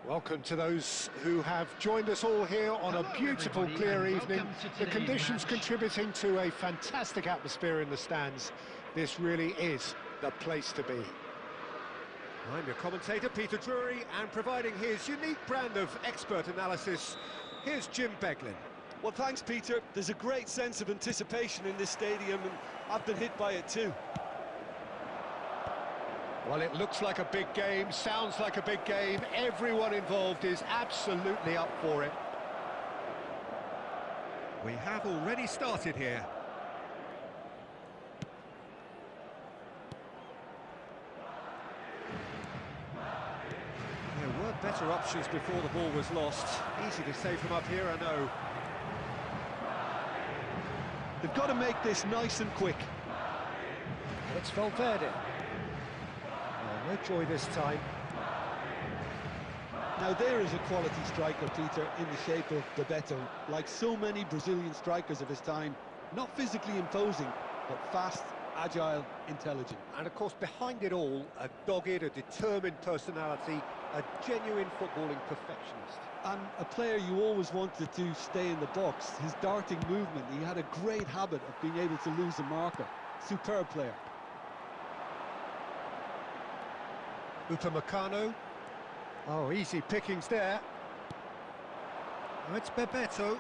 Welcome to those who have joined us all here on a beautiful, clear evening. The conditions contributing to a fantastic atmosphere in the stands. This really is the place to be. I'm your commentator, Peter Drury, and providing his unique brand of expert analysis, here's Jim Beglin. Well, thanks, Peter. There's a great sense of anticipation in this stadium, and I've been hit by it too. Well, it looks like a big game, sounds like a big game. Everyone involved is absolutely up for it. We have already started here. There were better options before the ball was lost. Easy to say from up here, I know. They've got to make this nice and quick. It's Valverde. No joy this time. Now there is a quality striker, Peter, in the shape of Bebeto. Like so many Brazilian strikers of his time, not physically imposing, but fast, agile, intelligent. And of course, behind it all, a dogged, a determined personality, a genuine footballing perfectionist. And a player you always wanted to stay in the box. His darting movement, he had a great habit of being able to lose a marker. Superb player. Upamecano. Oh, easy pickings there. Oh, it's Bebeto.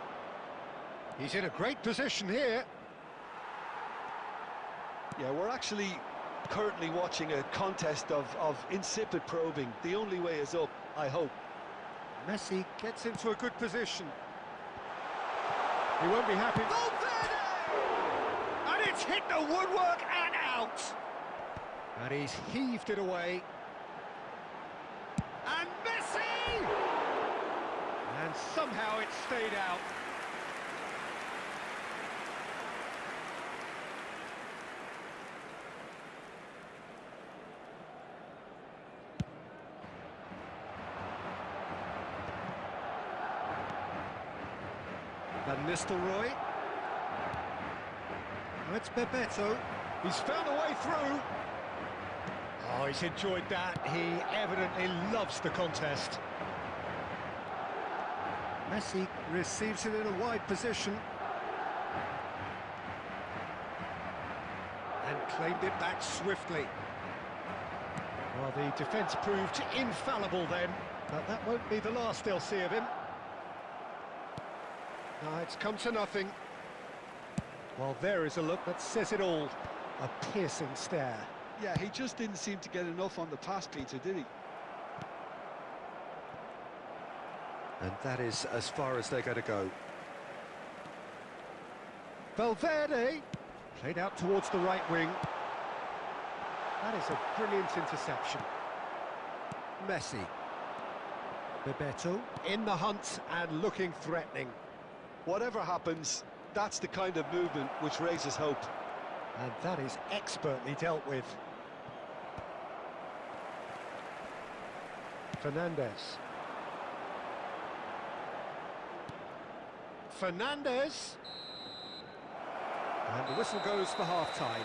He's in a great position here. Yeah, we're actually currently watching a contest of insipid probing. The only way is up, I hope. Messi gets into a good position. He won't be happy. Valverde! And it's hit the woodwork and out. And he's heaved it away. And Messi! And somehow it stayed out. Van Nistelrooy. Oh, it's Bebeto. He's found a way through. Oh, he's enjoyed that. He evidently loves the contest. Messi receives it in a wide position. And claimed it back swiftly. Well, the defence proved infallible then, but that won't be the last they'll see of him. No, it's come to nothing. Well, there is a look that says it all. A piercing stare. Yeah, he just didn't seem to get enough on the pass, Peter, did he? And that is as far as they're going to go. Valverde, played out towards the right wing. That is a brilliant interception. Messi. Bebeto in the hunt and looking threatening. Whatever happens, that's the kind of movement which raises hope. And that is expertly dealt with. Fernandez. Fernandez. And the whistle goes for half-time.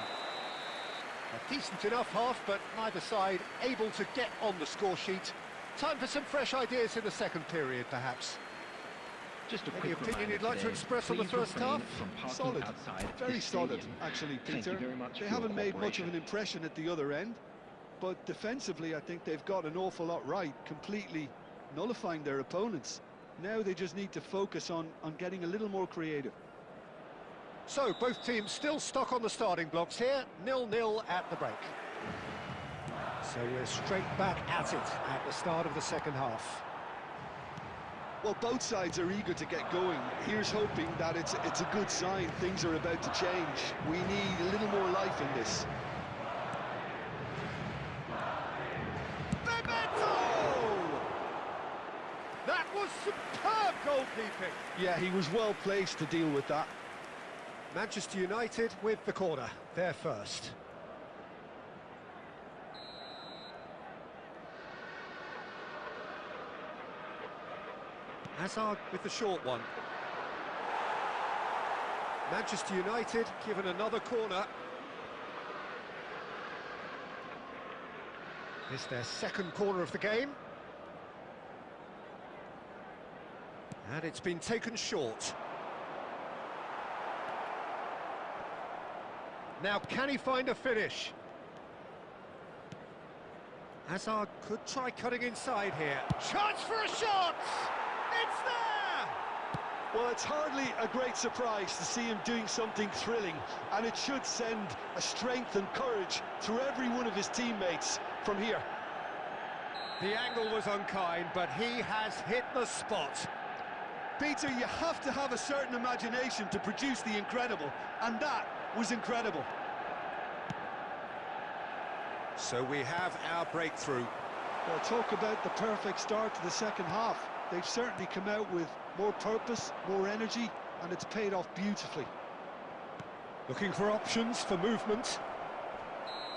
A decent enough half, but neither side able to get on the score sheet. Time for some fresh ideas in the second period, perhaps. Just a Any opinion you'd like to express on the first half? Solid, very solid, actually, Peter. They haven't made much of an impression at the other end, but defensively I think they've got an awful lot right, completely nullifying their opponents. Now they just need to focus on getting a little more creative. So, both teams still stuck on the starting blocks here, 0-0 at the break. So we're straight back at it at the start of the second half. Well, both sides are eager to get going. Here's hoping that it's a good sign. Things are about to change. We need a little more life in this. Bebeto! That was superb goalkeeping. Yeah, he was well placed to deal with that. Manchester United with the corner. They're first. Hazard with the short one. Manchester United given another corner. It's their second corner of the game. And it's been taken short. Now, can he find a finish? Hazard could try cutting inside here. Chance for a shot! It's there! Well, it's hardly a great surprise to see him doing something thrilling, and it should send a strength and courage through every one of his teammates from here. The angle was unkind, but he has hit the spot. Peter, you have to have a certain imagination to produce the incredible, and that was incredible. So we have our breakthrough. Well, talk about the perfect start to the second half. They've certainly come out with more purpose, more energy, and it's paid off beautifully. Looking for options for movement.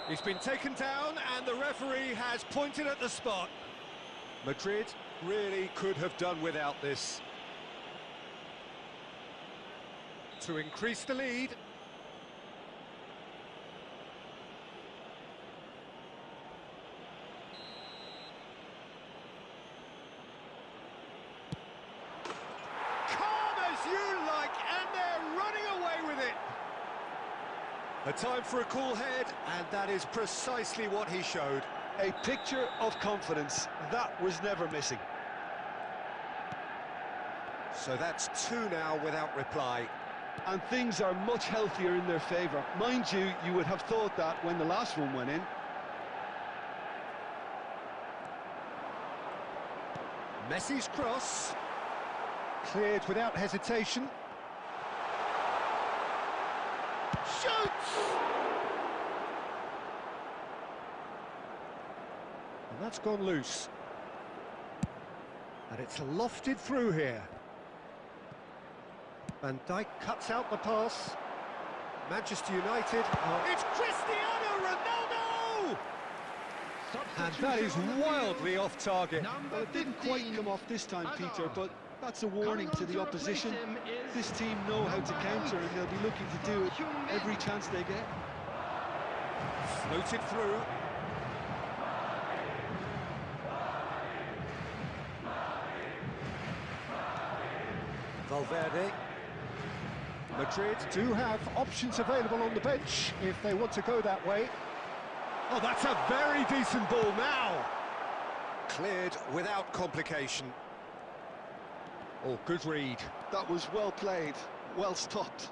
He's been taken down and the referee has pointed at the spot. Madrid really could have done without this. To increase the lead. Calm as you like, and they're running away with it. A time for a cool head, and that is precisely what he showed. A picture of confidence, that was never missing. So that's two now without reply. And things are much healthier in their favour. Mind you, you would have thought that when the last one went in. Messi's cross. Cleared without hesitation. Shoots! And that's gone loose. And it's lofted through here. Van Dijk cuts out the pass. Manchester United. It's Cristiano Ronaldo! And that is wildly off target. Well, it didn't quite come off this time, Peter, but that's a warning to the opposition. This team know how to counter, and they'll be looking to do it every chance they get. Floated through. Valverde. Madrid do have options available on the bench if they want to go that way. Oh, that's a very decent ball now. Cleared without complication. Oh, good read. That was well played, well stopped.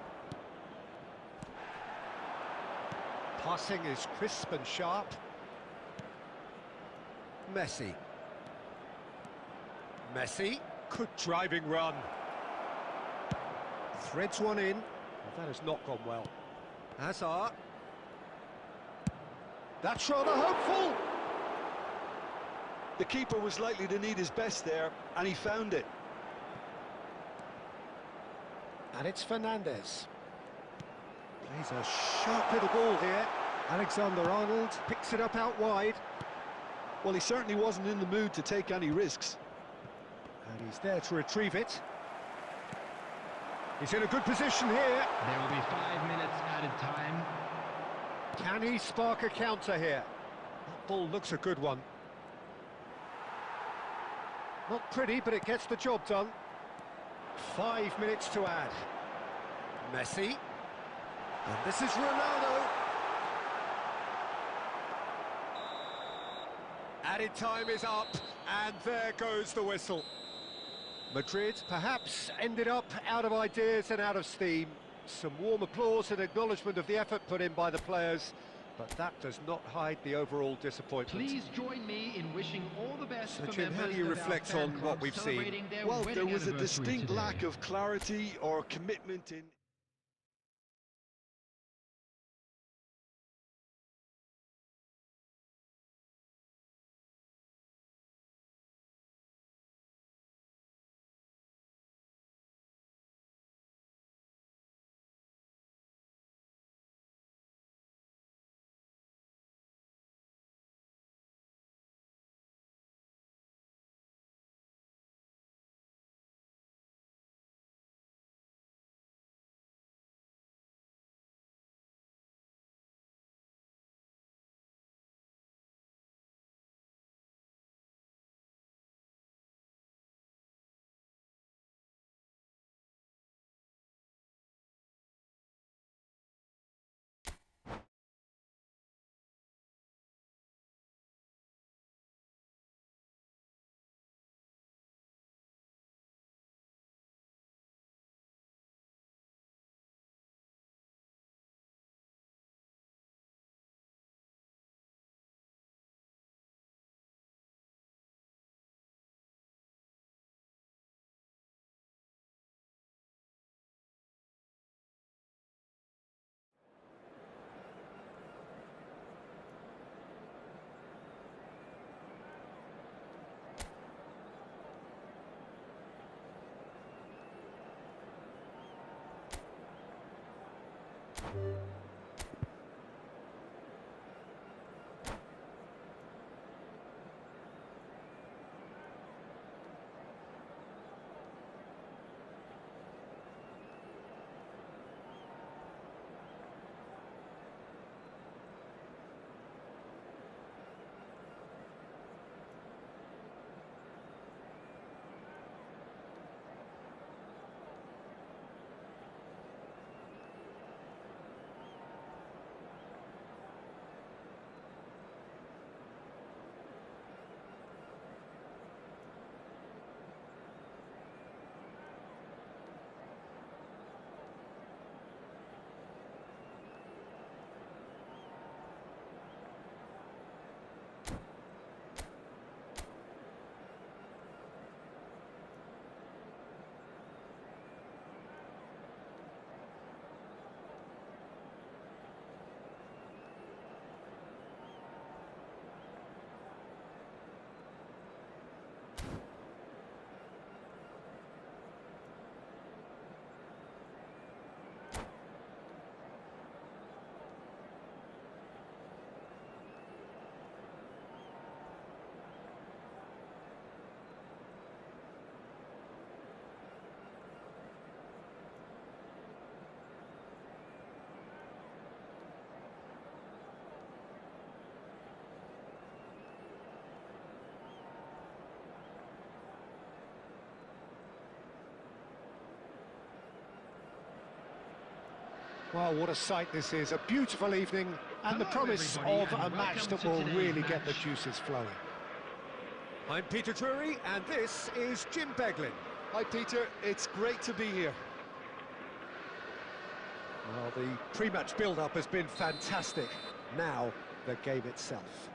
Passing is crisp and sharp. Messi. Messi, good driving run. Threads one in. That has not gone well. Hazard. That's rather hopeful. The keeper was likely to need his best there, and he found it. And it's Fernandez. Plays a sharp little ball here. Alexander-Arnold picks it up out wide. Well, he certainly wasn't in the mood to take any risks. And he's there to retrieve it. He's in a good position here. There will be 5 minutes added time. Can he spark a counter here? That ball looks a good one. Not pretty, but it gets the job done. 5 minutes to add. Messi. And this is Ronaldo. Added time is up, and there goes the whistle. Madrid perhaps ended up out of ideas and out of steam. Some warm applause and acknowledgement of the effort put in by the players, but that does not hide the overall disappointment. Please join me in wishing all the best So, for Jim, how do members you of reflect our on fan what club we've seen? celebrating their Well, there wedding was a anniversary distinct today. lack of clarity or commitment in Well, what a sight this is. A beautiful evening and the promise of a match that will really get the juices flowing. I'm Peter Drury and this is Jim Beglin. Hi Peter, it's great to be here. Well, the pre-match build-up has been fantastic. Now, the game itself.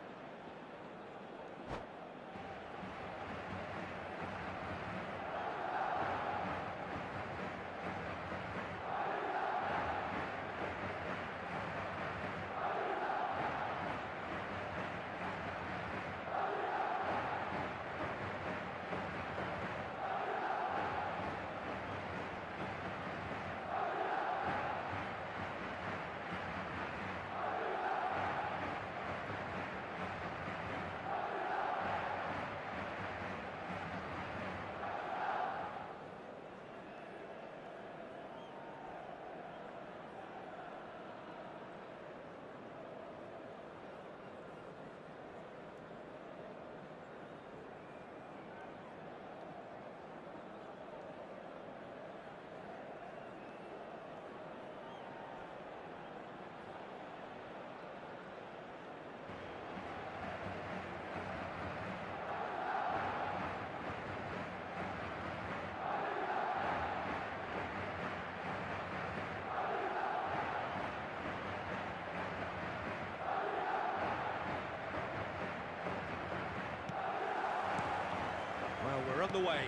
Well, we're on the way.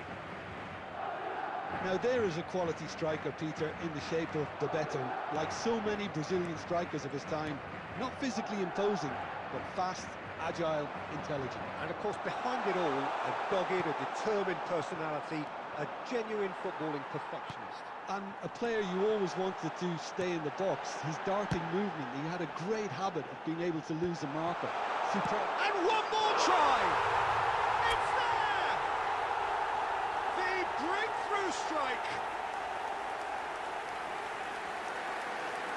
Now there is a quality striker, Peter, in the shape of Bebeto. Like so many Brazilian strikers of his time, not physically imposing, but fast, agile, intelligent. And of course, behind it all, a dogged, a determined personality, a genuine footballing perfectionist. And a player you always wanted to stay in the box. His darting movement, he had a great habit of being able to lose a marker. Superb. And one more try! It's there! The breakthrough strike!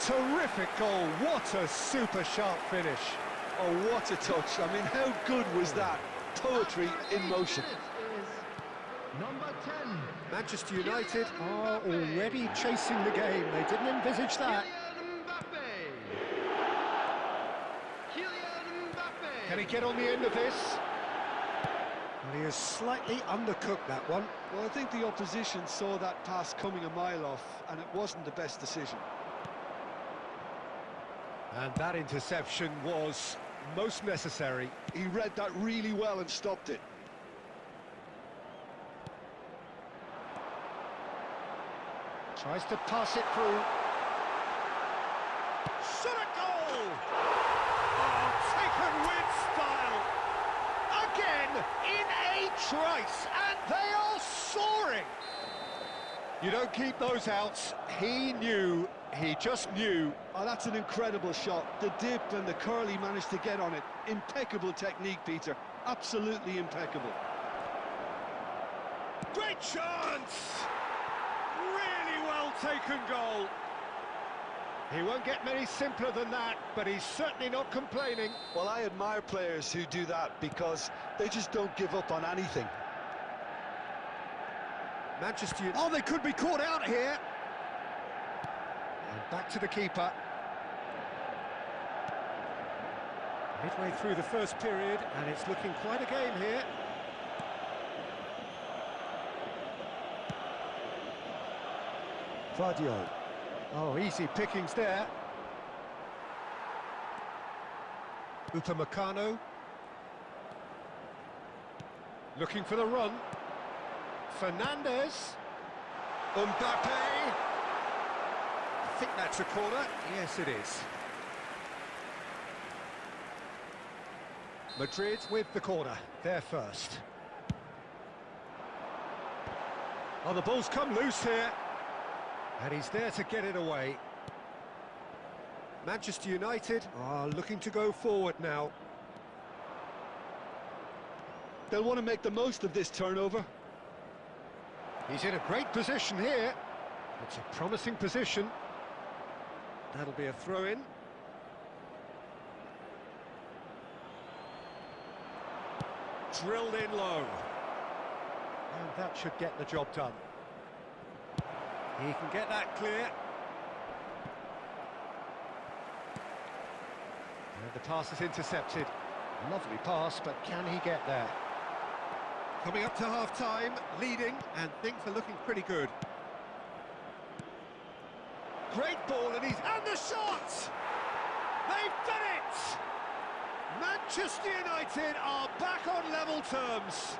Terrific goal, what a super sharp finish. Oh, what a touch. I mean, how good was that? Poetry in motion. Number 10. Manchester United are already chasing the game. They didn't envisage that. Kylian Mbappe. Can he get on the end of this? Well, he has slightly undercooked that one. Well, I think the opposition saw that pass coming a mile off, and it wasn't the best decision. And that interception was most necessary. He read that really well and stopped it. Tries to pass it through. Shot a goal! Oh, taken with style. Again, in a trice, and they are soaring. You don't keep those outs. He knew, he just knew. Oh, that's an incredible shot. The dip and the curl he managed to get on it. Impeccable technique, Peter. Absolutely impeccable. Great chance! Really well taken goal. He won't get many simpler than that, but he's certainly not complaining. Well, I admire players who do that because they just don't give up on anything. Manchester United. Oh, they could be caught out here. And back to the keeper. Midway through the first period, and it's looking quite a game here. Vardio. Oh, easy pickings there. Upamecano. Looking for the run. Fernandez. Mbappe. I think that's a corner. Yes, it is. Madrid with the corner. They're first. Oh, the ball's come loose here. And he's there to get it away. Manchester United are looking to go forward now. They'll want to make the most of this turnover. He's in a great position here. It's a promising position. That'll be a throw-in. Drilled in low. And that should get the job done. He can get that clear. And the pass is intercepted. Lovely pass, but can he get there? Coming up to half-time, leading, and things are looking pretty good. Great ball, and the shot! They've done it! Manchester United are back on level terms.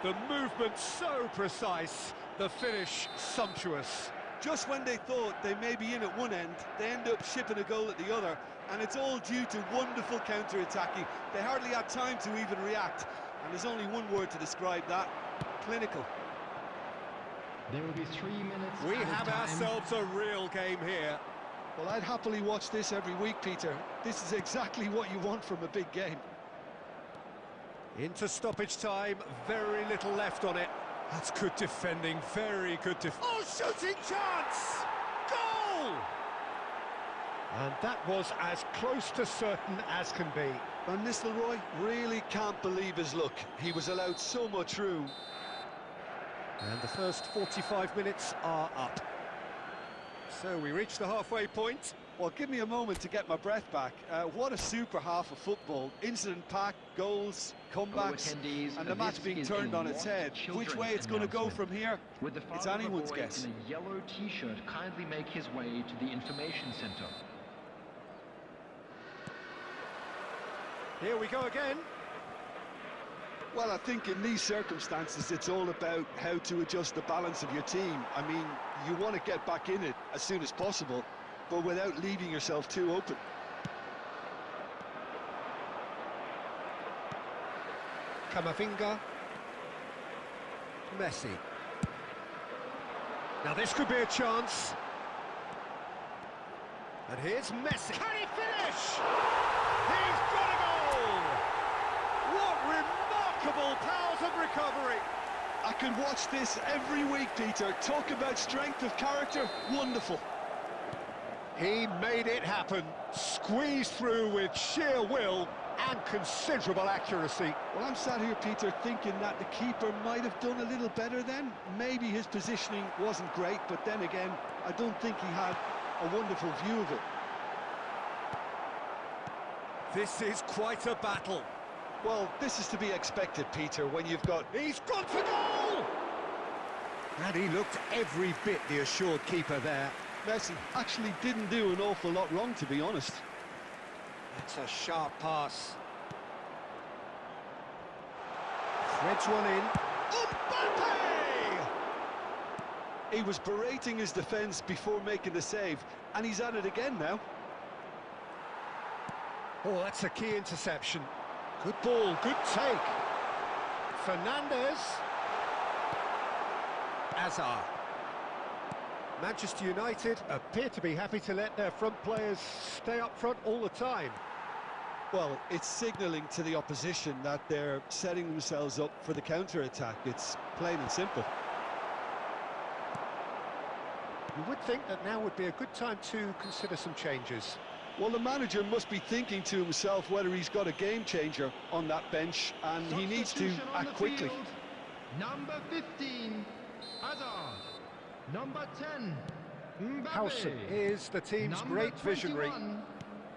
The movement so precise, the finish sumptuous. Just when they thought they may be in at one end, they end up shipping a goal at the other, and it's all due to wonderful counter-attacking. They hardly had time to even react, and there's only one word to describe that: clinical. There will be 3 minutes. We have ourselves a real game here. Well, I'd happily watch this every week, Peter. This is exactly what you want from a big game. Into stoppage time, very little left on it. That's good defending, very good defending. Oh, shooting chance! Goal! And that was as close to certain as can be. Van Nistelrooy really can't believe his luck. He was allowed so much room. And the first 45 minutes are up. So we reach the halfway point. Well, give me a moment to get my breath back. What a super half of football. Incident-packed, goals, comebacks, and the match being turned on its head. Which way it's going to go from here, it's anyone's guess. In a yellow t-shirt, kindly make his way to the information center. Here we go again. Well, I think in these circumstances, it's all about how to adjust the balance of your team. I mean, you want to get back in it as soon as possible, but without leaving yourself too open. Camavinga. Messi. Now this could be a chance. And here's Messi. Can he finish? He's got a goal! What remarkable powers of recovery! I can watch this every week, Peter. Talk about strength of character. Wonderful. He made it happen. Squeezed through with sheer will and considerable accuracy. Well, I'm sat here, Peter, thinking that the keeper might have done a little better then. Maybe his positioning wasn't great, but then again, I don't think he had a wonderful view of it. This is quite a battle. Well, this is to be expected, Peter, when you've got... He's gone for goal! And he looked every bit the assured keeper there. Messi actually didn't do an awful lot wrong, to be honest. That's a sharp pass. Threads one in. Mbappe! He was berating his defence before making the save, and he's at it again now. Oh, that's a key interception. Good ball, good take. Fernandez. Hazard. Manchester United appear to be happy to let their front players stay up front all the time. Well, it's signalling to the opposition that they're setting themselves up for the counter-attack. It's plain and simple. You would think that now would be a good time to consider some changes. Well, the manager must be thinking to himself whether he's got a game changer on that bench, and he needs to act quickly. Number 15, Hazard. Number 10, Mbappe. Howson is the team's Number great visionary. 21,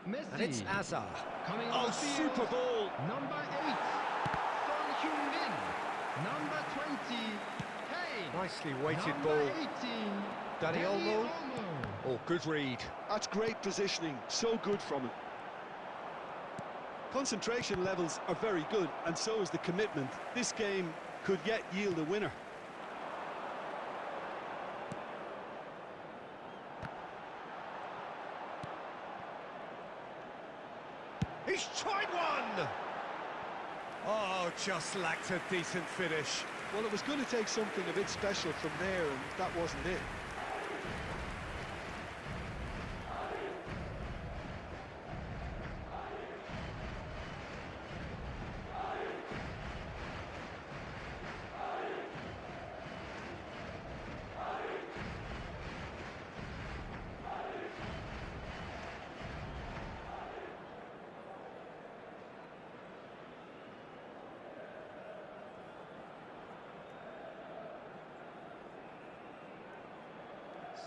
Messi. And it's Hazard. Coming on Oh, the field. super ball! Number 8, Son Heung-min. Number 20, Kane. Nicely weighted Number ball. 18, Dani Olmo. Oh, good read. That's great positioning, so good from him. Concentration levels are very good, and so is the commitment. This game could yet yield a winner. He's tried one! Oh, just lacked a decent finish. Well, it was going to take something a bit special from there, and that wasn't it.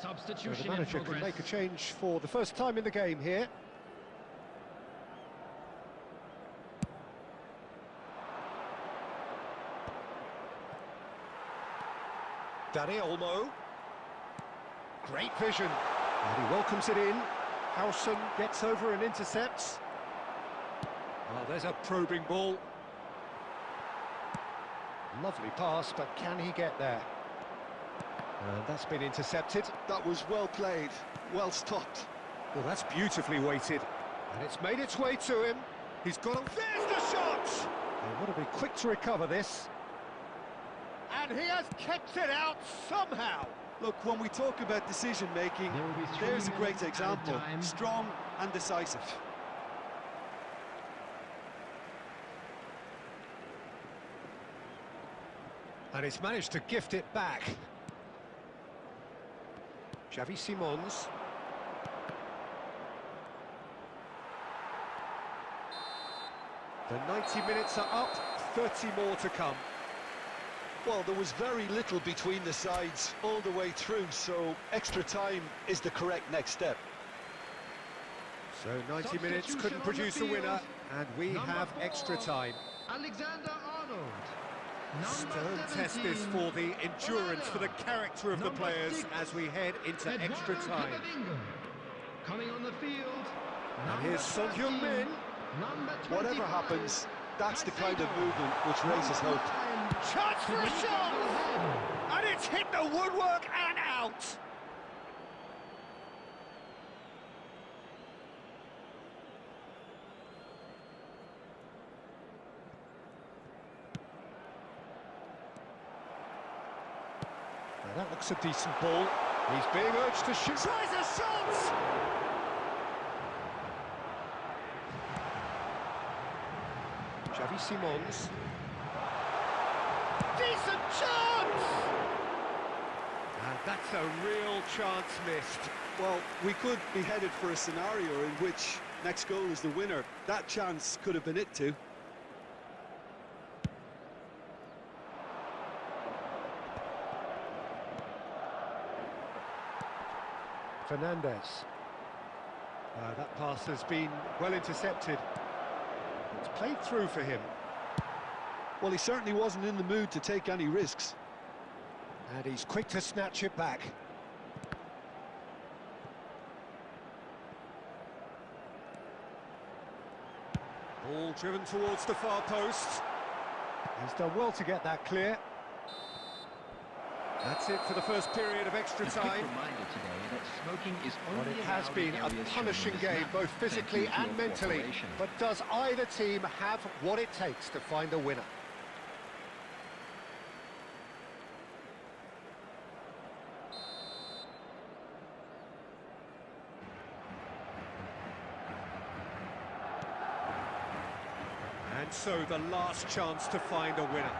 So Substitution the manager in can progress. make a change for the first time in the game here. Dani Olmo. Great vision. And he welcomes it in. Howson gets over and intercepts. Oh, there's a probing ball. Lovely pass, but can he get there? That's been intercepted. That was well played, well stopped. Well, that's beautifully weighted. And it's made its way to him. He's got a... There's the shot! They want to be quick to recover this. And he has kept it out somehow. Look, when we talk about decision-making, There will be 3 there's a great minutes at a example. time. Strong and decisive. And he's managed to gift it back. Xavi Simons. The 90 minutes are up, 30 more to come. Well, there was very little between the sides all the way through, so extra time is the correct next step. So 90 minutes couldn't produce a winner, and we have extra time. Alexander-Arnold. Stern test this for the endurance, for the character of the players as we head into extra time. Coming on the field. And here's Son Heung-min. Whatever happens, that's the kind of movement which raises hope. Chance for a shot! And it's hit the woodwork and out! Now that looks a decent ball. He's being urged to shoot. Tries a shot! Xavi Simons. Decent chance! And that's a real chance missed. Well, we could be headed for a scenario in which next goal is the winner. That chance could have been it too. Fernandez. That pass has been well intercepted. It's played through for him. Well, he certainly wasn't in the mood to take any risks. And he's quick to snatch it back. Ball driven towards the far post. He's done well to get that clear. That's it for the first period of extra time. But it has been a punishing game, both physically and mentally. But does either team have what it takes to find a winner? so the last chance to find a winner.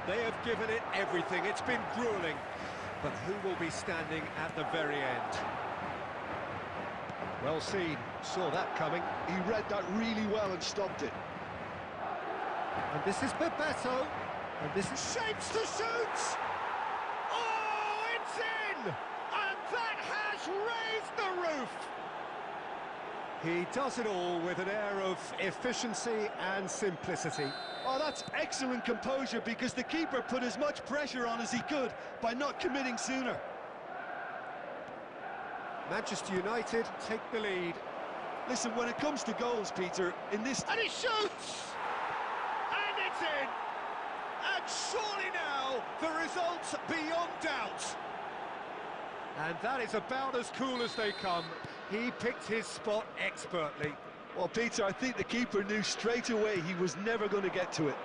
They have given it everything. It's been grueling. But who will be standing at the very end? Well seen. Saw that coming. He read that really well and stopped it. And this is Bebeto. And this is shapes to shoot! Oh, it's in! And that has raised the roof! He does it all with an air of efficiency and simplicity. Oh, that's excellent composure, because the keeper put as much pressure on as he could by not committing sooner. Manchester United take the lead. Listen, when it comes to goals, Peter, in this... And he shoots! And it's in! And surely now, the result's beyond doubt. And that is about as cool as they come. He picked his spot expertly. Well, Peter, I think the keeper knew straight away he was never going to get to it.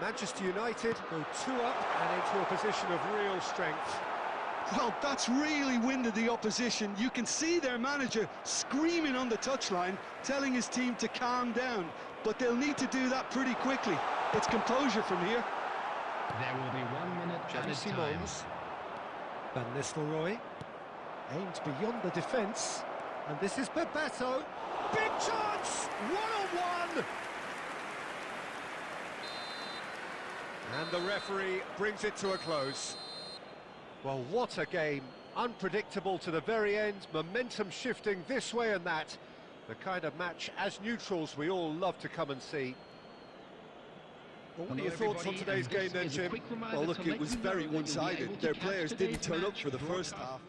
Manchester United go 2 up and into a position of real strength. Well, that's really winded the opposition. You can see their manager screaming on the touchline, telling his team to calm down. But they'll need to do that pretty quickly. It's composure from here. There will be 1 minute added time. Simons. Van Nistelrooy aimed beyond the defence. And this is Bebeto. Big chance! 1-on-1! And the referee brings it to a close. Well, what a game. Unpredictable to the very end, momentum shifting this way and that. The kind of match, as neutrals, we all love to come and see. Well, what are your thoughts on today's game then, Jim? Well, look, it was very one-sided. Their players didn't turn up for the first half.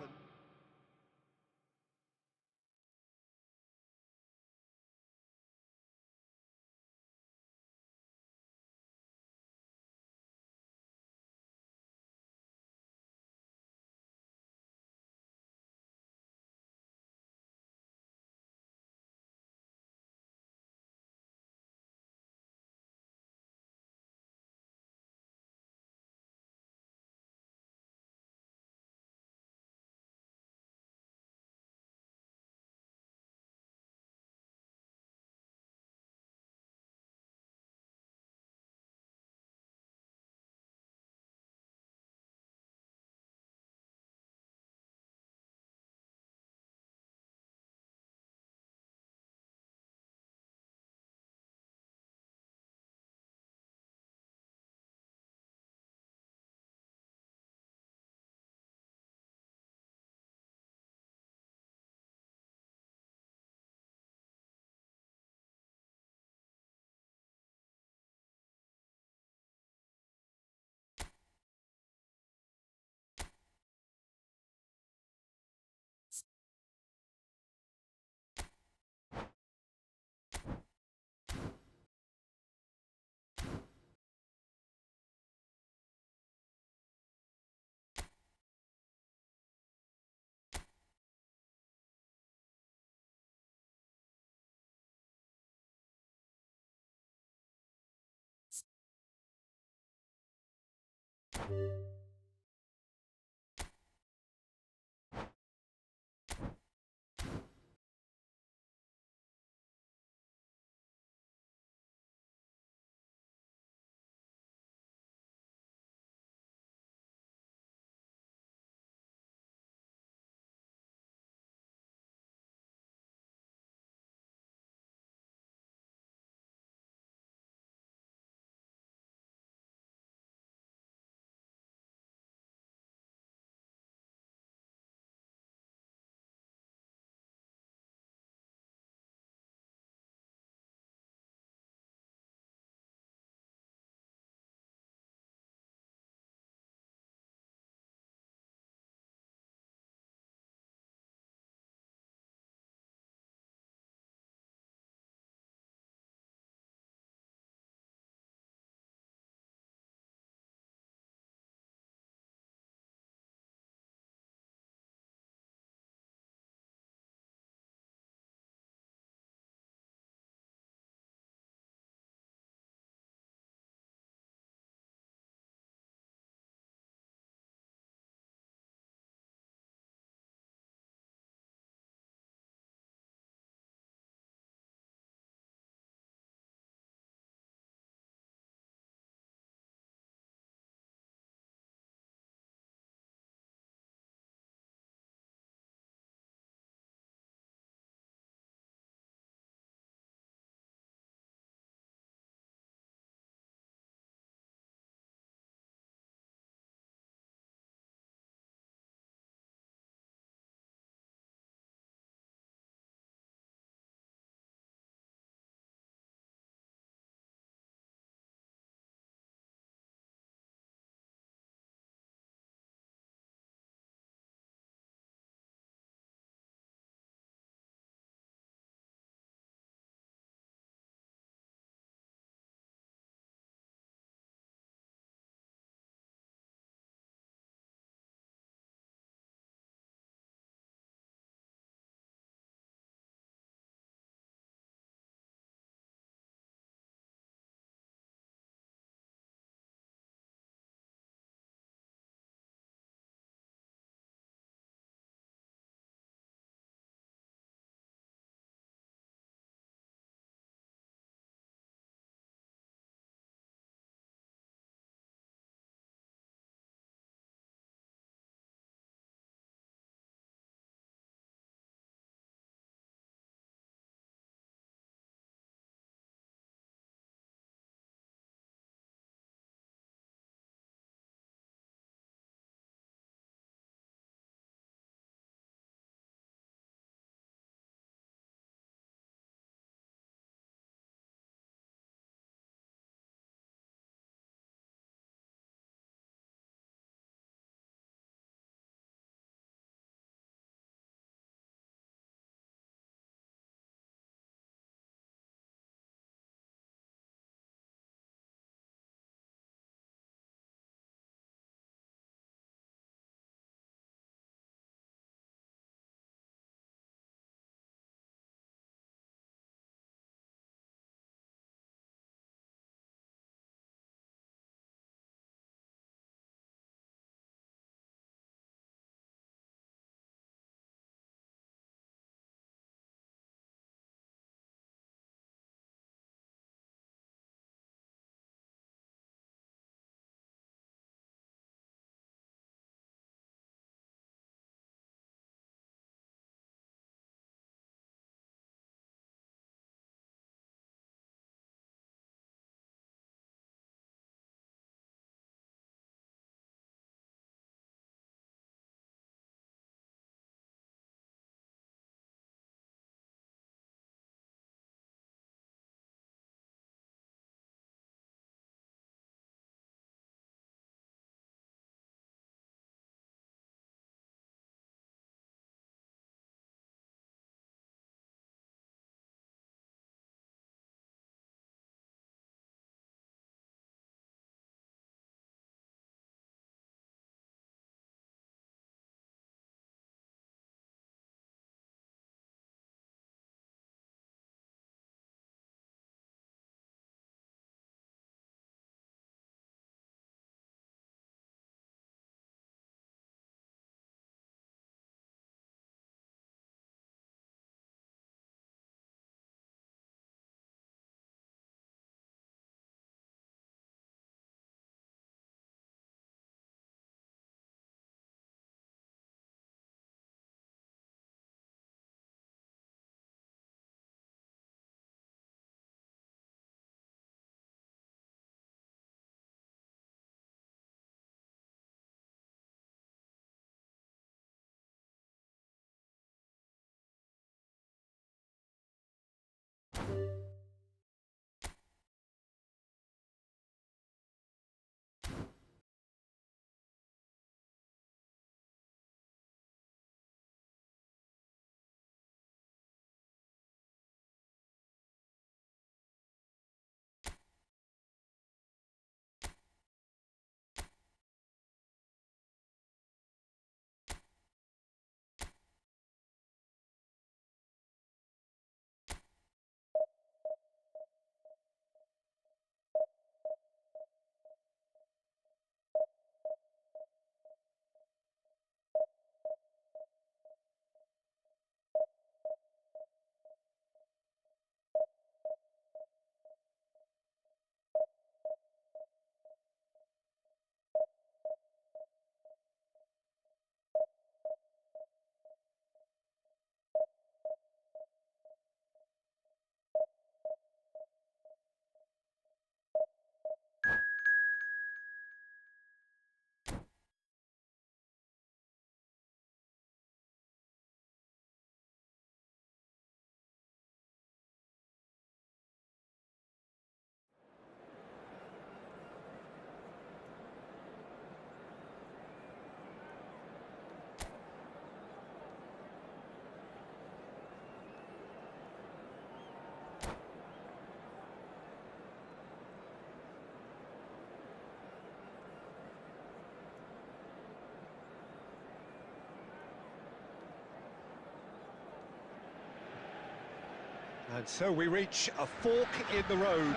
And so we reach a fork in the road.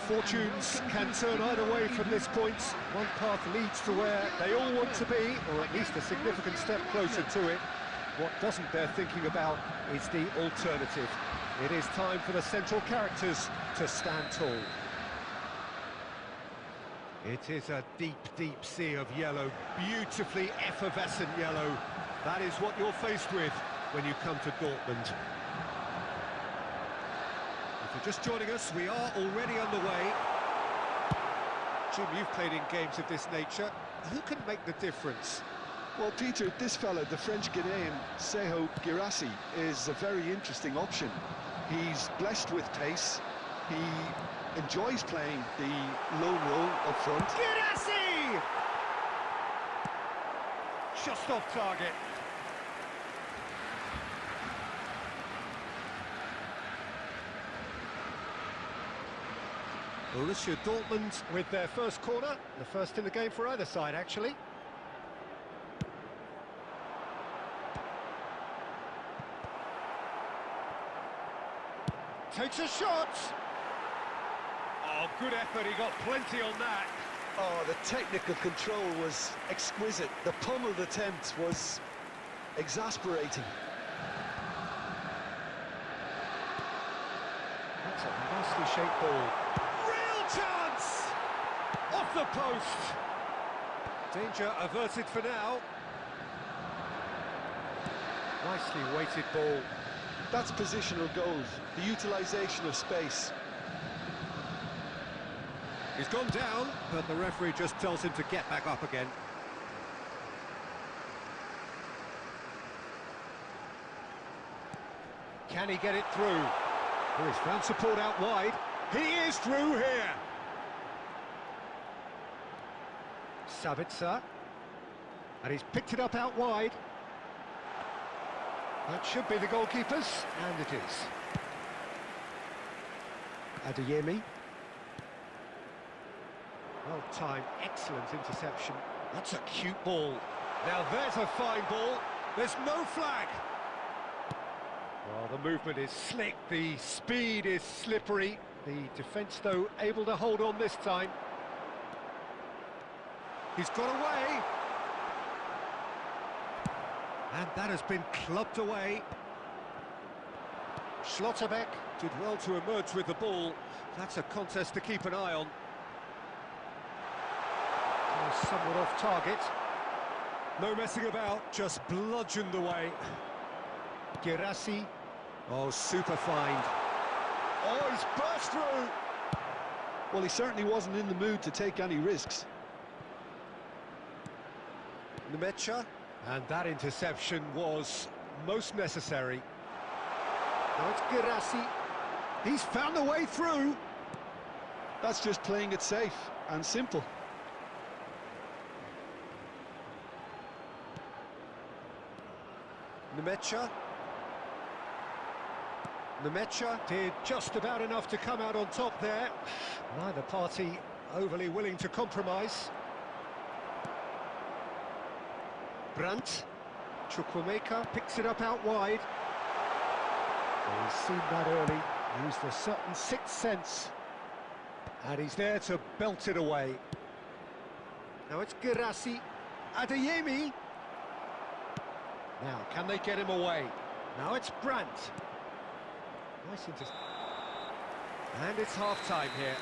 Fortunes can turn either way from this point. One path leads to where they all want to be, or at least a significant step closer to it. What doesn't bear thinking about is the alternative. It is time for the central characters to stand tall. It is a deep, deep sea of yellow, beautifully effervescent yellow. That is what you're faced with when you come to Dortmund. If you're just joining us, we are already underway. Jim, you've played in games of this nature. Who can make the difference? Well, Peter, this fella, the French Ghanaian, Seho Girassi, is a very interesting option. He's blessed with pace. He enjoys playing the lone role up front. Girassi! Just off target. Borussia Dortmund with their first corner, the first in the game for either side, actually. Takes a shot! Oh, good effort, he got plenty on that. Oh, the technical control was exquisite. The pummeled attempt was exasperating. That's a nicely shaped ball. Real chance! Off the post! Danger averted for now. Nicely weighted ball. That's positional goals, the utilisation of space. He's gone down, but the referee just tells him to get back up again. Can he get it through? Oh, he's found support out wide. He is through here. Sabitzer. And he's picked it up out wide. That should be the goalkeeper's, and it is. Adeyemi. Well timed, excellent interception. That's a cute ball. Now there's a fine ball. There's no flag. Well, the movement is slick, the speed is slippery. The defence, though, able to hold on this time. He's got away. And that has been clubbed away. Schlotterbeck did well to emerge with the ball. That's a contest to keep an eye on. Somewhat off target. No messing about, just bludgeoned away. Girassi. Oh, super find. Oh, he's burst through. Well, he certainly wasn't in the mood to take any risks. Nemecha. And that interception was most necessary. Now it's Girassi. He's found the way through. That's just playing it safe and simple. Nemecha did just about enough to come out on top there. Neither party overly willing to compromise. Brandt. Chukwuemeka picks it up out wide. Well, he's seen that early, used a certain sixth sense. And he's there to belt it away. Now it's Girassi. Adeyemi. Now, can they get him away? Now it's Brandt. Nice into... And it's half-time here.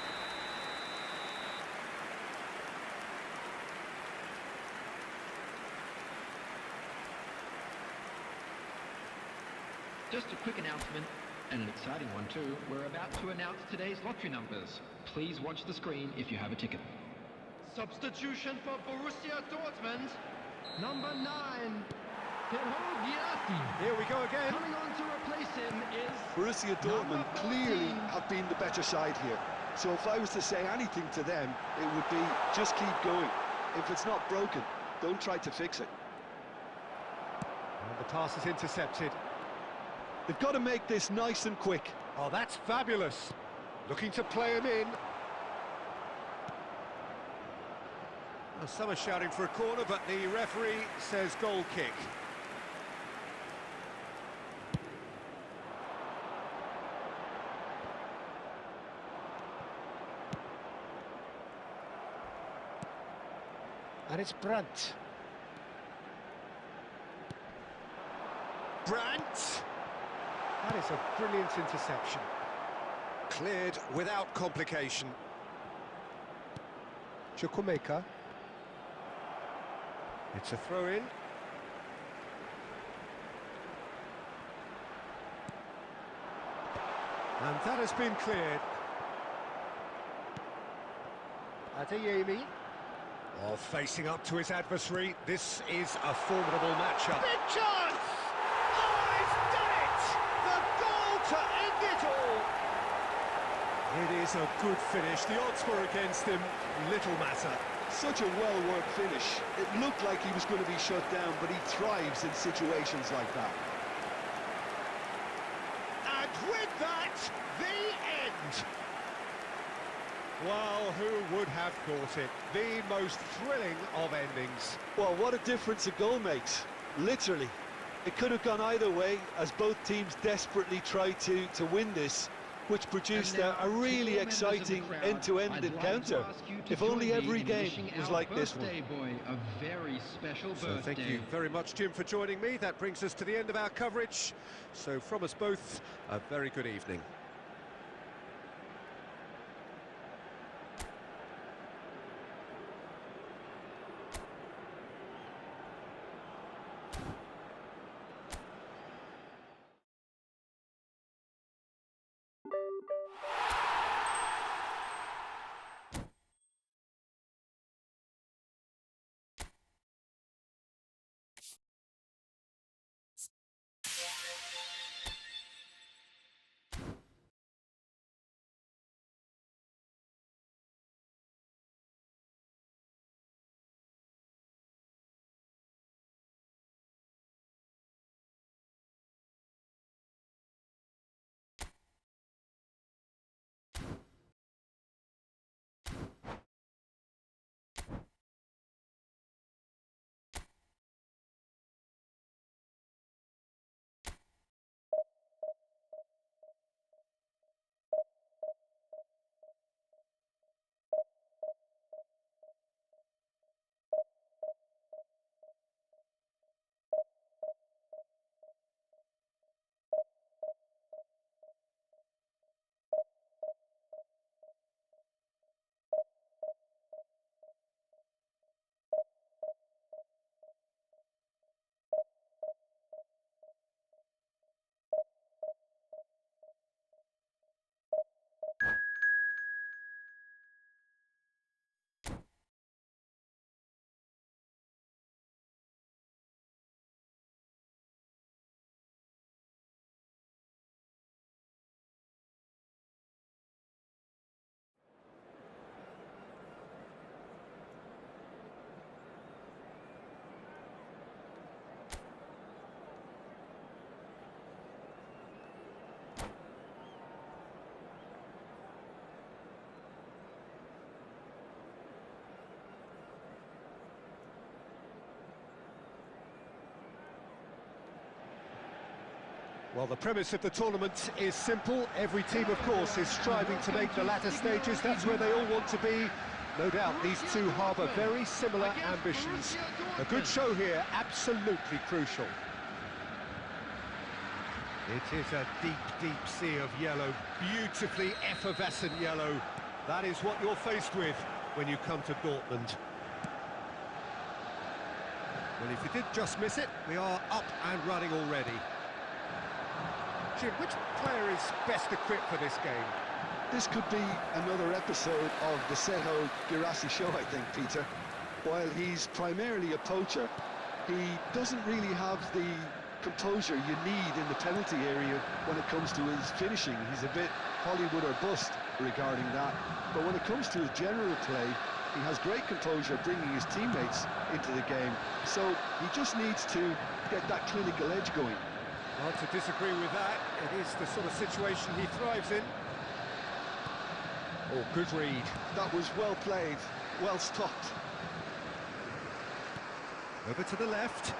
Just a quick announcement, and an exciting one too. We're about to announce today's lottery numbers. Please watch the screen if you have a ticket. Substitution for Borussia Dortmund. Number 9, Here we go again. Coming on to replace him is... Borussia Dortmund clearly have been the better side here. So if I was to say anything to them, it would be just keep going. If it's not broken, don't try to fix it. And the pass is intercepted. They've got to make this nice and quick. Oh, that's fabulous. Looking to play him in. Well, some are shouting for a corner, but the referee says goal kick. And it's Brandt. Brandt! That is a brilliant interception. Cleared without complication. Chukwuemeka. It's a throw-in. And that has been cleared. Adeyemi. Oh, facing up to his adversary. This is a formidable matchup. Big chance! Oh, he's done it! The goal to end it all! It is a good finish. The odds were against him. Little matter. Such a well-worked finish. It looked like he was going to be shut down, but he thrives in situations like that. And with that, the end! Well, who would have thought it? The most thrilling of endings. Well, what a difference a goal makes. Literally. It could have gone either way, as both teams desperately tried to win this, which produced a really exciting end-to-end encounter. If only every game was like this one. A very special So thank you very much, Jim, for joining me. That brings us to the end of our coverage. So from us both, a very good evening. Well, the premise of the tournament is simple. Every team, of course, is striving to make the latter stages. That's where they all want to be. No doubt, these two harbour very similar ambitions. A good show here, absolutely crucial. It is a deep, deep sea of yellow, beautifully effervescent yellow. That is what you're faced with when you come to Dortmund. Well, if you did just miss it, we are up and running already. Jim, which player is best equipped for this game? This could be another episode of the Seho Girassi show, I think, Peter. While he's primarily a poacher, he doesn't really have the composure you need in the penalty area when it comes to his finishing. He's a bit Hollywood or bust regarding that. But when it comes to his general play, he has great composure bringing his teammates into the game. So he just needs to get that clinical edge going. Hard to disagree with that. It is the sort of situation he thrives in. Oh, good read. That was well played, well stopped. Over to the left.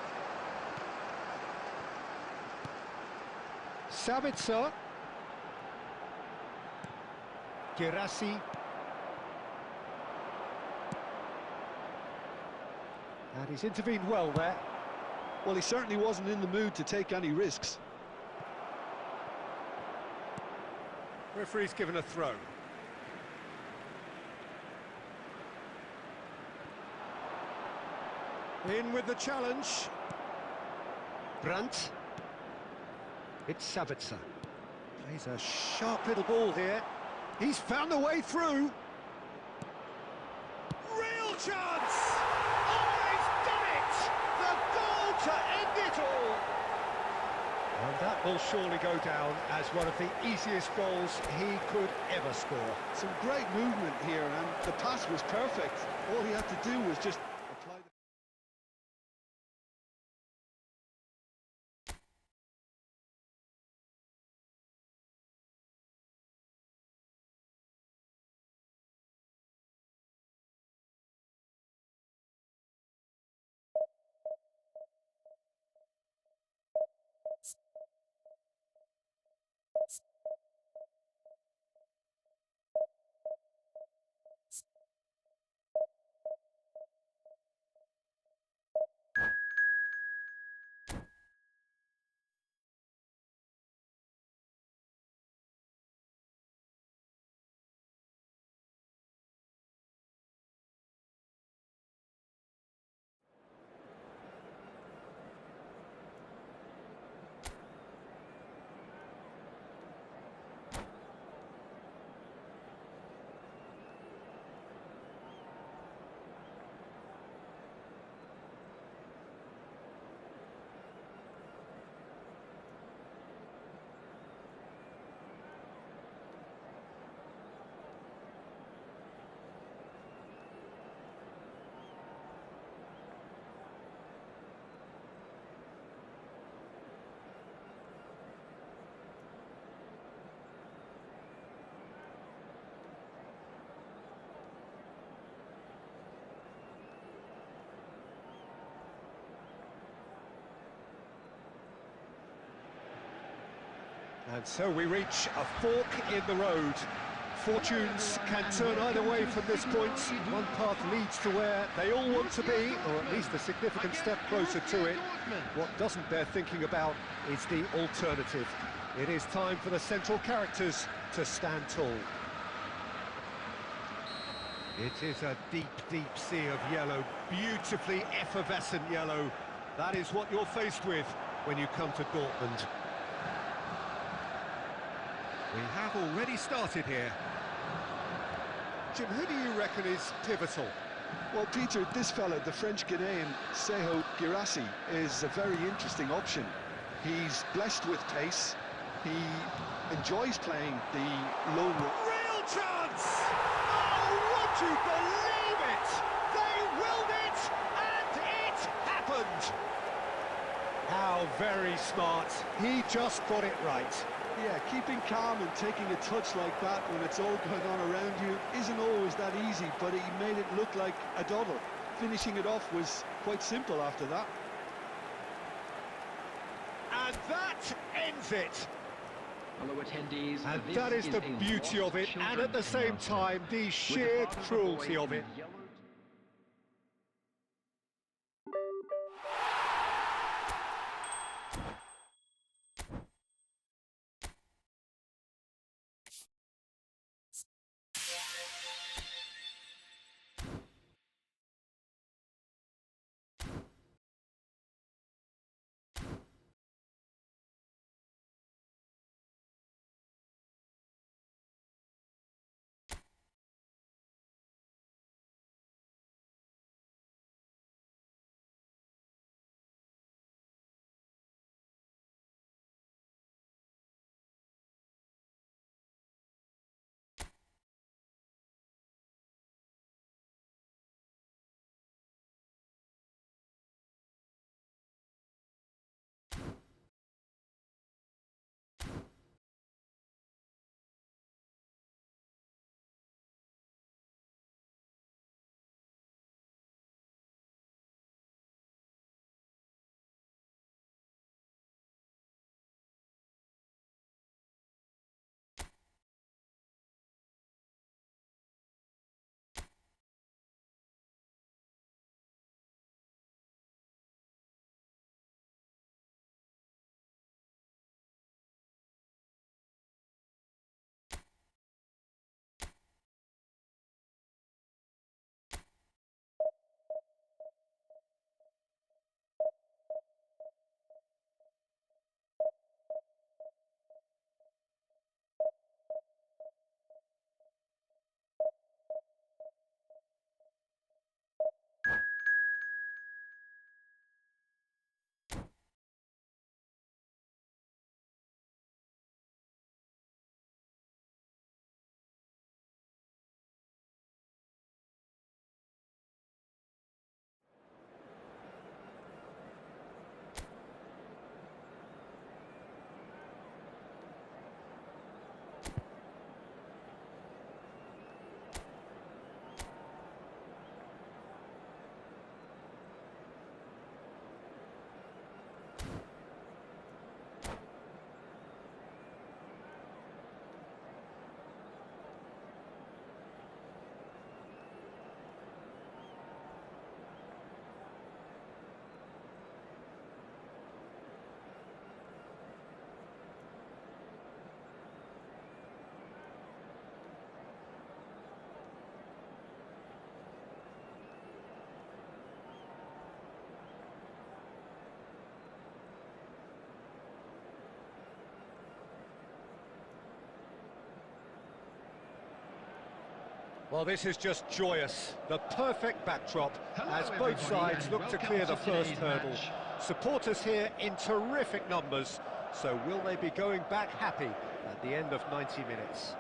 Sabitzer. Girassi. And he's intervened well there. Well, he certainly wasn't in the mood to take any risks. Referee's given a throw. In with the challenge. Brandt. It's Sabitzer. Plays a sharp little ball here. He's found a way through. Real chance! Oh, he's done it! The goal to end it all! And that will surely go down as one of the easiest goals he could ever score. Some great movement here, and the pass was perfect. All he had to do was just apply the... And so we reach a fork in the road. Fortunes can turn either way from this point. One path leads to where they all want to be, or at least a significant step closer to it. What doesn't bear thinking about is the alternative. It is time for the central characters to stand tall. It is a deep, deep sea of yellow, beautifully effervescent yellow. That is what you're faced with when you come to Dortmund. We have already started here. Jim, who do you reckon is pivotal? Well, Peter, this fella, the French-Ghanaian Seho Girassi, is a very interesting option. He's blessed with pace. He enjoys playing the low... Real chance! Oh, would you believe it? They willed it, and it happened! How very smart. He just got it right. Yeah, keeping calm and taking a touch like that when it's all going on around you isn't always that easy, but he made it look like a doddle. Finishing it off was quite simple after that. And that ends it. Hello, attendees. And This that is the a beauty of it, and at the same time, the sheer cruelty of it. Well, this is just joyous. The perfect backdrop as both sides look to clear the first hurdle. Supporters here in terrific numbers, so will they be going back happy at the end of 90 minutes?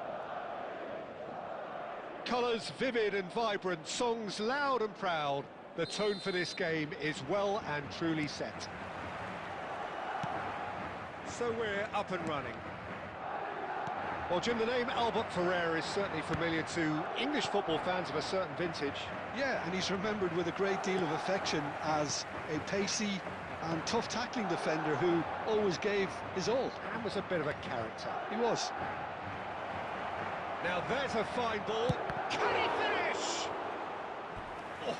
Colours vivid and vibrant, songs loud and proud. The tone for this game is well and truly set. So we're up and running. Well, Jim, the name Albert Ferrer is certainly familiar to English football fans of a certain vintage. Yeah, and he's remembered with a great deal of affection as a pacey and tough tackling defender who always gave his all. And was a bit of a character. He was. Now there's a fine ball. Can he finish? Oh,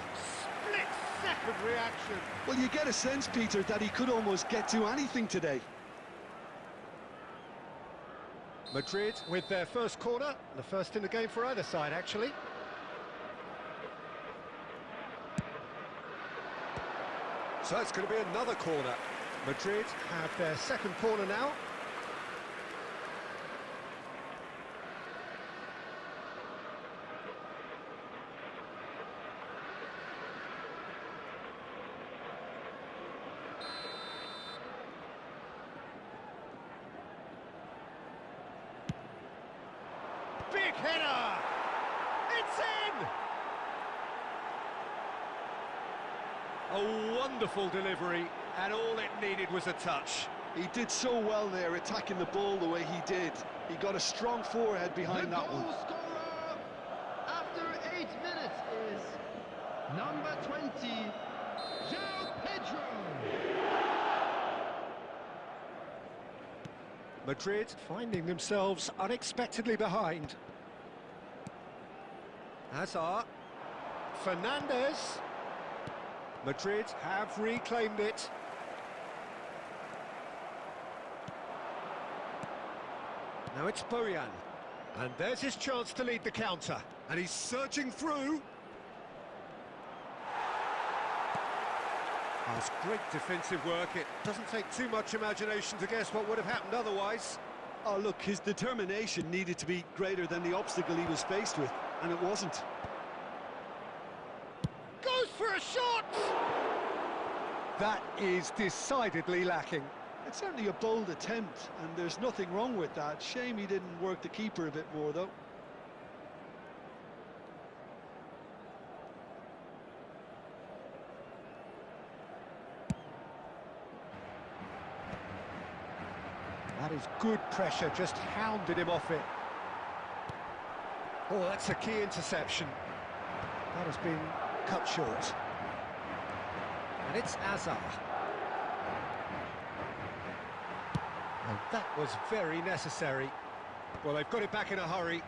split-second reaction. Well, you get a sense, Peter, that he could almost get to anything today. Madrid with their first corner, the first in the game for either side, actually. So it's going to be another corner. Madrid have their second corner now. Big header! It's in! A wonderful delivery, and all it needed was a touch. He did so well there, attacking the ball the way he did. He got a strong forehead behind that one. The goal scorer after 8 minutes is number 20, João Pedro. Madrid finding themselves unexpectedly behind. Hazard. Fernandes. Madrid have reclaimed it. Now it's Bojan. And there's his chance to lead the counter. And he's surging through. That's great defensive work. It doesn't take too much imagination to guess what would have happened otherwise. Oh, look, his determination needed to be greater than the obstacle he was faced with, and it wasn't. Goes for a shot! That is decidedly lacking. It's certainly a bold attempt, and there's nothing wrong with that. Shame he didn't work the keeper a bit more, though. That is good pressure, just hounded him off it. Oh, that's a key interception. That has been cut short. And it's Hazard. And that was very necessary. Well, they've got it back in a hurry.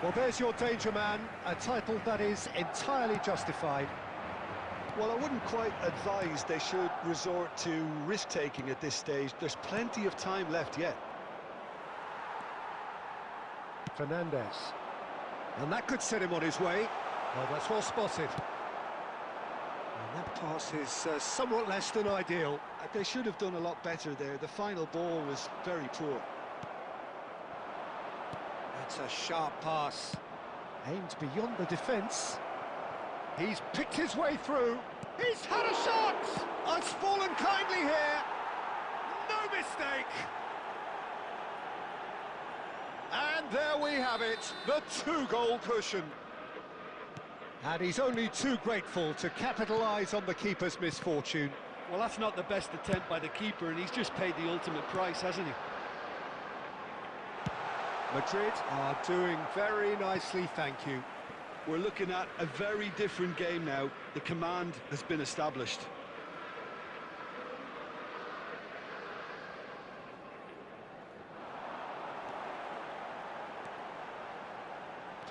Well, there's your danger man, a title that is entirely justified. Well, I wouldn't quite advise they should resort to risk-taking at this stage. There's plenty of time left yet. Fernandes. And that could set him on his way. Well, that's well spotted. And that pass is somewhat less than ideal. They should have done a lot better there. The final ball was very poor. That's a sharp pass. Aimed beyond the defence. He's picked his way through. He's had a shot! It's fallen kindly here. No mistake. And there we have it, the two-goal cushion. And he's only too grateful to capitalise on the keeper's misfortune. Well, that's not the best attempt by the keeper, and he's just paid the ultimate price, hasn't he? Madrid are doing very nicely, thank you. We're looking at a very different game now. The command has been established.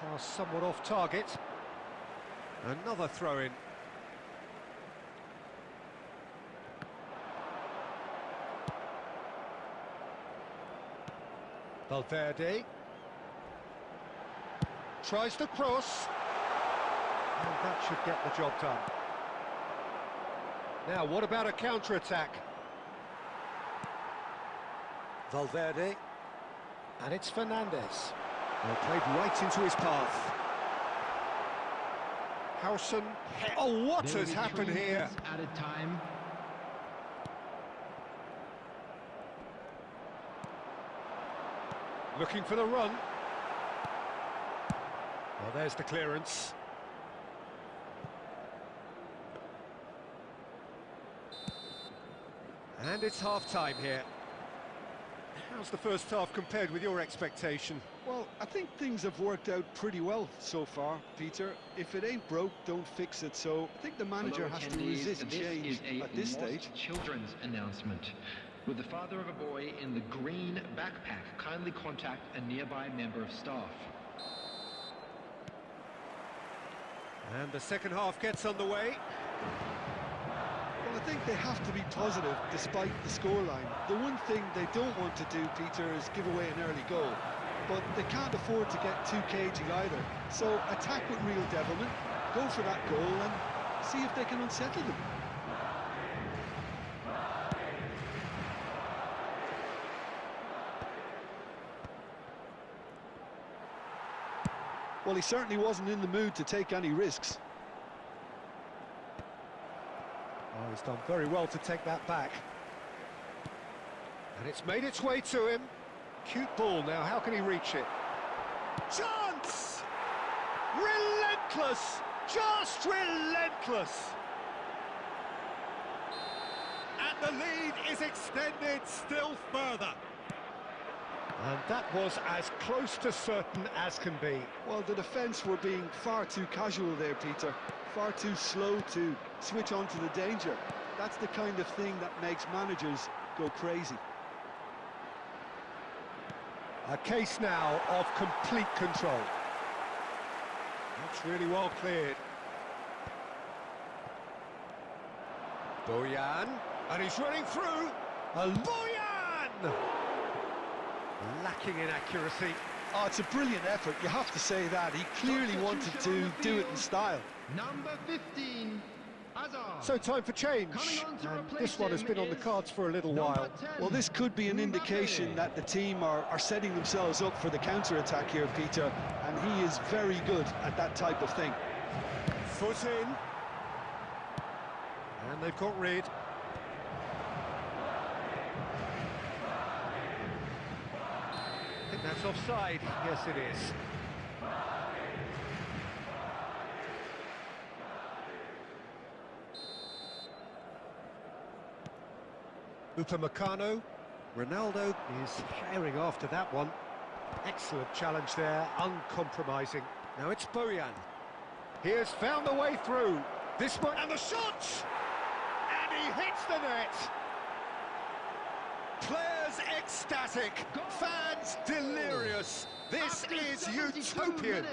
Pass somewhat off target. Another throw-in. Valverde. Tries to cross. And that should get the job done. Now, what about a counter-attack? Valverde. And it's Fernandes. Well, played right into his path. Howson. Oh, what has happened here? Added time. Looking for the run. Well, there's the clearance. And it's half-time here. How's the first half compared with your expectation? Well, I think things have worked out pretty well so far, Peter. If it ain't broke, don't fix it. So I think the manager has to resist change at this stage. Children's announcement. With the father of a boy in the green backpack, kindly contact a nearby member of staff. And the second half gets underway. Well, I think they have to be positive despite the scoreline. The one thing they don't want to do, Peter, is give away an early goal. But they can't afford to get too cagey either. So attack with real devilment, go for that goal and see if they can unsettle them. Well, he certainly wasn't in the mood to take any risks. Oh, he's done very well to take that back. And it's made its way to him. Cute ball now, how can he reach it? Chance! Relentless! Just relentless! And the lead is extended still further. And that was as close to certain as can be. Well, the defence were being far too casual there, Peter. Far too slow to switch on to the danger. That's the kind of thing that makes managers go crazy. A case now of complete control. That's really well cleared. Bojan, and he's running through. And Bojan! Lacking in accuracy. Oh, it's a brilliant effort, you have to say that. He clearly wanted to do it in style. Number 15, Hazard. So time for change. And this one has been on the cards for a little while. Well, this could be an indication that the team are setting themselves up for the counter-attack here, Peter, and he is very good at that type of thing. Foot in. And they've got rid. I think that's offside. Yes, it is. Upamecano. Ronaldo is firing after that one. Excellent challenge there, uncompromising. Now it's Bojan. He has found a way through. This one, and the shot! And he hits the net! Players ecstatic, fans delirious. This is utopian.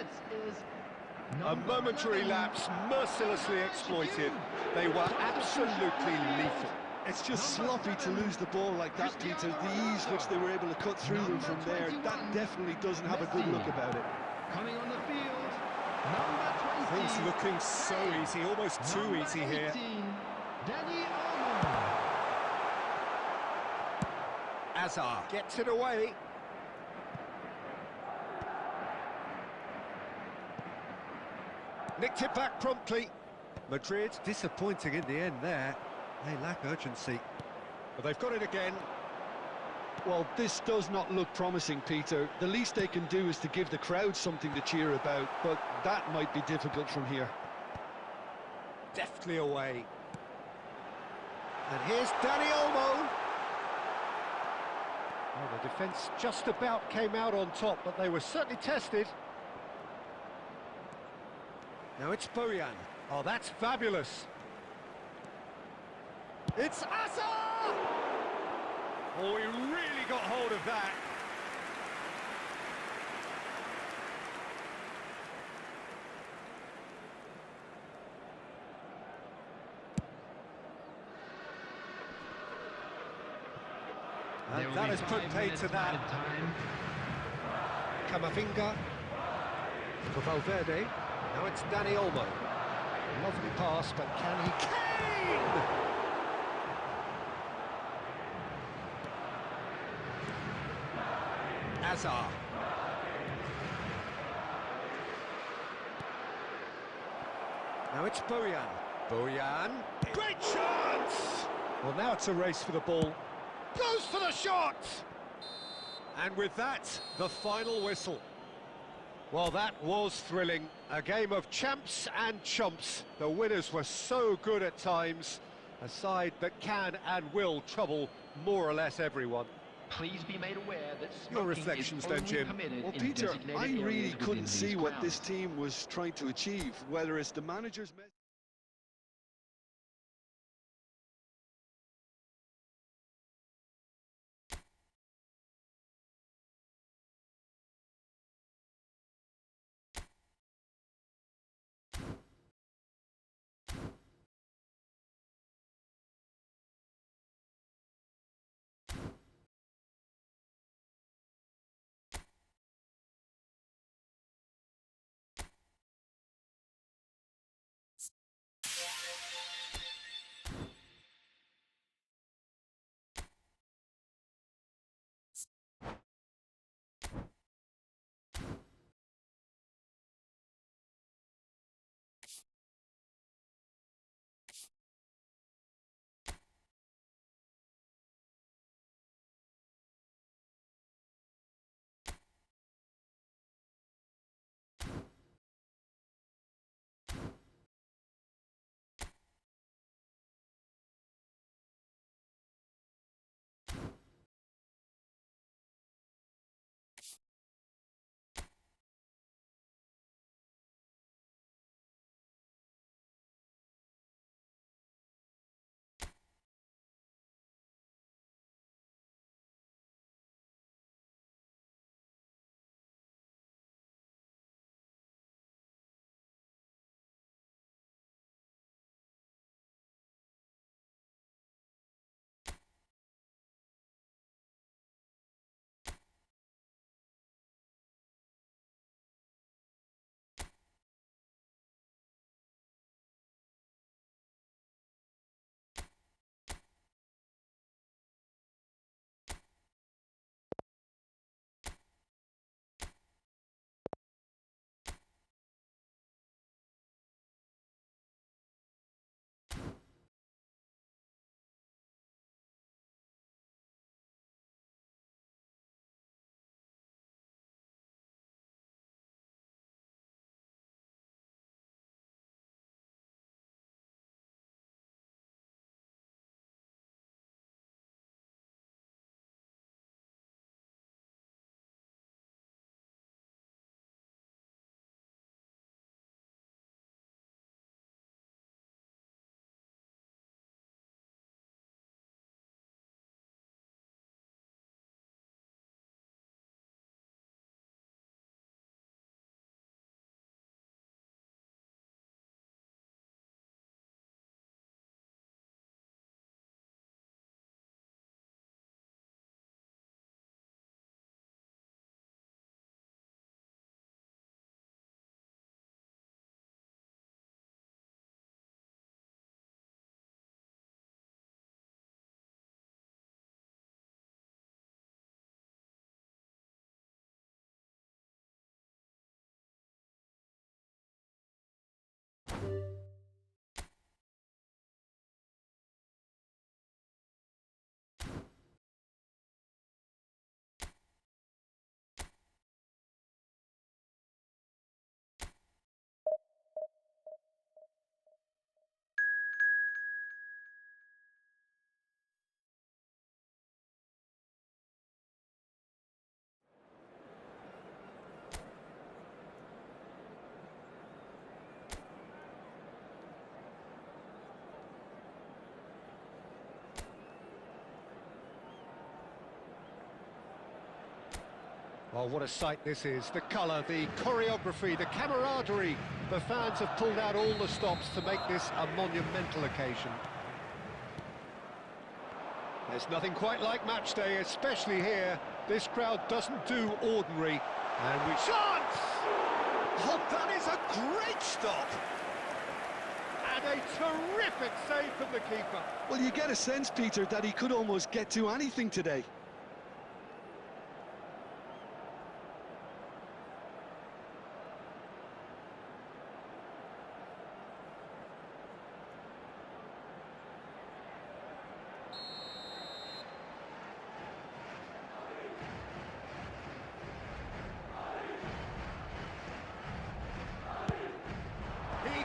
A momentary lapse mercilessly exploited. They were absolutely lethal. It's just sloppy to lose the ball like that, Peter. The ease which they were able to cut through them from there, that definitely doesn't have a good look about it. Coming on the field, number 20. Things looking so easy, almost too easy here. Hazard gets it away. Nicked it back promptly. Madrid disappointing in the end there. They lack urgency. But they've got it again. Well, this does not look promising, Peter. The least they can do is to give the crowd something to cheer about, but that might be difficult from here. Deftly away. And here's Dani Olmo. Well, the defence just about came out on top, but they were certainly tested. Now it's Bojan. Oh, that's fabulous. It's Hazard! Oh, he really got hold of that. And that has put paid to that. Camavinga for Valverde. Now it's Dani Olmo. Lovely pass, but can he? Kane! Hazard. Now it's Bojan. Bojan. Great chance! Well, now it's a race for the ball. Goes for the shot! And with that, the final whistle. Well, that was thrilling. A game of champs and chumps. The winners were so good at times. A side that can and will trouble more or less everyone. Please be made aware that your reflections then, Jim. Well, Peter, I really couldn't see what this team was trying to achieve, whether it's the manager's message. Oh, what a sight this is. The colour, the choreography, the camaraderie. The fans have pulled out all the stops to make this a monumental occasion. There's nothing quite like match day, especially here. This crowd doesn't do ordinary. And we... Chance! Oh, that is a great stop! And a terrific save from the keeper. Well, you get a sense, Peter, that he could almost get to anything today.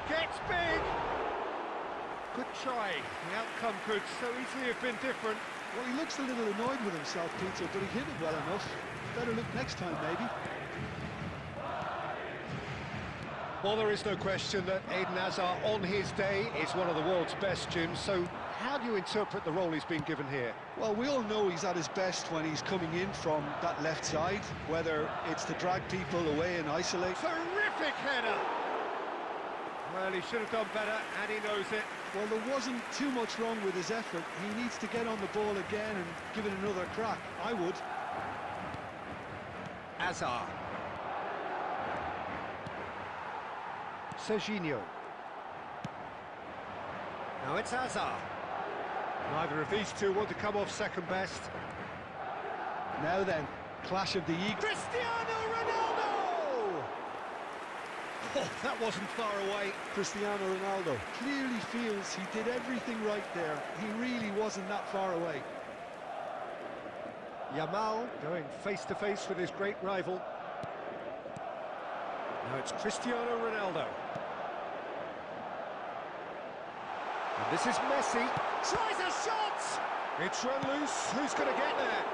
Gets big. Good try. The outcome could so easily have been different. Well, he looks a little annoyed with himself, Peter, but he hit it well enough. Better look next time, maybe. Well, there is no question that Eden Hazard, on his day, is one of the world's best, Jim. So how do you interpret the role he's been given here? Well, we all know he's at his best when he's coming in from that left side, whether it's to drag people away and isolate. Terrific header! Well, he should have done better, and he knows it. Well, there wasn't too much wrong with his effort. He needs to get on the ball again and give it another crack. I would. Hazard. Serginho. Now it's Hazard. Neither of these two want to come off second best. Now then, clash of the egos. Cristiano Ronaldo! Oh, that wasn't far away. Cristiano Ronaldo clearly feels he did everything right there. He really wasn't that far away. Yamal going face-to-face with his great rival. Now it's Cristiano Ronaldo. And this is Messi. Tries a shot! It's run loose. Who's going to get there?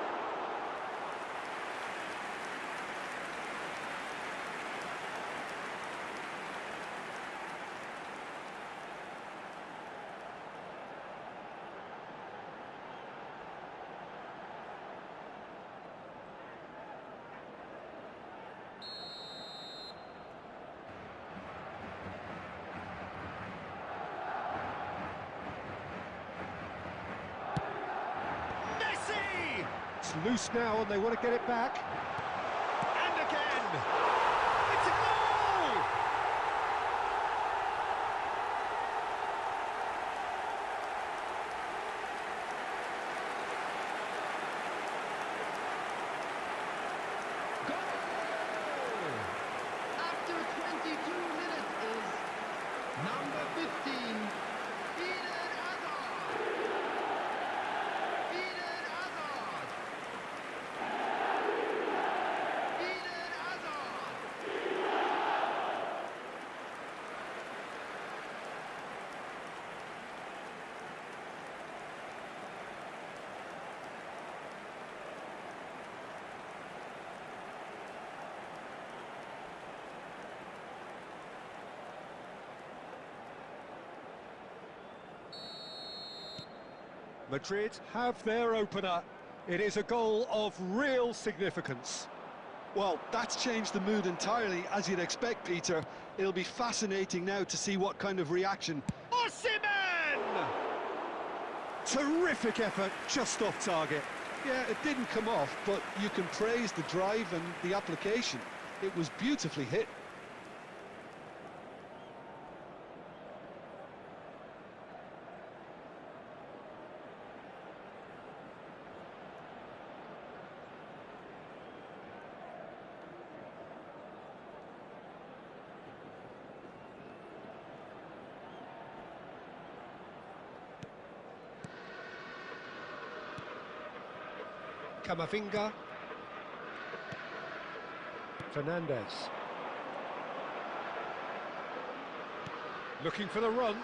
It's loose now and they want to get it back. And again! It's a goal! Goal! After 22 minutes is number 15, Eden Hazard. Eden Hazard. Eden Hazard. Madrid have their opener. It is a goal of real significance. Well, that's changed the mood entirely, as you'd expect, Peter. It'll be fascinating now to see what kind of reaction. Osimhen! Terrific effort, just off target. Yeah, it didn't come off, but you can praise the drive and the application. It was beautifully hit. Camavinga. Fernandez. Looking for the run.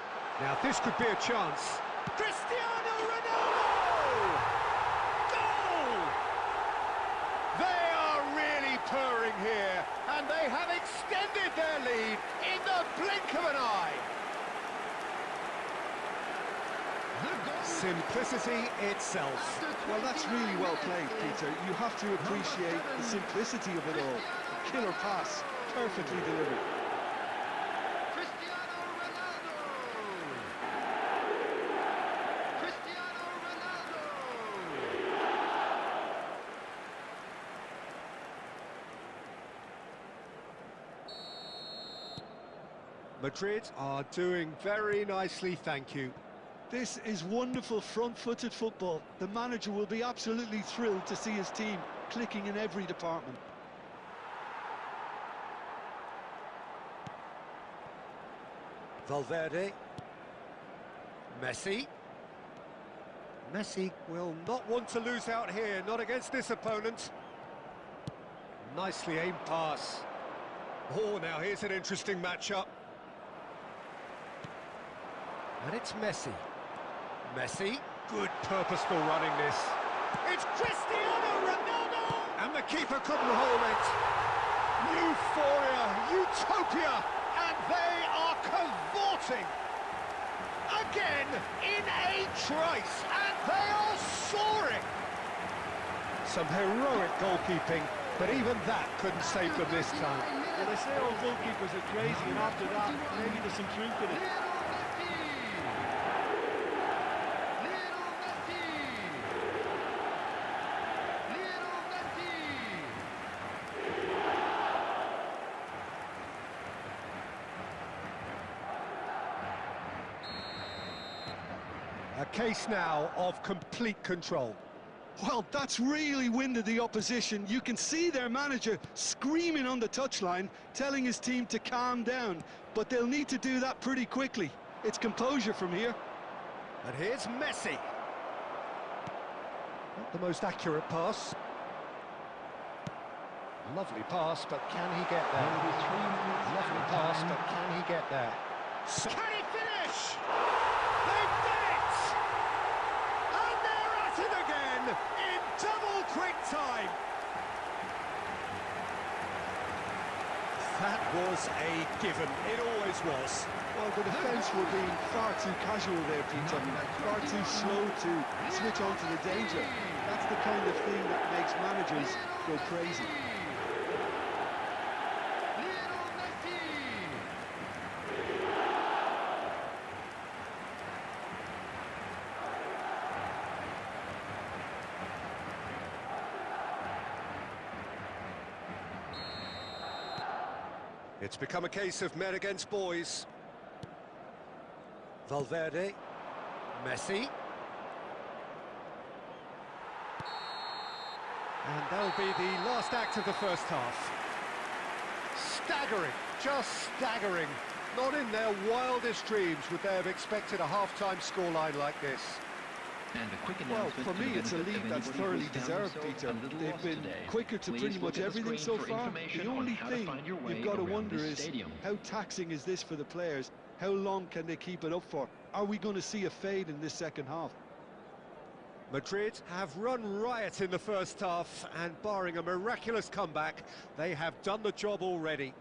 Now this could be a chance. Cristiano Ronaldo! Goal! They are really purring here, and they have extended their lead in the blink of an eye. Simplicity itself. Well, that's really well played, Peter. You have to appreciate the simplicity of it all. A killer pass, perfectly delivered. Madrid are doing very nicely, thank you. This is wonderful front-footed football. The manager will be absolutely thrilled to see his team clicking in every department. Valverde. Messi. Messi will not want to lose out here, not against this opponent. Nicely aimed pass. Oh, now here's an interesting matchup. And it's Messi. Messi, good purposeful running this. It's Cristiano Ronaldo! And the keeper couldn't hold it. Euphoria, utopia, and they are cavorting. Again, in a trice, and they are soaring. Some heroic goalkeeping, but even that couldn't save them this time. Well, they say all goalkeepers are crazy, and after that, maybe there's some truth in it. A case now of complete control. Well, that's really winded the opposition. You can see their manager screaming on the touchline, telling his team to calm down. But they'll need to do that pretty quickly. It's composure from here. And here's Messi. Not the most accurate pass. Lovely pass, but can he get there? Lovely pass, but can he get there? Can he finish? They've done it! And they're at it again in double quick time. That was a given. It always was. Well, the defence were being far too casual there, Peter. Far too slow to switch on to the danger. That's the kind of thing that makes managers go crazy. It's become a case of men against boys. Valverde. Messi. And that'll be the last act of the first half. Staggering, just staggering. Not in their wildest dreams would they have expected a half-time scoreline like this. And a quick Well, announcement for me, it's a lead that's thoroughly deserved, Peter. They've been quicker to pretty much everything so far. The only thing you've got to wonder is, how taxing is this for the players? How long can they keep it up for? Are we going to see a fade in this second half? Madrid have run riot in the first half, and barring a miraculous comeback, they have done the job already.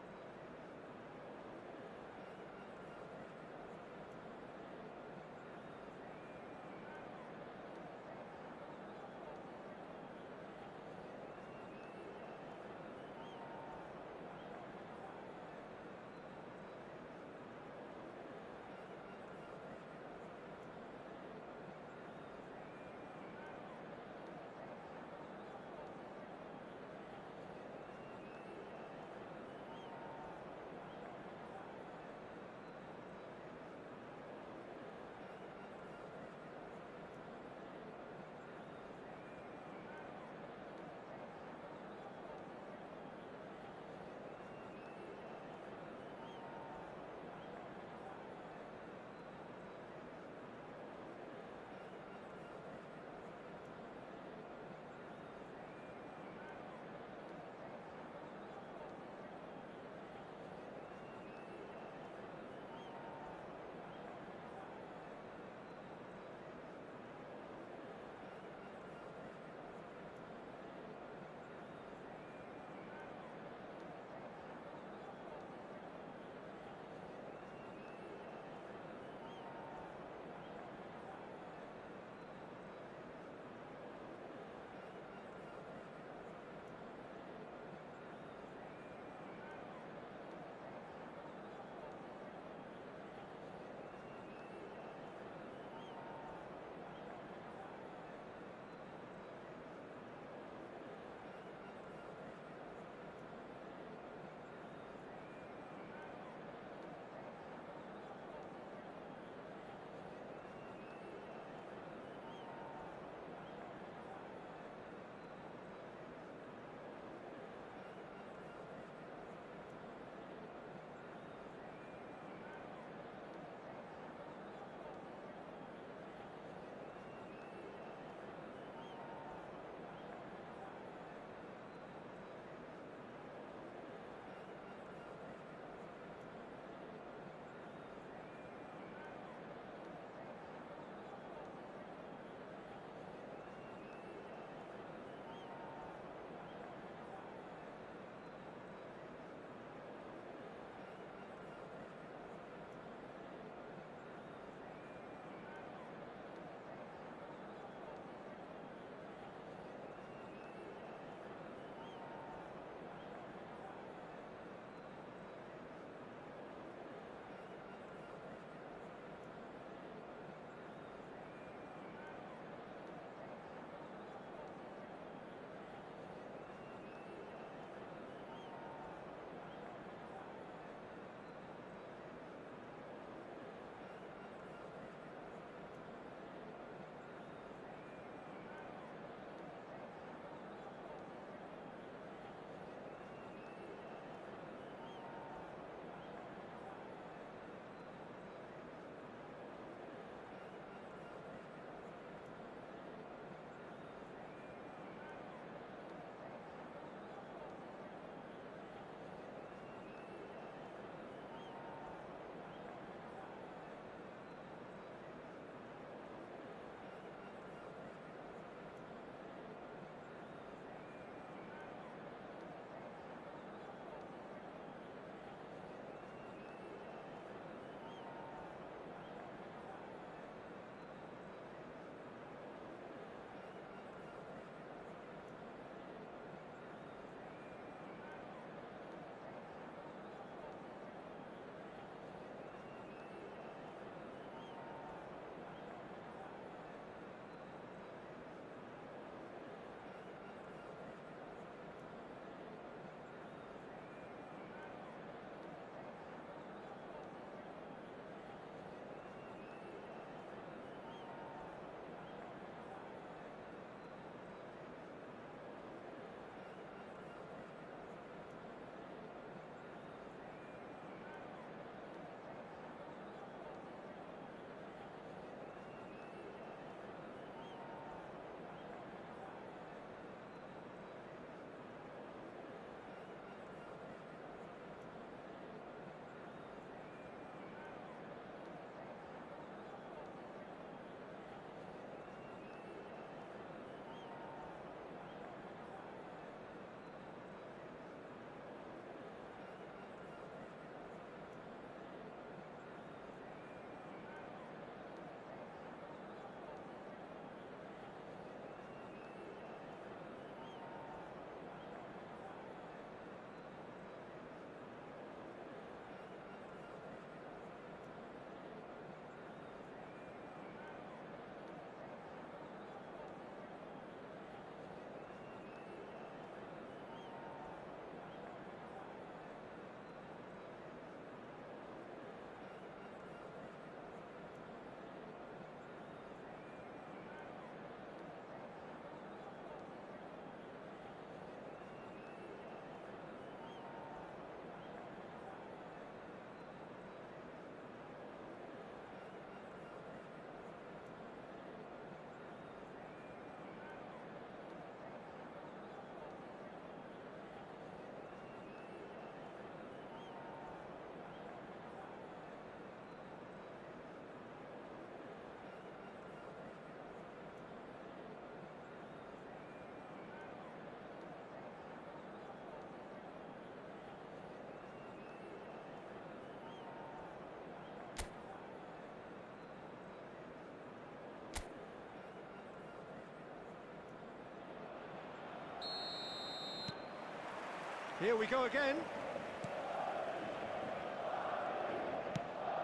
Here we go again.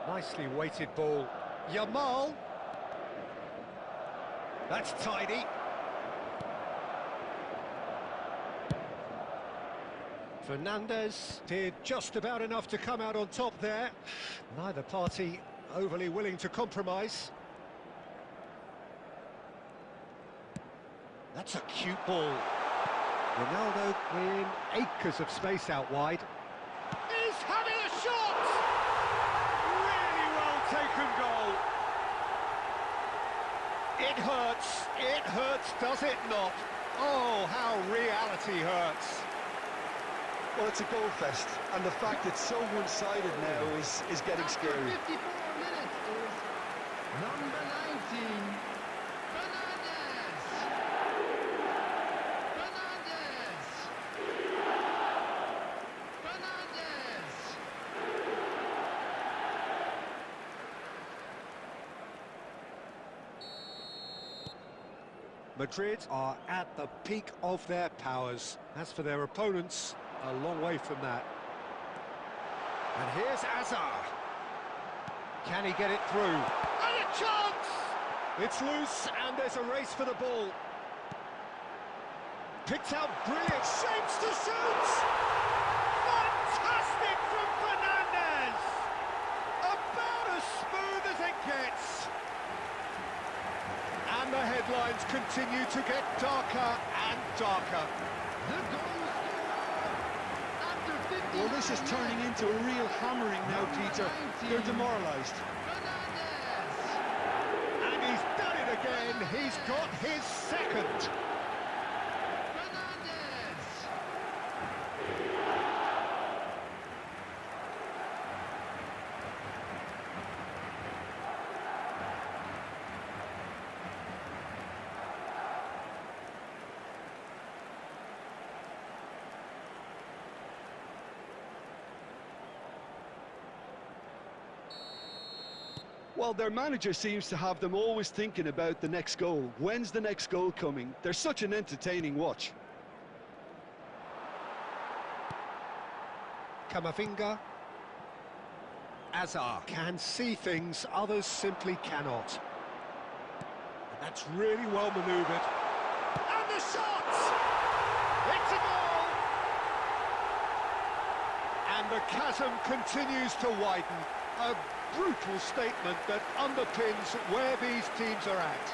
Nicely weighted ball. Yamal. That's tidy. Fernandez did just about enough to come out on top there. Neither party overly willing to compromise. That's a cute ball. Ronaldo in acres of space out wide. He's having a shot! Really well taken goal. It hurts, does it not? Oh, how reality hurts. Well, it's a goal fest, and the fact it's so one-sided now is getting scary. 54 minutes is number 19, Fernandez. Madrid are at the peak of their powers. As for their opponents, a long way from that. And here's Azar. Can he get it through? And a chance! It's loose, and there's a race for the ball. Picked out brilliant shapes to shoot! Fantastic from Fernandez! About as smooth as it gets. And the headlines continue to get darker and darker. The goal scorer after 50. Well, this is turning into a real hammering now, Peter. They're demoralised. And he's done it again. He's got his second. Well, their manager seems to have them always thinking about the next goal. When's the next goal coming? They're such an entertaining watch. Camavinga. Azar can see things others simply cannot. And that's really well manoeuvred. And the shot! It's a goal! And the chasm continues to widen. A brutal statement that underpins where these teams are at.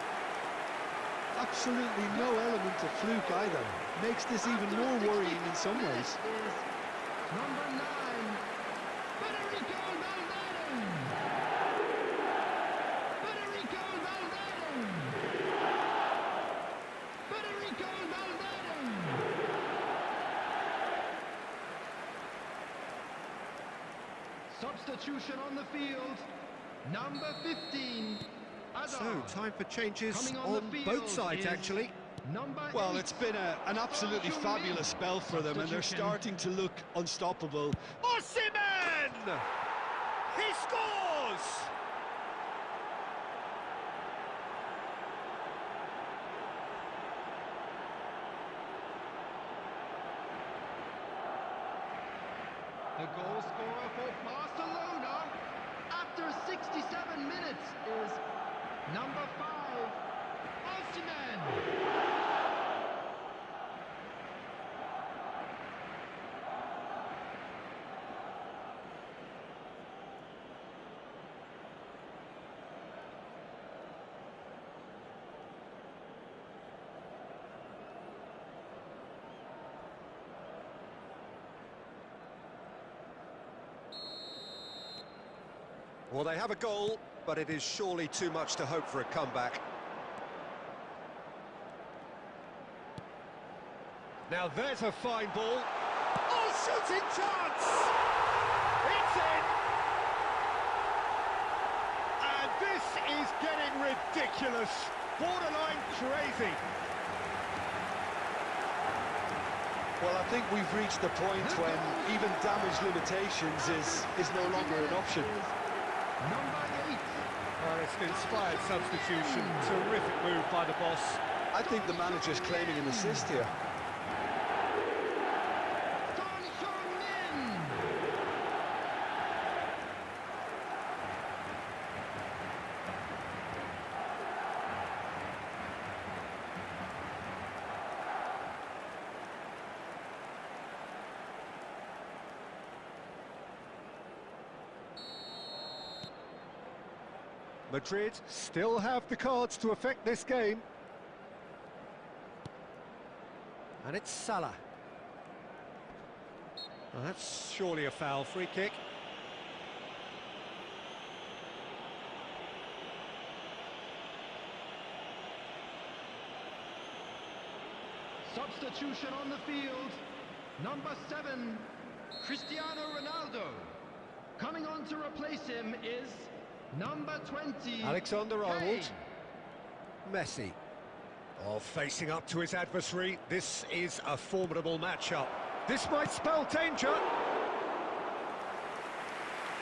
Absolutely no element of fluke either. Makes this even more worrying in some ways. Number 9, Federico Valverde. Federico Valverde. Federico Valverde. Substitution on the field, number 15, Azar. So, time for changes Coming on the field both sides, is actually. Number Well, 8. it's been an absolutely fabulous spell for them, and they're starting to look unstoppable. Osimhen! He scores! The goal scorer for Barcelona after 67 minutes is number 5, Osimhen. Well, they have a goal, but it is surely too much to hope for a comeback. Now there's a fine ball. Oh, shooting chance! It's in! And this is getting ridiculous. Borderline crazy. Well, I think we've reached the point when even damage limitations is no longer an option. Number 8. Well, it's an inspired substitution. Terrific move by the boss. I think the manager's claiming an assist here. Madrid still have the cards to affect this game. And it's Salah. Well, that's surely a foul. Free kick. Substitution on the field. Number 7, Cristiano Ronaldo. Coming on to replace him is number 20, Alexander-Arnold. Messi. Oh, facing up to his adversary. This is a formidable matchup. This might spell danger.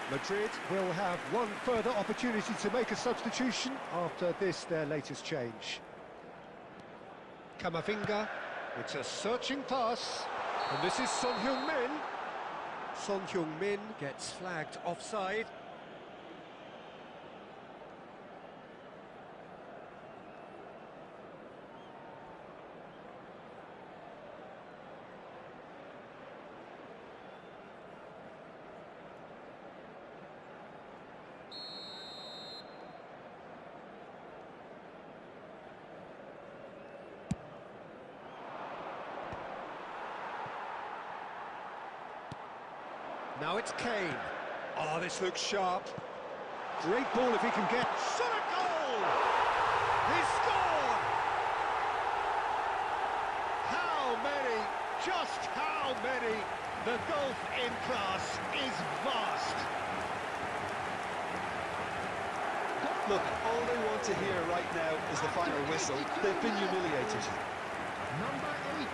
Madrid will have one further opportunity to make a substitution after this, their latest change. Camavinga. It's a searching pass. And this is Son Heung-min. Son Heung-min gets flagged offside. Now it's Kane. Oh, this looks sharp. Great ball if he can get... Shot a goal! He scored! How many? Just how many? The gulf in class is vast. Look, all they want to hear right now is the final whistle. They've been humiliated. number 8,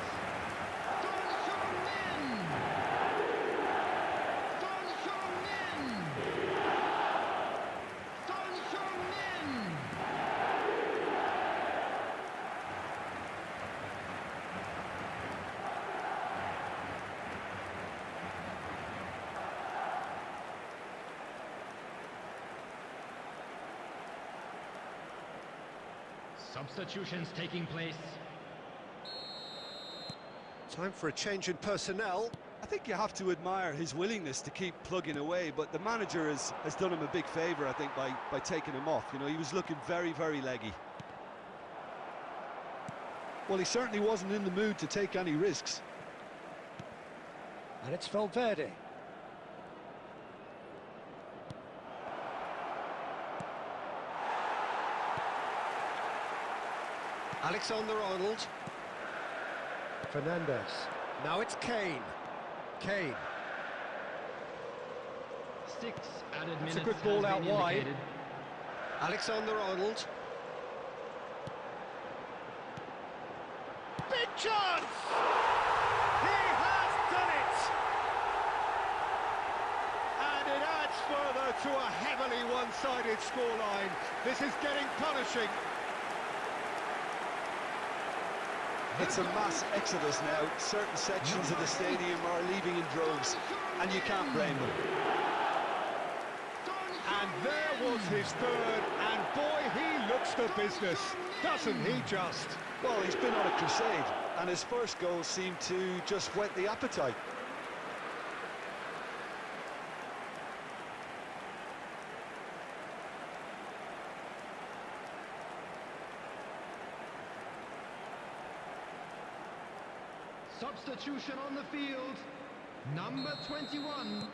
substitutions taking place. Time for a change in personnel. I think you have to admire his willingness to keep plugging away, but the manager has done him a big favour, I think, by taking him off. You know, he was looking very, very leggy. Well, he certainly wasn't in the mood to take any risks. And it's Valverde. Alexander-Arnold. Fernandez. Now it's Kane. Kane. 6 added minutes. It's a good ball out wide. Indicated. Alexander-Arnold. Big chance! He has done it! And it adds further to a heavily one-sided scoreline. This is getting punishing. It's a mass exodus now. Certain sections of the stadium are leaving in droves, and you can't blame them. And there was his third, and boy, he looks the business, doesn't he just? Well, he's been on a crusade, and his first goal seemed to just whet the appetite. Substitution on the field. Number 21.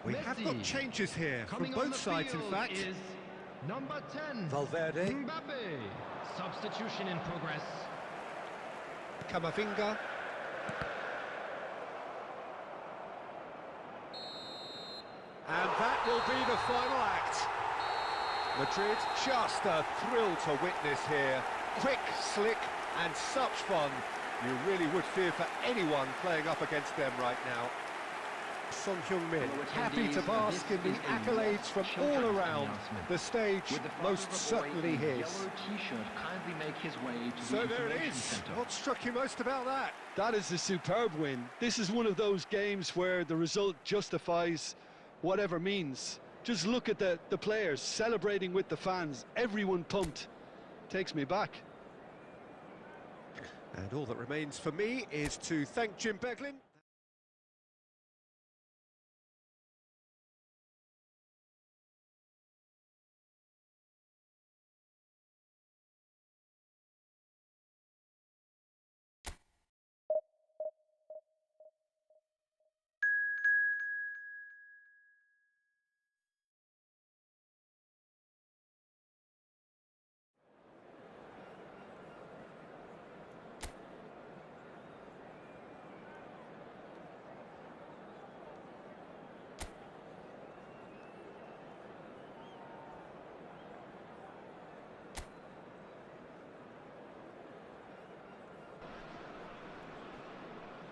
We Messi. have got changes here from Coming on both the sides, in field fact. is number 10. Valverde. Mbappe. Substitution in progress. Camavinga. And that will be the final act. Madrid, just a thrill to witness here. Quick, slick, and such fun. You really would fear for anyone playing up against them right now. Son Heung-min, happy to bask in the accolades from all around. The stage, most certainly his. So there it is. What struck you most about that? That is a superb win. This is one of those games where the result justifies whatever means. Just look at the players celebrating with the fans. Everyone pumped. Takes me back. And all that remains for me is to thank Jim Beglin.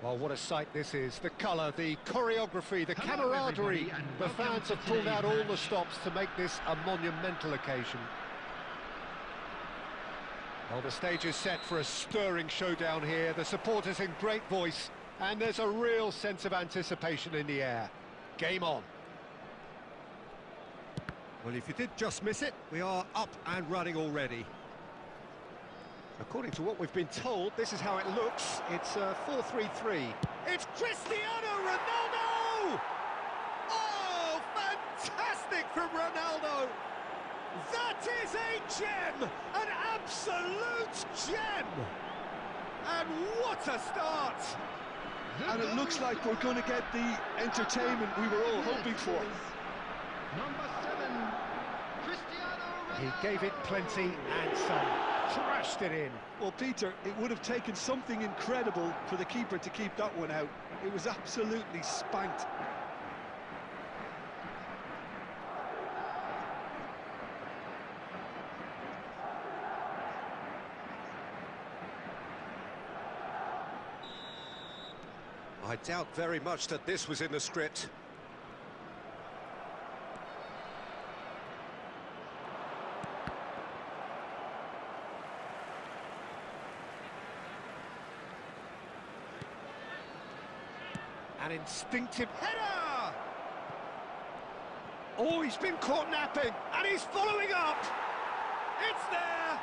Well, what a sight this is. The colour, the choreography, the camaraderie. The fans have pulled out all the stops to make this a monumental occasion. Well, the stage is set for a stirring showdown here. The supporters in great voice, and there's a real sense of anticipation in the air. Game on. Well, if you did just miss it, we are up and running already. According to what we've been told, this is how it looks. It's 4-3-3. It's Cristiano Ronaldo! Oh, fantastic from Ronaldo! That is a gem! An absolute gem! And what a start! And it looks like we're going to get the entertainment we were all hoping for. Number 7, Cristiano Ronaldo. He gave it plenty and some. Thrashed it in. Well, Peter, it would have taken something incredible for the keeper to keep that one out. It was absolutely spanked. I doubt very much that this was in the script. An instinctive header! Oh, he's been caught napping, and he's following up! It's there!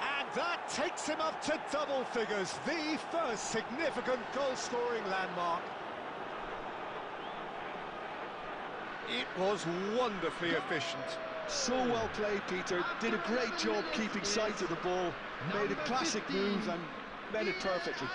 And that takes him up to double figures, the first significant goal-scoring landmark. It was wonderfully efficient. So well played, Peter. Did a great job keeping sight of the ball. Made a classic move and made it perfectly.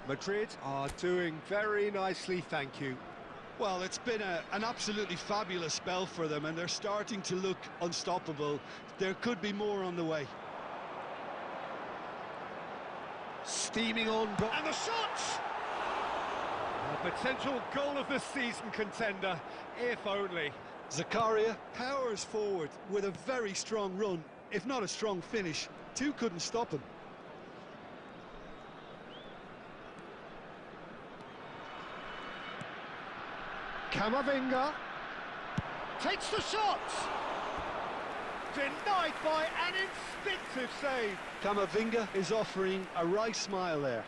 Madrid are doing very nicely, thank you. Well, it's been an absolutely fabulous spell for them, and they're starting to look unstoppable. There could be more on the way. Steaming on, and the shot! A potential goal of the season contender, if only. Zakaria powers forward with a very strong run, if not a strong finish. Two couldn't stop him. Camavinga takes the shot! Denied by an instinctive save. Camavinga is offering a wry smile there.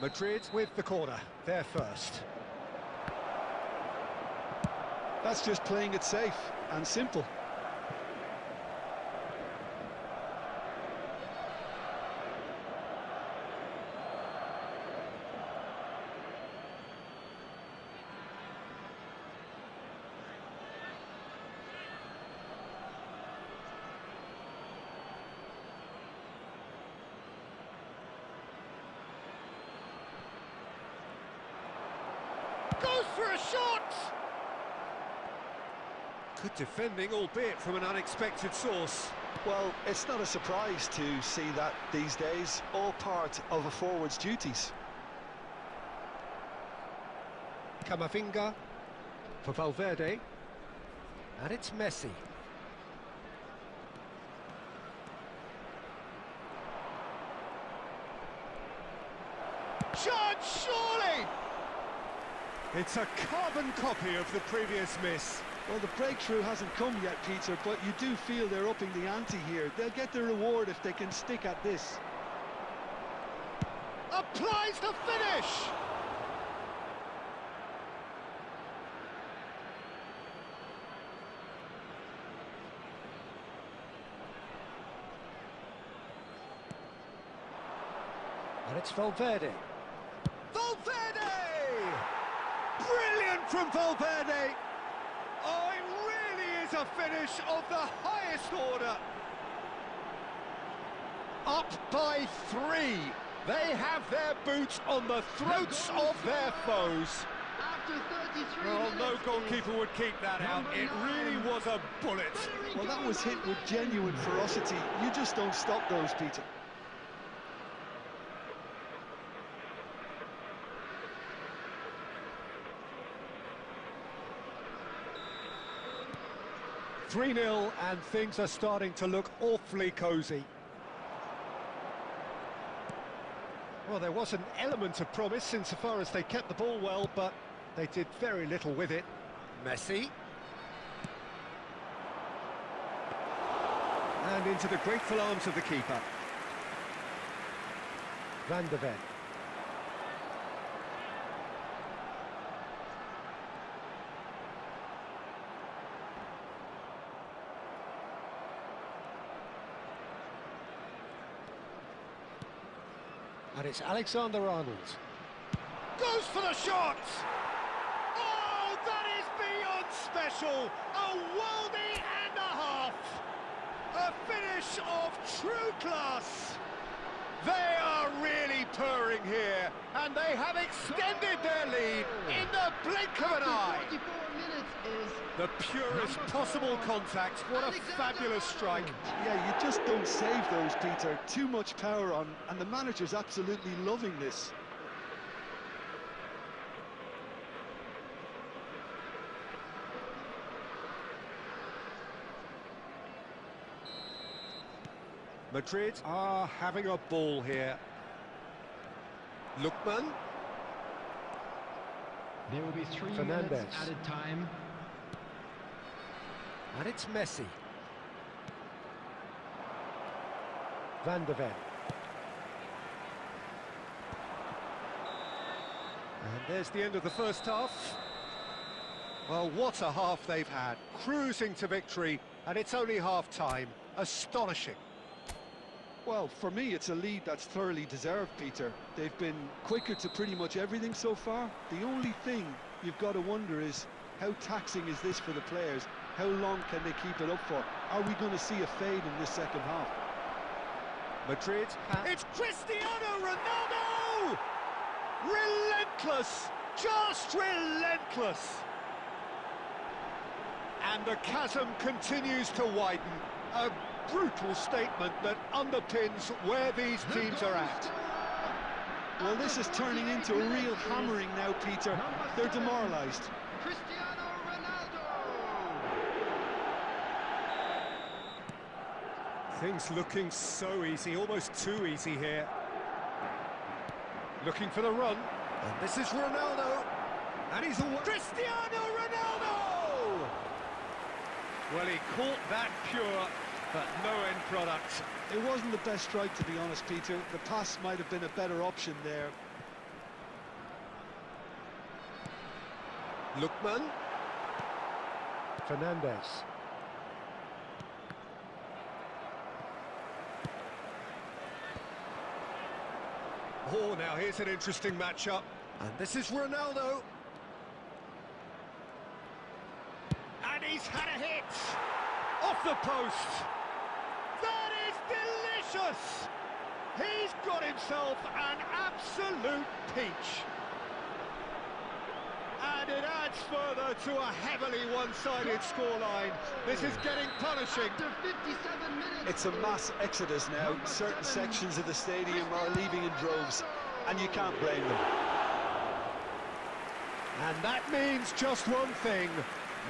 Madrid with the corner, they're first. That's just playing it safe and simple. Goes for a shot! Good defending, albeit from an unexpected source. Well, it's not a surprise to see that these days, all part of a forward's duties. Camavinga for Valverde, and it's Messi. Chance, surely! It's a carbon copy of the previous miss. Well, the breakthrough hasn't come yet, Peter, but you do feel they're upping the ante here. They'll get the reward if they can stick at this. Applies the finish! And it's Valverde. Valverde! Brilliant from Valverde! Oh, it really is a finish of the highest order. Up by 3. They have their boots on the throats of their foes. After 33 Well, no minutes goalkeeper would keep that out. It really was a bullet. Well, that was hit with genuine ferocity. You just don't stop those, Peter. is 3-0 and things are starting to look awfully cosy. Well, there was an element of promise insofar as they kept the ball well, but they did very little with it. Messi. And into the grateful arms of the keeper. Van de Ven. And it's Alexander-Arnold. Goes for the shot! Oh, that is beyond special! A worldie and a half! A finish of true class! They are really purring here, and they have extended their lead in the blink of an eye. 44 minutes is The purest possible contact. What a fabulous strike. Yeah, you just don't save those, Peter. Too much power on, and the manager's absolutely loving this. Madrid are having a ball here. Lookman. There will be 3 Fernandes. minutes added time. And it's Messi. Van de Ven. And there's the end of the first half. Well, what a half they've had. Cruising to victory, and it's only half-time. Astonishing. Well, for me, it's a lead that's thoroughly deserved, Peter. They've been quicker to pretty much everything so far. The only thing you've got to wonder is, how taxing is this for the players? How long can they keep it up for? Are we going to see a fade in this second half? Madrid. It's Cristiano Ronaldo! Relentless! Just relentless! And the chasm continues to widen. A brutal statement that underpins where these teams are at. Well, this is turning into a real hammering now, Peter. They're demoralised. Cristiano Ronaldo! Things looking so easy, almost too easy here. Looking for the run. And this is Ronaldo. And he's away. Cristiano Ronaldo! Well, he caught that pure, but no end product. It wasn't the best strike, to be honest, Peter. The pass might have been a better option there. Lookman. Fernandes. Oh, now here's an interesting matchup. And this is Ronaldo. And he's had a hit. Off the post. That is delicious. He's got himself an absolute peach. And it adds further to a heavily one-sided scoreline. This is getting punishing. After 57 minutes. It's a mass exodus now. Certain sections of the stadium are leaving in droves, and you can't blame them. And that means just one thing,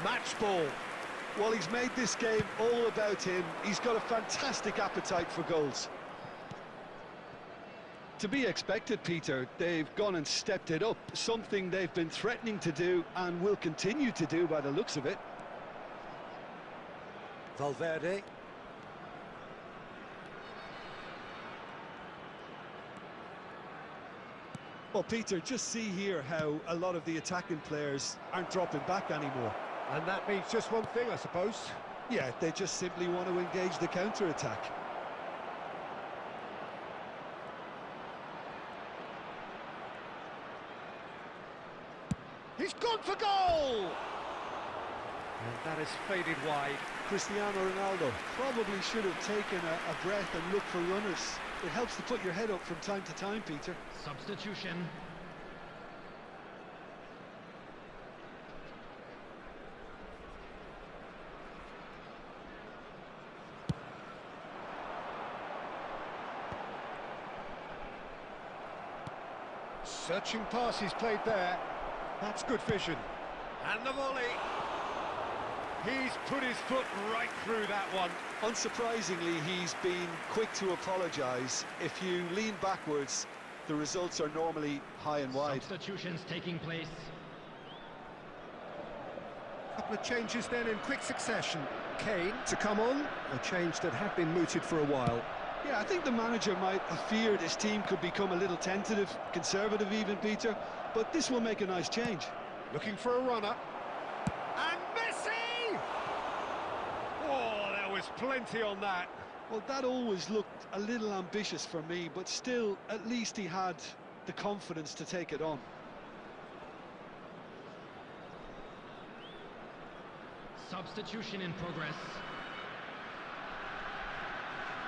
match ball. Well, he's made this game all about him. He's got a fantastic appetite for goals. To be expected, Peter. They've gone and stepped it up, something they've been threatening to do and will continue to do by the looks of it. Valverde. Well, Peter, just see here how a lot of the attacking players aren't dropping back anymore. And that means just one thing, I suppose. Yeah, they just simply want to engage the counter-attack. He's gone for goal! And that is faded wide. Cristiano Ronaldo probably should have taken a breath and looked for runners. It helps to put your head up from time to time, Peter. Substitution. Searching pass he's played there. That's good vision. And the volley. He's put his foot right through that one. Unsurprisingly, he's been quick to apologise. If you lean backwards, the results are normally high and wide. Substitutions taking place. Couple of changes then in quick succession. Kane to come on, a change that had been mooted for a while. Yeah, I think the manager might have feared his team could become a little tentative, conservative even, Peter, but this will make a nice change. Looking for a runner. And Messi! Oh, there was plenty on that. Well, that always looked a little ambitious for me, but still, at least he had the confidence to take it on. Substitution in progress.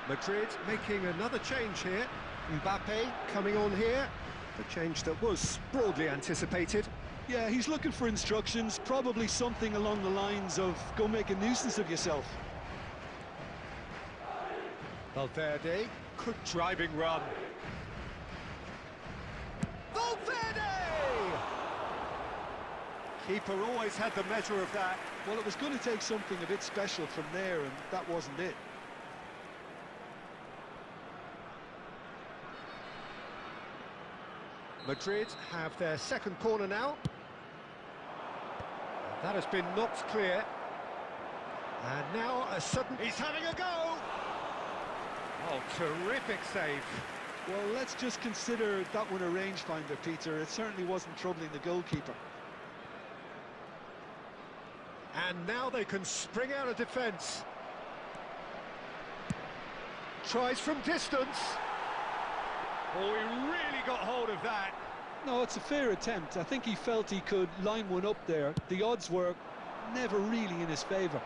Madrid making another change here. Mbappe coming on here. A change that was broadly anticipated. Yeah, he's looking for instructions, probably something along the lines of go make a nuisance of yourself. Valverde, good driving run. Valverde! Keeper always had the measure of that. Well, it was going to take something a bit special from there, and that wasn't it. Madrid have their second corner now. That has been knocked clear. And now a sudden... He's having a go! Oh, terrific save. Well, let's just consider that one a rangefinder, Peter. It certainly wasn't troubling the goalkeeper. And now they can spring out of defence. Tries from distance. Oh, he really got hold of that. No, it's a fair attempt. I think he felt he could line one up there. The odds were never really in his favour.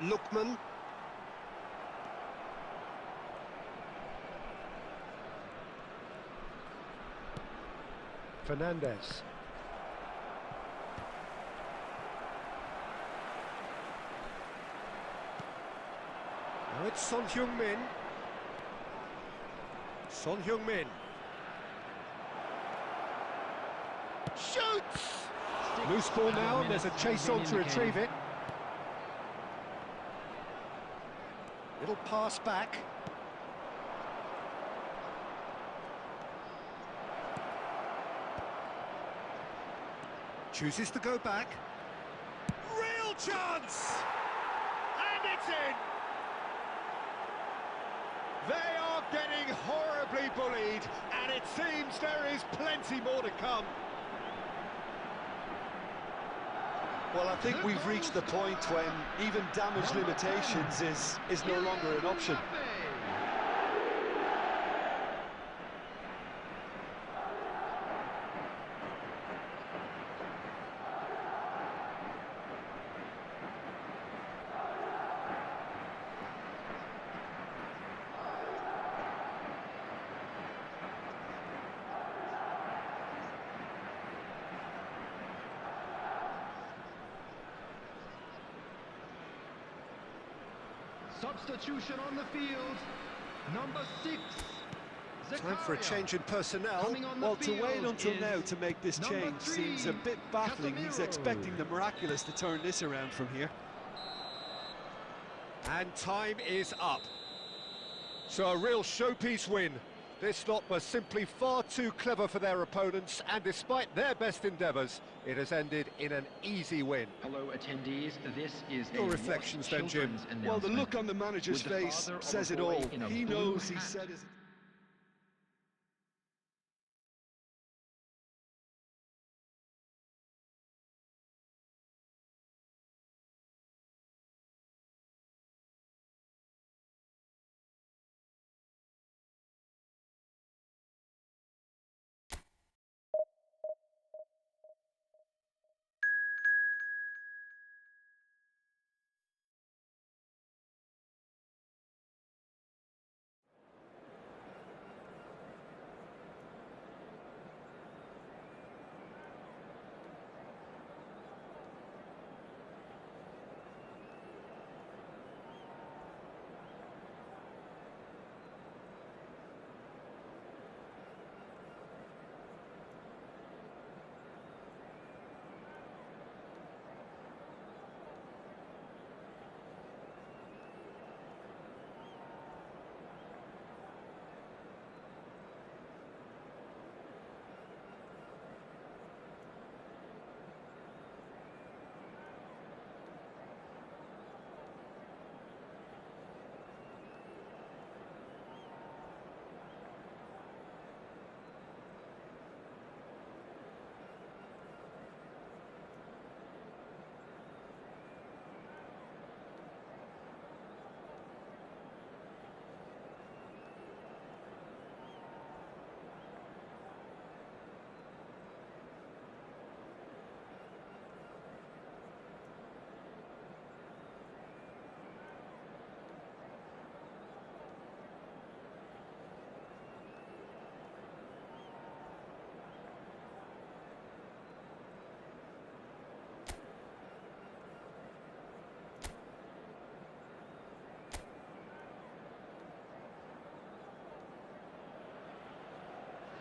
Lookman. Fernandez. Now it's Son Heung-min. Son Heung-min. Shoots! Loose ball now, and there's a chase on to retrieve it. Little pass back. Chooses to go back. Real chance! And it's in! They are getting horribly bullied, and it seems there is plenty more to come. Well, I think we've reached the point when even damage limitations is no longer an option. Substitution on the field. Number 6. Time for a change in personnel. Well, to wait until now to make this change seems a bit baffling. He's expecting the miraculous to turn this around from here. And time is up. So a real showpiece win. This lot was simply far too clever for their opponents, and despite their best endeavours, it has ended in an easy win. Hello, attendees. This is Your reflections then, Jim? Well, the look on the manager's face says it all. He knows he said his...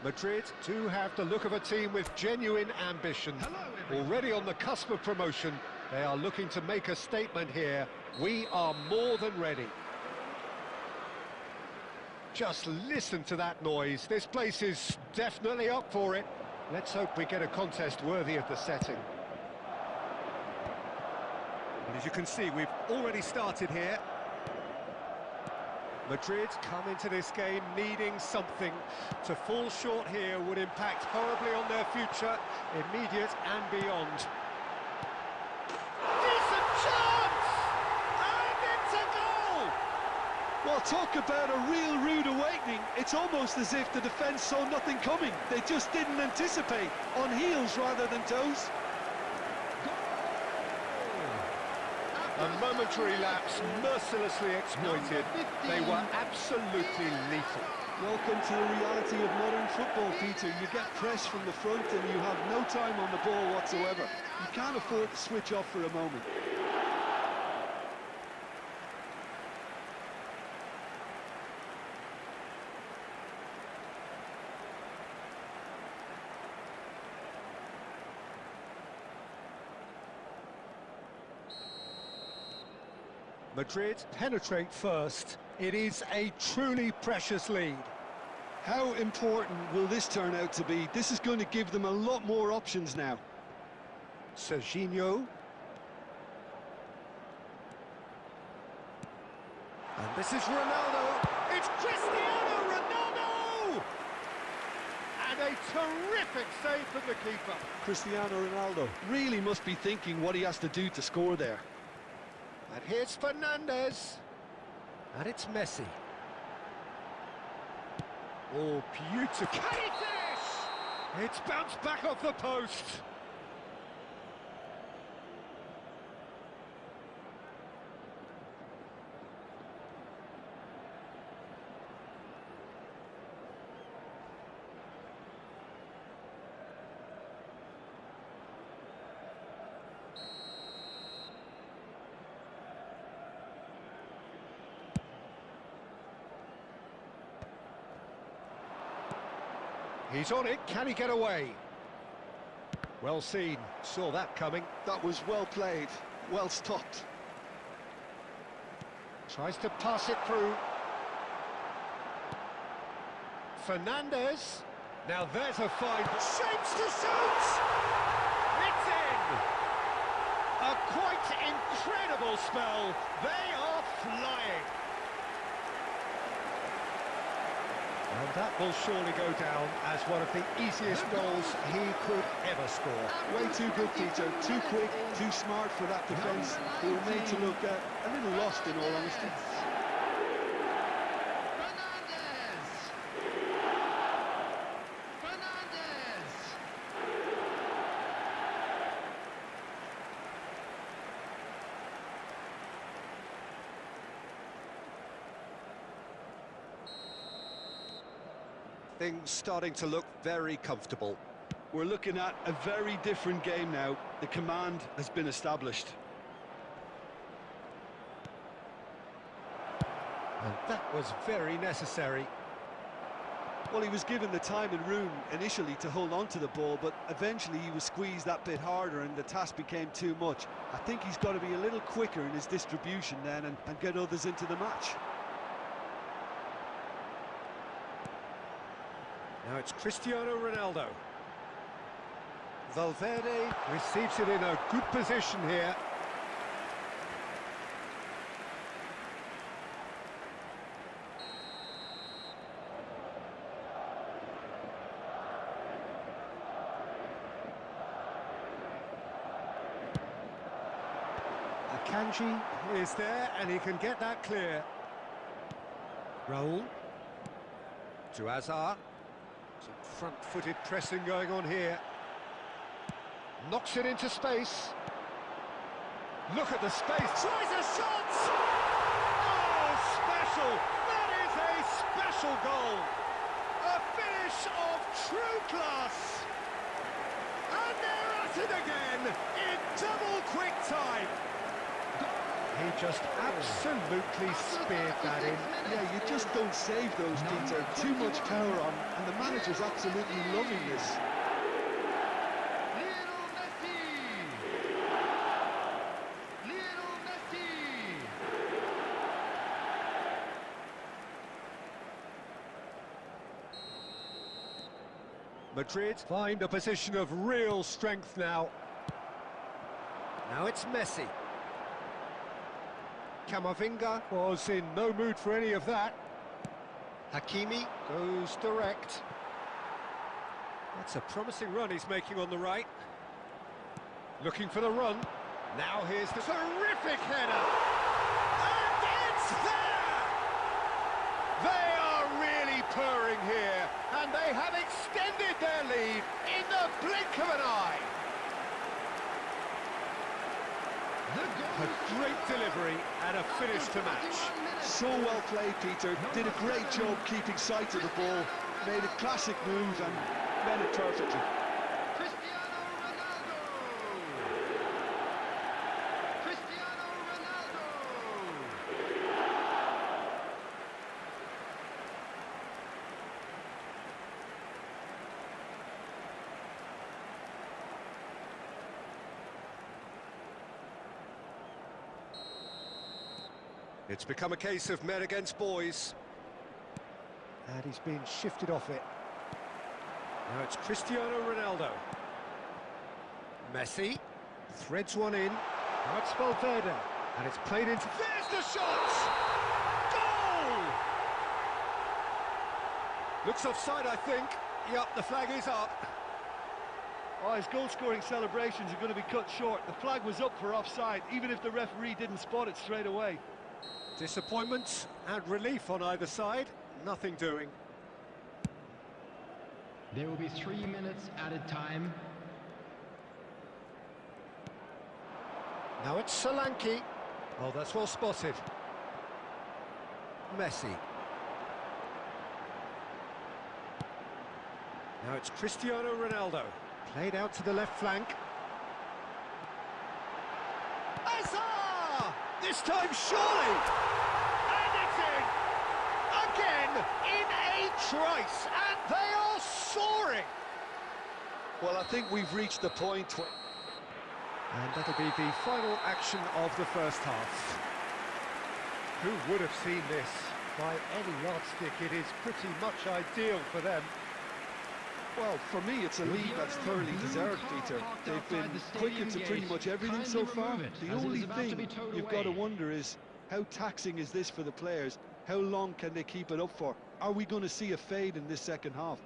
Madrid do have the look of a team with genuine ambition. Already on the cusp of promotion, they are looking to make a statement here. We are more than ready. Just listen to that noise. This place is definitely up for it. Let's hope we get a contest worthy of the setting. And as you can see, we've already started here. Madrid come into this game needing something. To fall short here would impact horribly on their future, immediate and beyond. Decent chance! And it's a goal! Well, talk about a real rude awakening. It's almost as if the defence saw nothing coming. They just didn't anticipate, on heels rather than toes. A momentary lapse, mercilessly exploited. They were absolutely lethal. Welcome to the reality of modern football, Peter. You get pressed from the front and you have no time on the ball whatsoever. You can't afford to switch off for a moment. Madrid penetrate first. It is a truly precious lead. How important will this turn out to be? This is going to give them a lot more options now. Serginho. And this is Ronaldo. It's Cristiano Ronaldo! And a terrific save from the keeper. Cristiano Ronaldo really must be thinking what he has to do to score there. And here's Fernandes. And it's Messi. Oh, beautiful. Can he finish? It's bounced back off the post. He's on it, can he get away? Well seen, saw that coming. That was well played, well stopped. Tries to pass it through. Fernandes. Now there's a fine. Shapes to shoot! It's in! A quite incredible spell. They are flying. And that will surely go down as one of the easiest goals he could ever score. Way too good, Peter. Too quick, too smart for that defence. They were made to look a little lost, in all honesty. Things starting to look very comfortable. We're looking at a very different game now. The command has been established. And that was very necessary. Well, he was given the time and room initially to hold on to the ball, but eventually he was squeezed that bit harder and the task became too much. I think he's got to be a little quicker in his distribution then and get others into the match. Now it's Cristiano Ronaldo. Valverde receives it in a good position here. Akanji is there and he can get that clear. Raul to Hazard. Some front-footed pressing going on here. Knocks it into space. Look at the space. Tries a shot! Oh, special! That is a special goal! A finish of true class! And they're at it again in double quick time. He just absolutely speared that in. Yeah, you just don't save those, Peter. Too much power on, and the manager's absolutely loving this. Madrid find a position of real strength now. Now it's Messi. Camavinga was in no mood for any of that. Hakimi goes direct. That's a promising run he's making on the right. Looking for the run. Now here's the terrific header. And it's there! They are really purring here, and they have extended their lead in the blink of an eye. A great delivery and a finish to match. So well played, Peter. Did a great job keeping sight of the ball. Made a classic move and read it perfectly. It's become a case of men against boys. And he's been shifted off it. Now it's Cristiano Ronaldo. Messi threads one in. Now it's Valverde. And it's played into... There's the shot! Goal! Looks offside, I think. Yep, the flag is up. Oh, his goal-scoring celebrations are going to be cut short. The flag was up for offside, even if the referee didn't spot it straight away. Disappointment and relief on either side. Nothing doing. There will be 3 minutes added time. Now it's Solanke. Oh, that's well spotted. Messi. Now it's Cristiano Ronaldo. Played out to the left flank. Azar! This time surely! And it's in! Again, in a trice, and they are soaring! Well, I think we've reached the point where... And that'll be the final action of the first half. Who would have seen this? By any yardstick, it is pretty much ideal for them. Well, for me, it's a lead that's thoroughly deserved, Peter. They've been quick into pretty much everything so far. The only thing you've got to wonder is, how taxing is this for the players? How long can they keep it up for? Are we going to see a fade in this second half?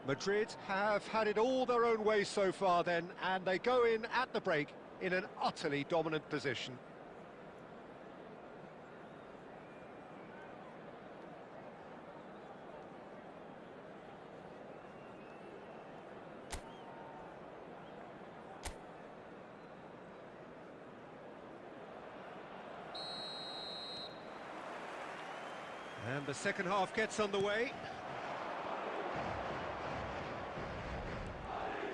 Madrid have had it all their own way so far then, and they go in at the break in an utterly dominant position. And the second half gets underway.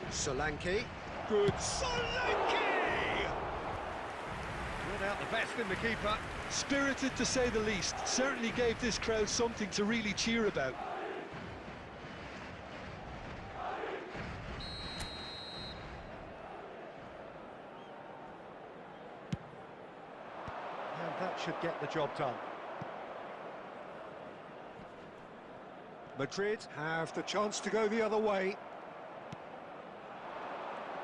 Solanke. Good Solanke! Brought out the best in the keeper. Spirited to say the least. Certainly gave this crowd something to really cheer about. And that should get the job done. Madrid have the chance to go the other way.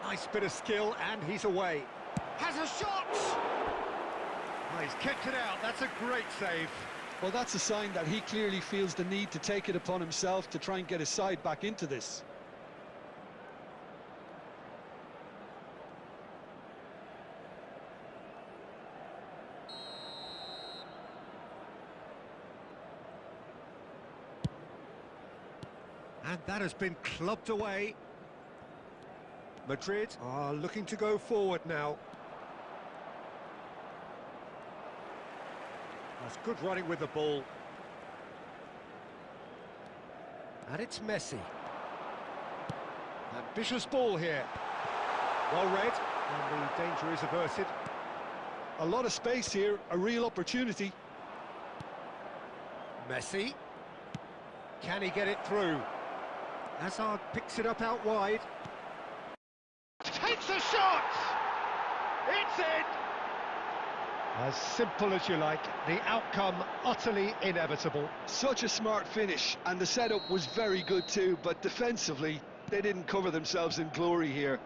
Nice bit of skill, and he's away. Has a shot! Oh, he's kicked it out. That's a great save. Well, that's a sign that he clearly feels the need to take it upon himself to try and get his side back into this. And that has been clubbed away. Madrid are looking to go forward now. That's good running with the ball. And it's Messi. Ambitious ball here. Well read, and the danger is averted. A lot of space here, a real opportunity. Messi. Can he get it through? Hazard picks it up out wide. Takes a shot! It's in! As simple as you like, the outcome utterly inevitable. Such a smart finish, and the setup was very good too, but defensively, they didn't cover themselves in glory here.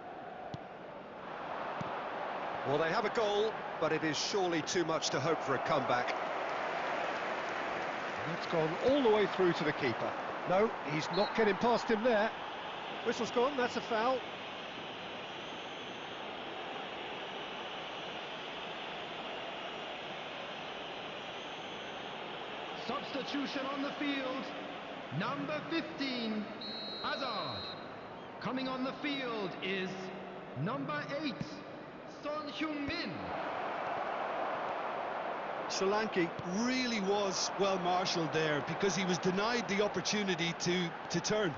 Well, they have a goal, but it is surely too much to hope for a comeback. That's gone all the way through to the keeper. No, he's not getting past him there. Whistle's gone, that's a foul. Substitution on the field. Number 15, Hazard. Coming on the field is number 8, Son Heung-min. Solanke really was well marshalled there because he was denied the opportunity to turn.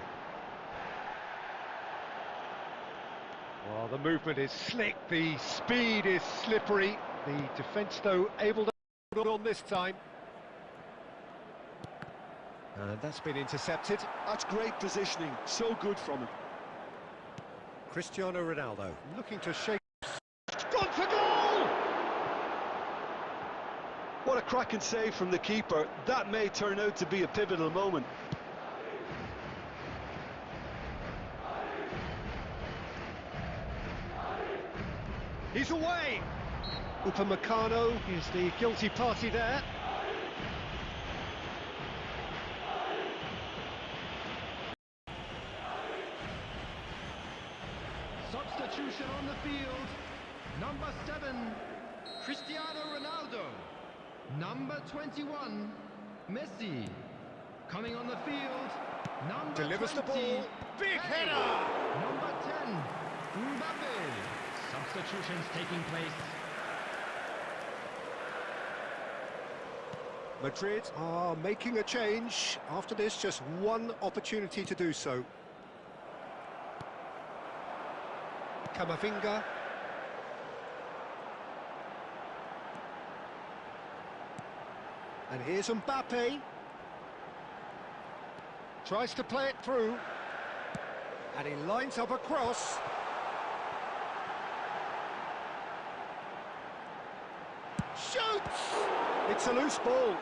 Well, the movement is slick, the speed is slippery. The defence, though, able to hold on this time. And that's been intercepted. That's great positioning, so good from him. Cristiano Ronaldo looking to shake. Gone for goal! What a cracking save from the keeper. That may turn out to be a pivotal moment. He's away! Upamecano is the guilty party there. Substitution on the field. Number 7, Cristiano Ronaldo. Number 21, Messi. Coming on the field, number Delivers 20, the ball. Big Hey. header! Number 10, Mbappe. Substitutions taking place. Madrid are making a change. After this, just one opportunity to do so. Camavinga. And here's Mbappe. Tries to play it through. And he lines up a cross. Shoots! It's a loose ball.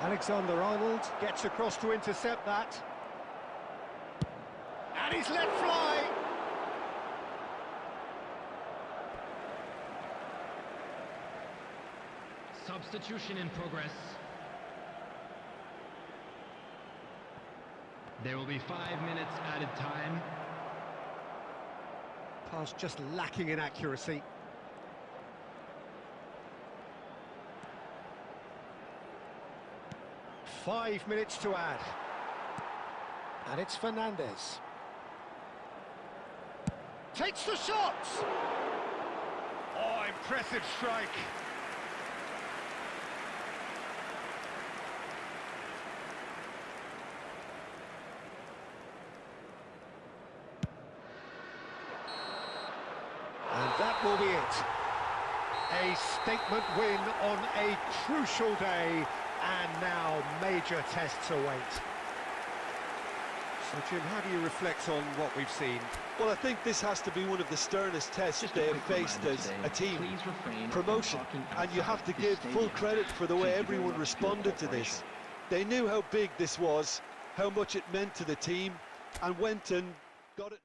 Alexander-Arnold Gets across to intercept that. And he's let fly! Substitution in progress. There will be 5 minutes added time. pass just lacking in accuracy. Five minutes to add. And it's Fernandez. Takes the shot! Oh, impressive strike. And that will be it. A statement win on a crucial day, and now major tests await. So, Jim, how do you reflect on what we've seen? Well, I think this has to be one of the sternest tests they have faced as a team. Promotion, and you have to give full credit for the way everyone responded to this. They knew how big this was, how much it meant to the team, and went and got it.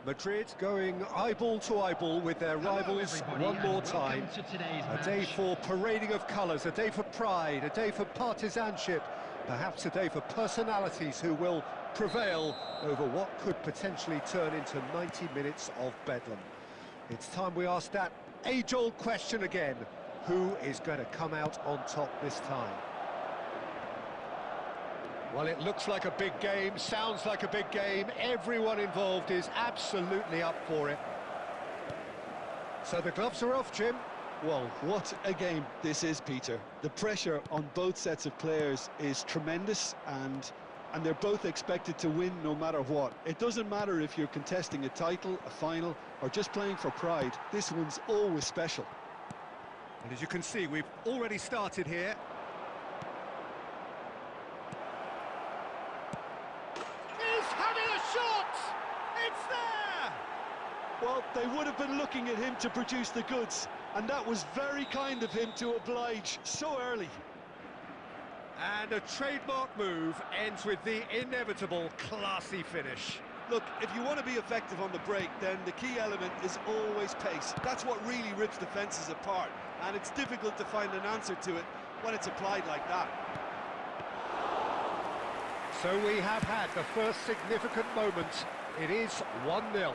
Madrid going eyeball to eyeball with their rivals one more time. A day for parading of colours, a day for pride, a day for partisanship, perhaps a day for personalities who will prevail over what could potentially turn into 90 minutes of bedlam. It's time we ask that age-old question again. Who is going to come out on top this time? Well, it looks like a big game, sounds like a big game. Everyone involved is absolutely up for it. So the gloves are off, Jim. Well, what a game this is, Peter. The pressure on both sets of players is tremendous, and they're both expected to win no matter what. It doesn't matter if you're contesting a title, a final, or just playing for pride. This one's always special. And as you can see, we've already started here. It's there! Well, they would have been looking at him to produce the goods, and that was very kind of him to oblige so early. And a trademark move ends with the inevitable classy finish. Look, if you want to be effective on the break, then the key element is always pace. That's what really rips defences apart, and it's difficult to find an answer to it when it's applied like that. So we have had the first significant moment. It is 1-0.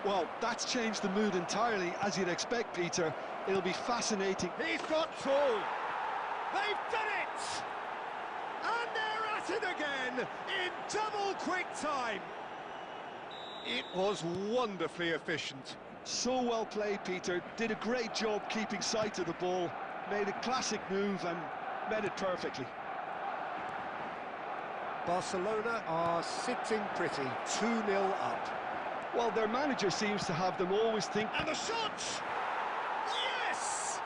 Well, that's changed the mood entirely, as you'd expect, Peter. It'll be fascinating. He's got through. They've done it! And they're at it again in double quick time. It was wonderfully efficient. So well played, Peter. Did a great job keeping sight of the ball. Made a classic move and met it perfectly. Barcelona are sitting pretty, 2-0 up. Well, their manager seems to have them always think... And the shot! Yes!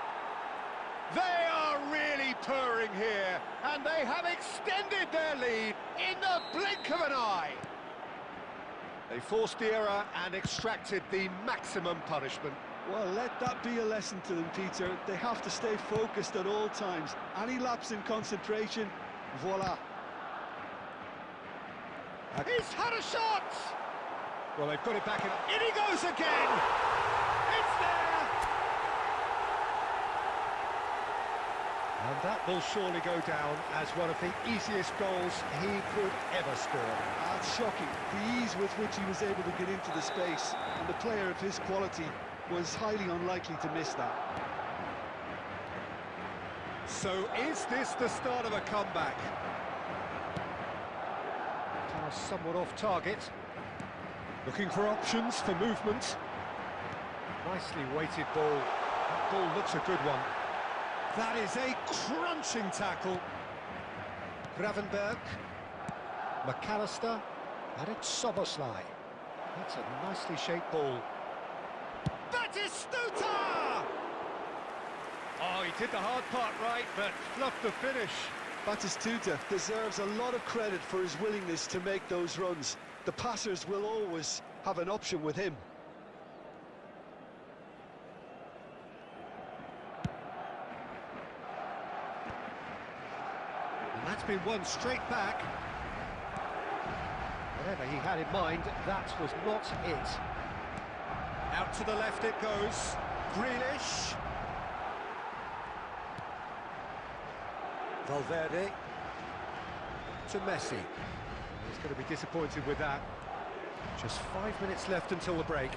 They are really purring here, and they have extended their lead in the blink of an eye. They forced the error and extracted the maximum punishment. Well, let that be a lesson to them, Peter. They have to stay focused at all times. Any lapse in concentration, voila. He's had a shot! Well, they've got it back, and in he goes again! It's there! And that will surely go down as one of the easiest goals he could ever score. That's shocking. The ease with which he was able to get into the space, and the player of his quality was highly unlikely to miss that. So is this the start of a comeback? Somewhat off target, looking for options for movement. Nicely weighted ball. That ball looks a good one. That is a crunching tackle. Gravenberg, McAllister, and it's Soboslai. That's a nicely shaped ball. Batistuta! Oh, he did the hard part right, but fluffed the finish. Batistuta deserves a lot of credit for his willingness to make those runs. The passers will always have an option with him. And that's been won straight back. Whatever he had in mind, that was not it. Out to the left it goes. Grealish. Valverde to Messi. He's going to be disappointed with that. Just 5 minutes left until the break.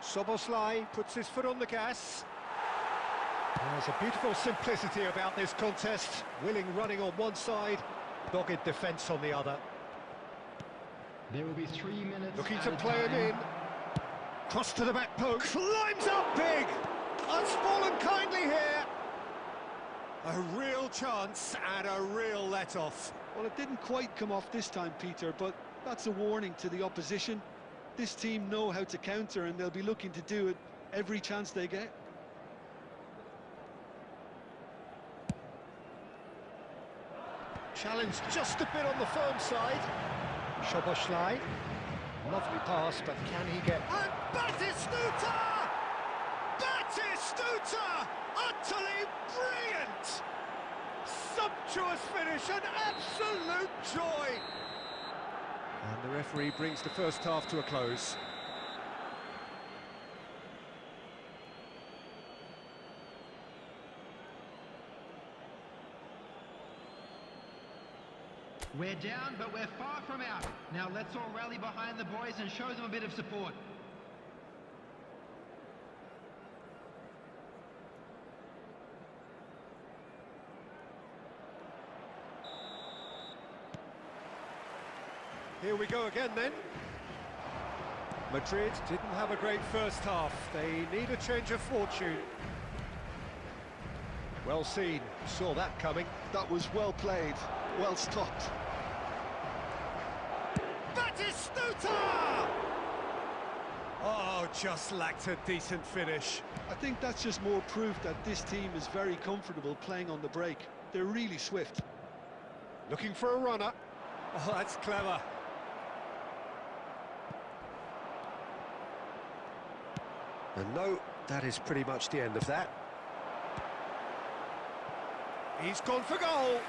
Soboslai puts his foot on the gas. There's a beautiful simplicity about this contest. Willing running on one side, dogged defence on the other. There will be 3 minutes. Looking to play him in. Cross to the back post. Climbs up big. Unspoiled kindly here. A real chance and a real let-off. Well, it didn't quite come off this time, Peter, but that's a warning to the opposition. This team know how to counter, and they'll be looking to do it every chance they get. Challenge just a bit on the firm side. Soboslai. Lovely pass, but can he get... And Batistuta! Batistuta! Utterly brilliant! Sumptuous finish, an absolute joy! And the The referee brings the first half to a close. We're down, but we're far from out. Now let's all rally behind the boys and show them a bit of support. Here we go again then. Madrid didn't have a great first half. They need a change of fortune. Well seen, saw that coming. That was well played, well stopped. Batistuta! Oh, just lacked a decent finish. I think that's just more proof that this team is very comfortable playing on the break. They're really swift. Looking for a runner. Oh, that's clever. And no, that is pretty much the end of that. He's gone for goal.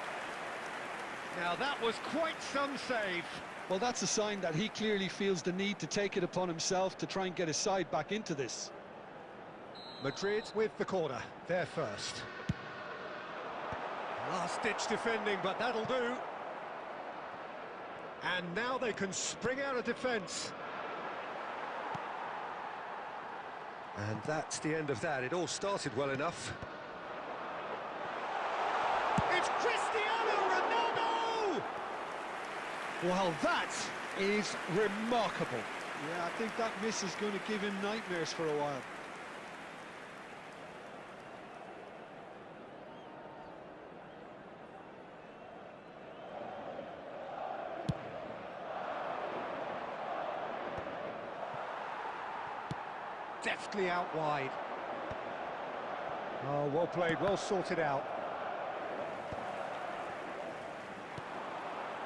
Now that was quite some save. Well, that's a sign that he clearly feels the need to take it upon himself to try and get his side back into this. Madrid with the corner, they're first. Last-ditch defending, but that'll do. And now they can spring out of defence. And that's the end of that. It all started well enough. It's Cristiano Ronaldo! Well, that is remarkable. Yeah, I think that miss is going to give him nightmares for a while. Deftly out wide. Oh, well played, well sorted out.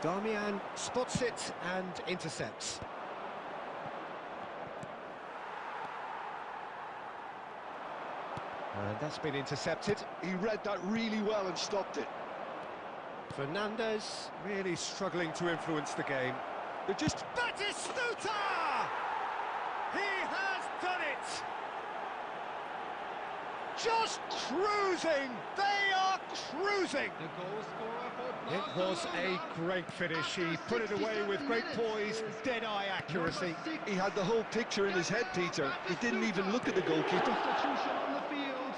Darmian spots it and intercepts. And that's been intercepted. He read that really well and stopped it. Fernandez really struggling to influence the game. They're just... Batistuta! He has done it! Just cruising! They are cruising! The goal scorer for It was a great finish. He put it away with great poise, dead-eye accuracy. He had the whole picture in his head, Peter. He didn't even look at the goalkeeper. Substitution on the field.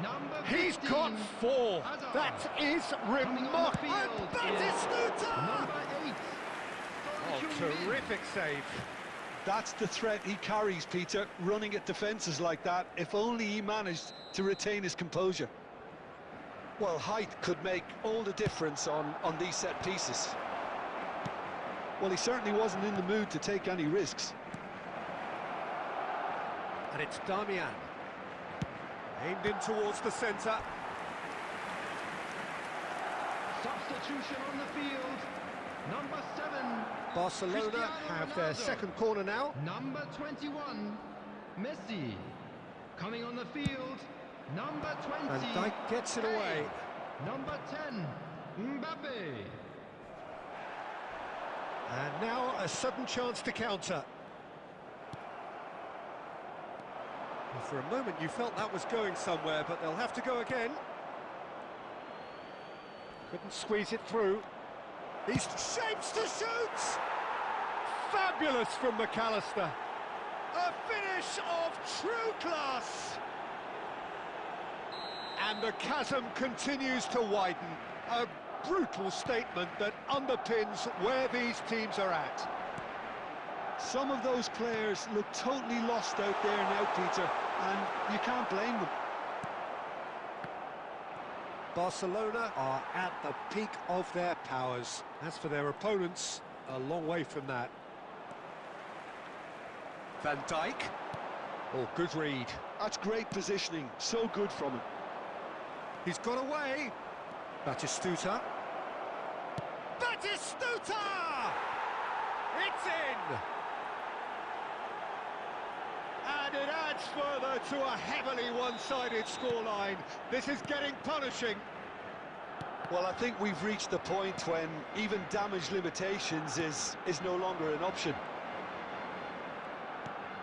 Number 15. He's got 4. That is remarkable. And Batistuta! Number 8. Oh, terrific save. That's the threat he carries, Peter, running at defences like that. If only he managed to retain his composure. Well, height could make all the difference on these set pieces. Well, he certainly wasn't in the mood to take any risks. And it's Darmian. Aimed in towards the centre. Substitution on the field. Number 7. Barcelona have their second corner now. Number 21. Messi. Coming on the field. Number 20. And Dijk gets it away. Number 10. Mbappe. And now a sudden chance to counter. Well, for a moment you felt that was going somewhere, but they'll have to go again. Couldn't squeeze it through. He shapes to shoot! Fabulous from McAllister. A finish of true class. And the chasm continues to widen. A brutal statement that underpins where these teams are at. Some of those players look totally lost out there now, Peter, and you can't blame them. Barcelona are at the peak of their powers. As for their opponents, a long way from that. Van Dijk. Oh, good read. That's great positioning, so good from him. He's got away. Batistuta. Batistuta! It's in! And it adds further to a heavily one-sided scoreline. This is getting punishing. Well, I think we've reached the point when even damage limitations is no longer an option.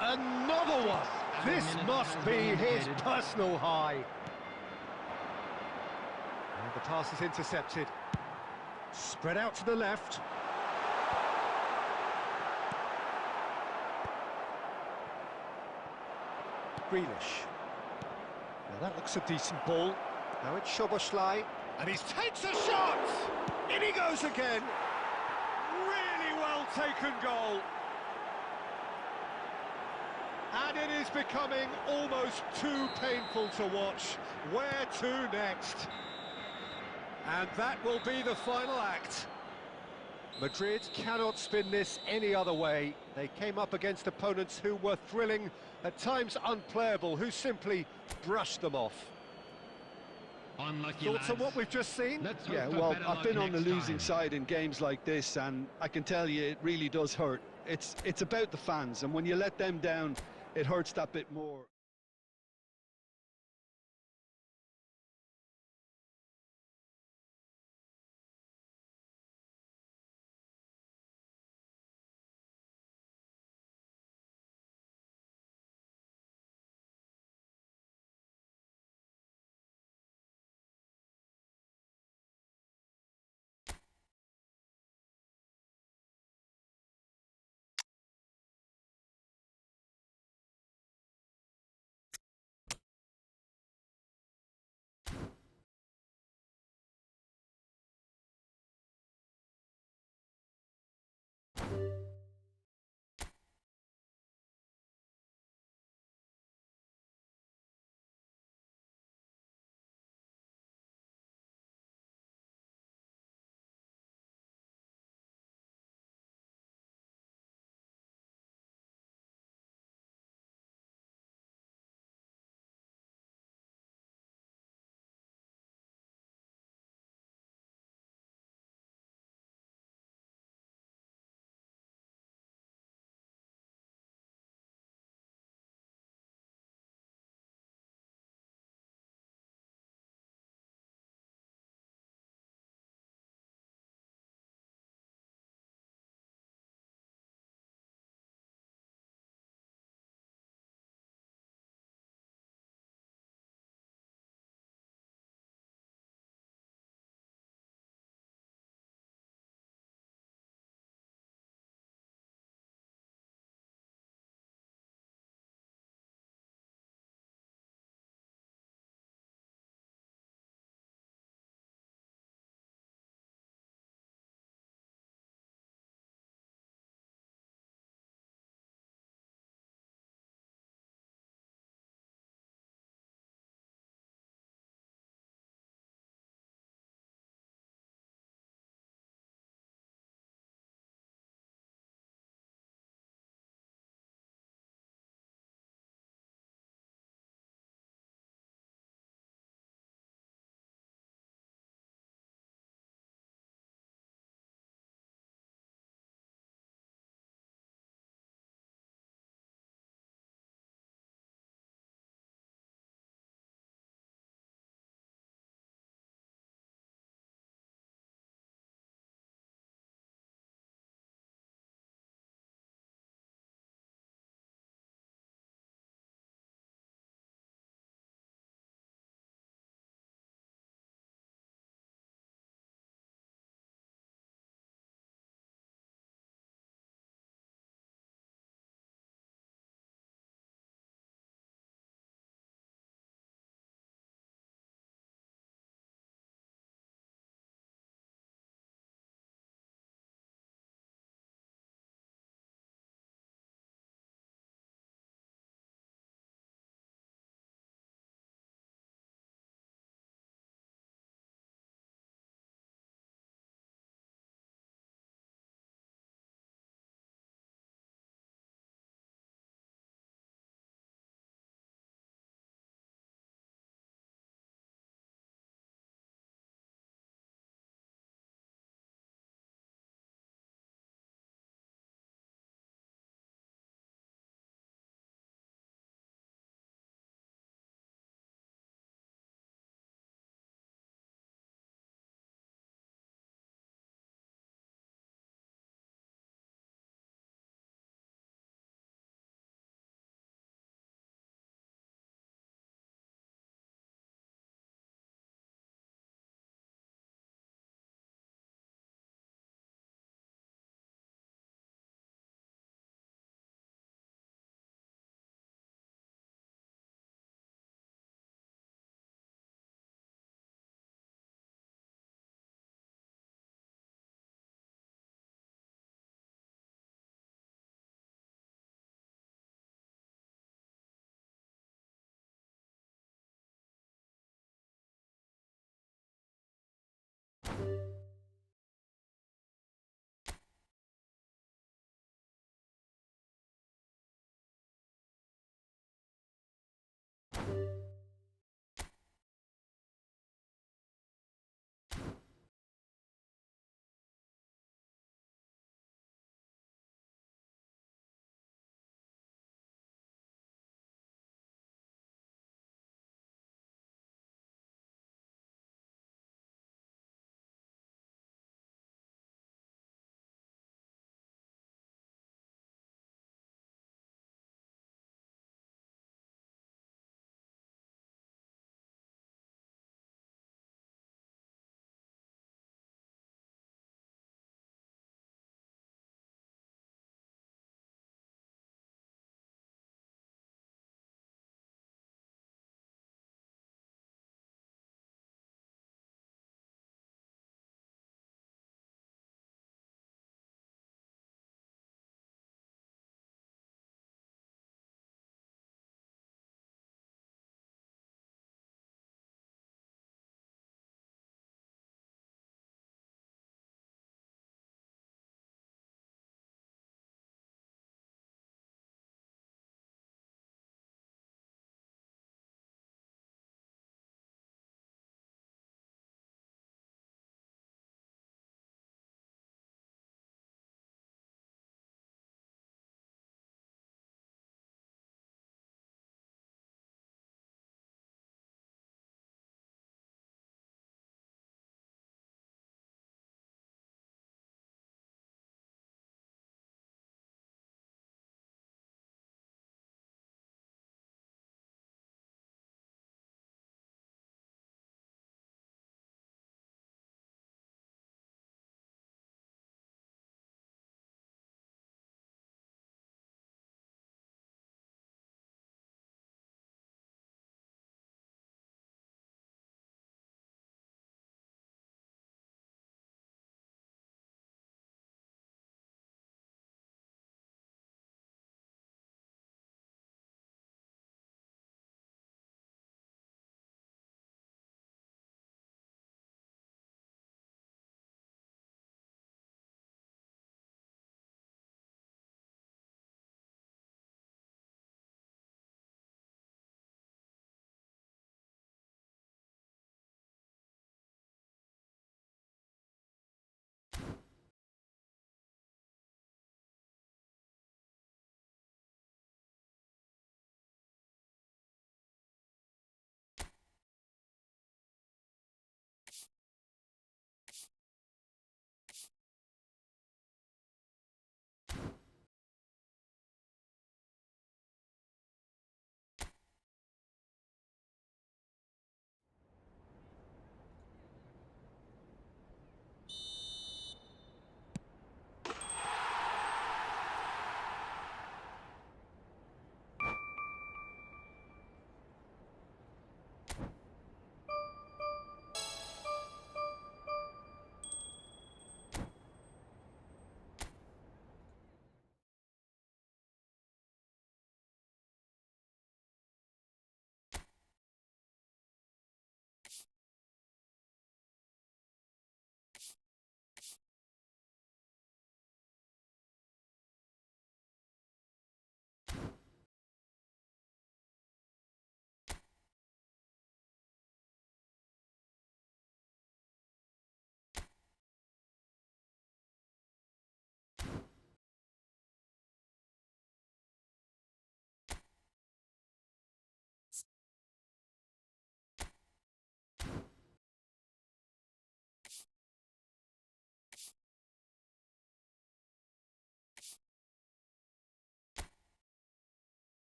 Another one! This must be his personal high. And the pass is intercepted. Spread out to the left. Grealish. Well, that looks a decent ball. Now it's Szoboszlai. And he takes a shot! In he goes again! Really well taken goal. And it is becoming almost too painful to watch. Where to next? And that will be the final act. Madrid cannot spin this any other way. They came up against opponents who were thrilling, at times unplayable, who simply brushed them off. Unlucky, Thoughts on what we've just seen? Yeah, well, I've been on the losing side in games like this, and I can tell you it really does hurt. It's about the fans, and when you let them down, it hurts that bit more.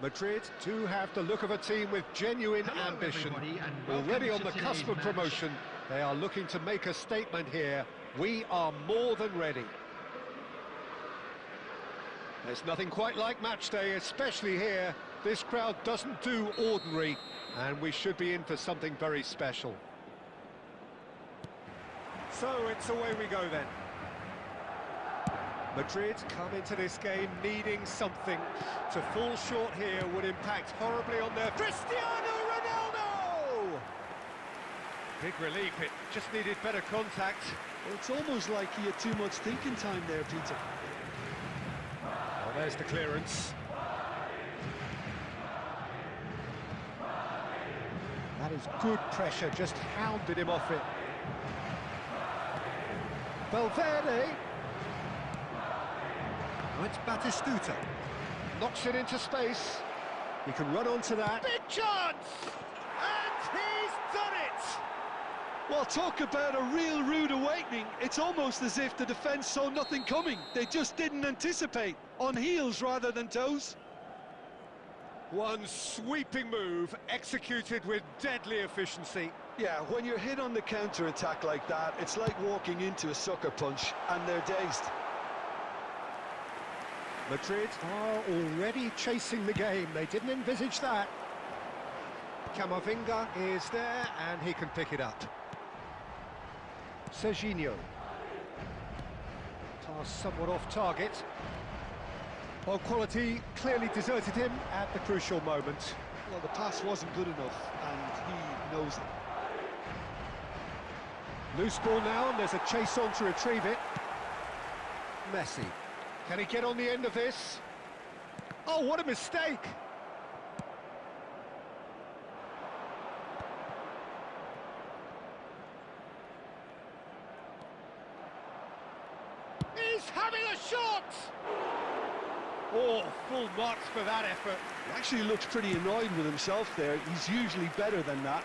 Madrid do have the look of a team with genuine ambition. Already on the cusp of promotion, they are looking to make a statement here. We are more than ready. There's nothing quite like match day, especially here. This crowd doesn't do ordinary, and we should be in for something very special. So it's away we go then. Madrid come into this game needing something. To fall short here would impact horribly on their... Cristiano Ronaldo! Big relief, it just needed better contact. Well, it's almost like he had too much thinking time there, Peter. Well, there's the clearance. That is good pressure, just hounded him off it. Valverde. Oh, it's Batistuta. Knocks it into space. He can run onto that. Big chance! And he's done it! Well, talk about a real rude awakening. It's almost as if the defence saw nothing coming. They just didn't anticipate. On heels rather than toes. One sweeping move, executed with deadly efficiency. Yeah, when you're hit on the counter-attack like that, it's like walking into a sucker punch, and they're dazed. Madrid are already chasing the game. They didn't envisage that. Camavinga is there, and he can pick it up. Serginho. Pass somewhat off target. Well, quality clearly deserted him at the crucial moment. Well, the pass wasn't good enough, and he knows it. Loose ball now, and there's a chase on to retrieve it. Messi. Can he get on the end of this? Oh, what a mistake! He's having a shot! Oh, full marks for that effort. He actually looks pretty annoyed with himself there. He's usually better than that.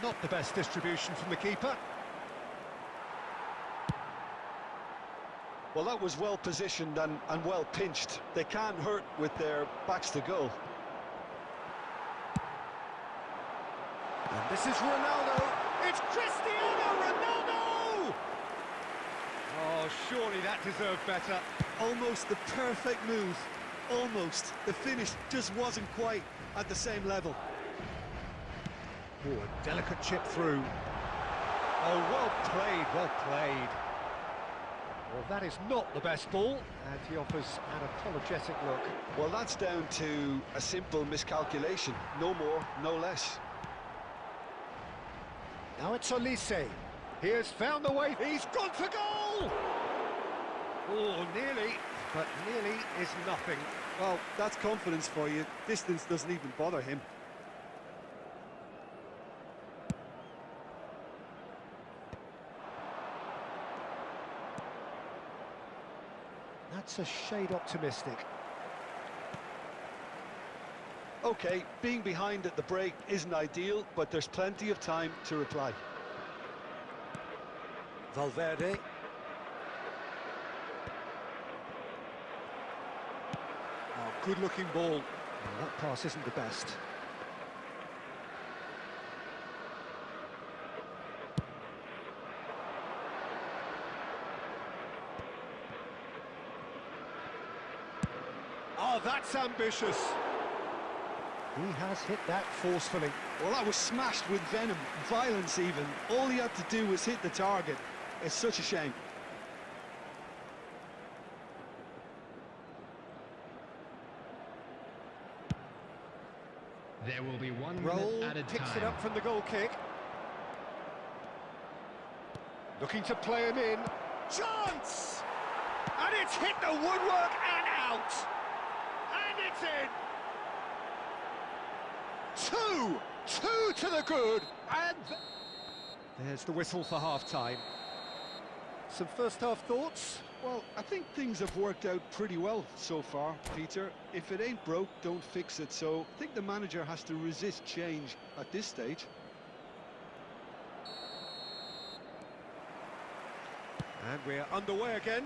Not the best distribution from the keeper. Well, that was well positioned and well pinched. They can't hurt with their backs to goal. And this is Ronaldo. It's Cristiano Ronaldo! Oh, surely that deserved better. Almost the perfect move. Almost. The finish just wasn't quite at the same level. Oh, a delicate chip through. Oh, well played, well played. Well, that is not the best ball, and he offers an apologetic look. Well, that's down to a simple miscalculation. No more, no less. Now it's Olise. He has found the way. He's gone for goal! Oh, nearly, but nearly is nothing. Well, that's confidence for you. Distance doesn't even bother him. That's a shade optimistic. Okay, being behind at the break isn't ideal, but there's plenty of time to reply. Valverde. Oh, good-looking ball. Well, that pass isn't the best. Oh, that's ambitious. He has hit that forcefully. Well, that was smashed with venom, violence even. All he had to do was hit the target. It's such a shame. There will be 1 Roll minute added time. picks it up from the goal kick. Looking to play him in. Chance! And it's hit the woodwork and out! And it's in! Two to the good, and there's the whistle for half-time. Some first-half thoughts? Well, I think things have worked out pretty well so far, Peter. If it ain't broke, don't fix it. So I think the manager has to resist change at this stage. And we're underway again.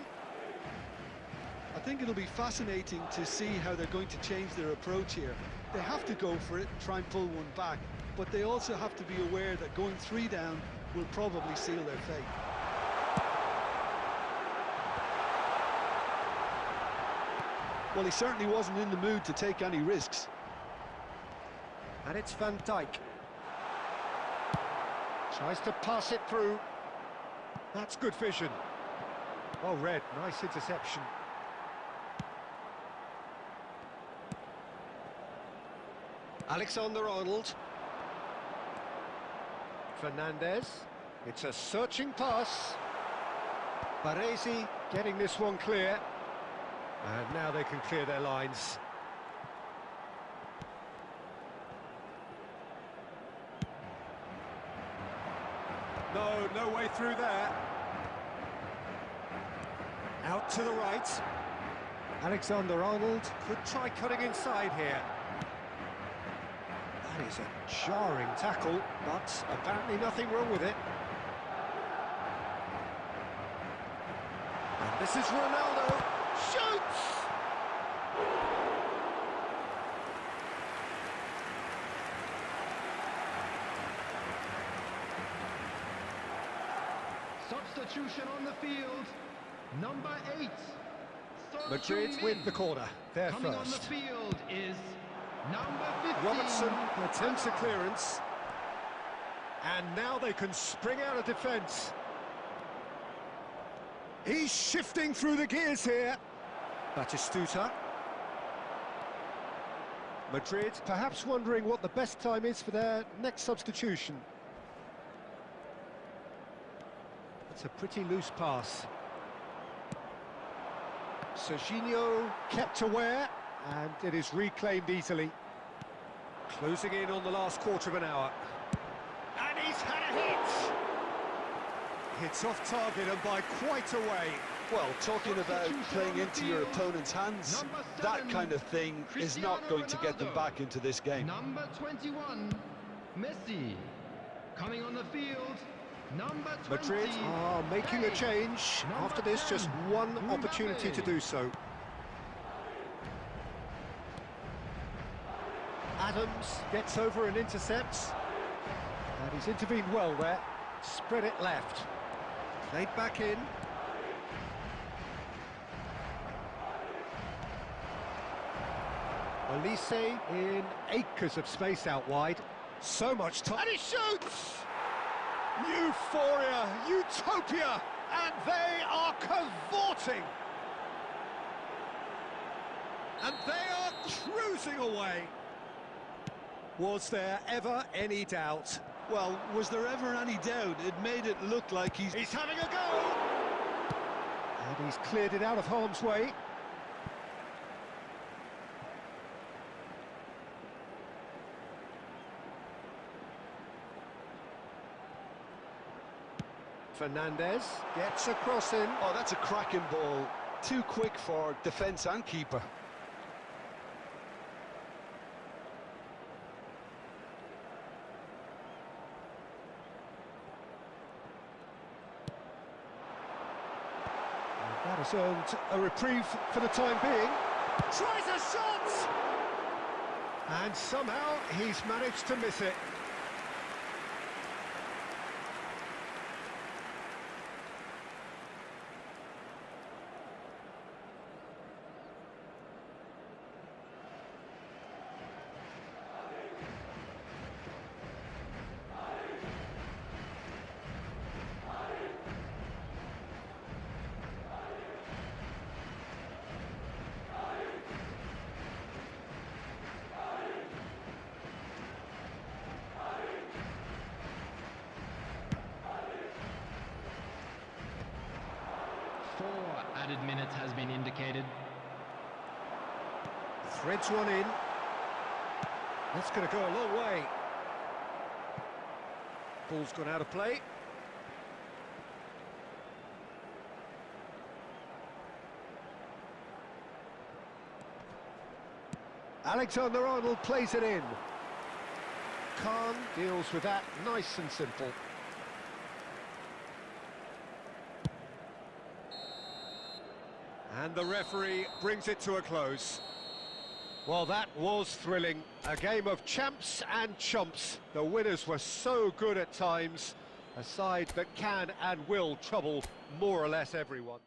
I think it'll be fascinating to see how they're going to change their approach here. They have to go for it, try and pull one back, but they also have to be aware that going 3 down will probably seal their fate. Well, he certainly wasn't in the mood to take any risks. And it's Van Dijk. Tries to pass it through. That's good vision. Well read, nice interception. Alexander-Arnold. Fernandez. It's a searching pass. Baresi getting this one clear. And now they can clear their lines. No way through there. Out to the right. Alexander-Arnold could try cutting inside here. That is a jarring tackle, but apparently nothing wrong with it. And this is Ronaldo. Shoots! Substitution on the field, number 8. Madrid with the corner, they're Coming first. on the field is number 15. Robertson attempts a clearance. And now they can spring out of defence. He's shifting through the gears here. Batistuta. Madrid perhaps wondering what the best time is for their next substitution. It's a pretty loose pass. Serginho kept aware, and it is reclaimed easily. Closing in on the last quarter of an hour. And he's had a hit! Hits off target and by quite a way. Well, talking about playing into your opponent's hands, that kind of thing is not going to get them back into this game. Number 21, Messi. Coming on the field, number 20. Madrid are making a change. After this, just one opportunity to do so. Adams gets over and intercepts. And he's intervened well there. Spread it left. Played back in. Elise in acres of space out wide. So much time. And he shoots! Euphoria, utopia, and they are cavorting. And they are cruising away. Was there ever any doubt? Well, was there ever any doubt? It made it look like he's having a go! And he's cleared it out of harm's way. Fernandez gets a cross in. Oh, that's a cracking ball. Too quick for defence and keeper. That has earned a reprieve for the time being. Tries a shot! And somehow he's managed to miss it. Added minutes has been indicated. Threads one in. That's going to go a long way. Ball's gone out of play. Alexander-Arnold plays it in. Khan deals with that nice and simple. And the referee brings it to a close. Well, that was thrilling. A game of champs and chumps. The winners were so good at times. A side that can and will trouble more or less everyone.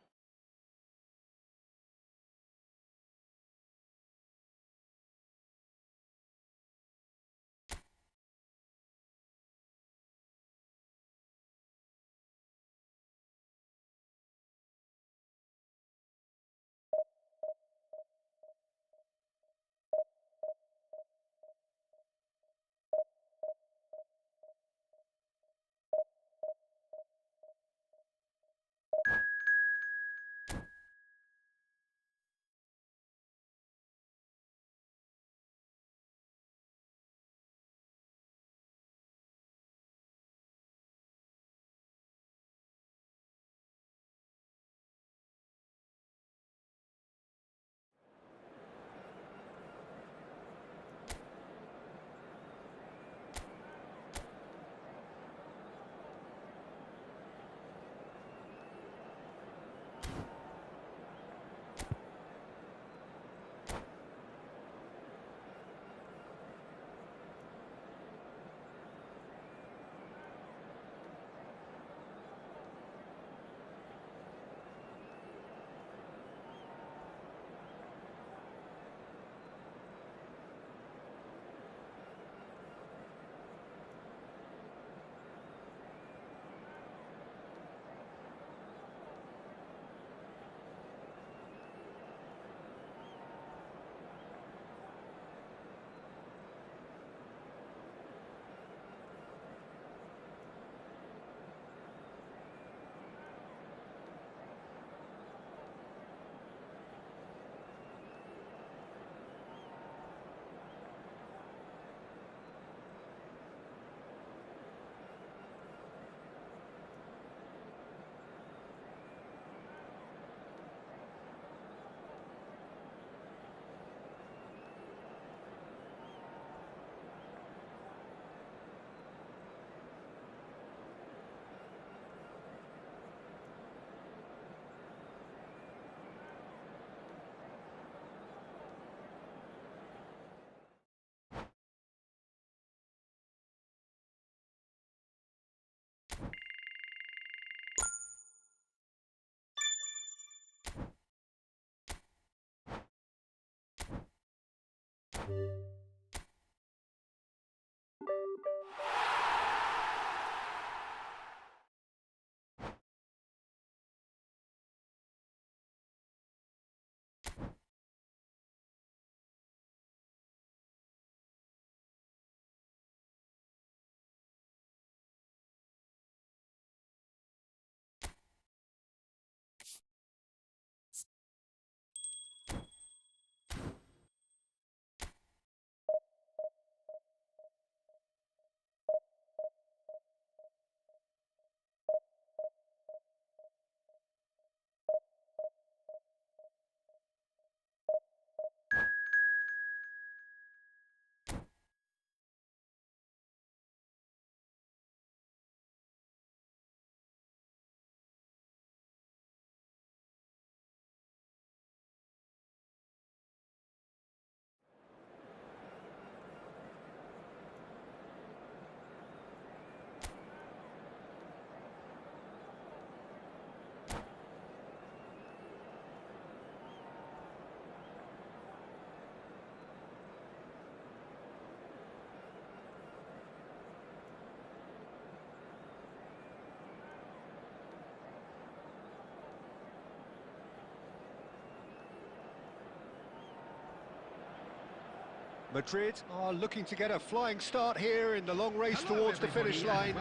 Madrid are looking to get a flying start here in the long race towards the finish line.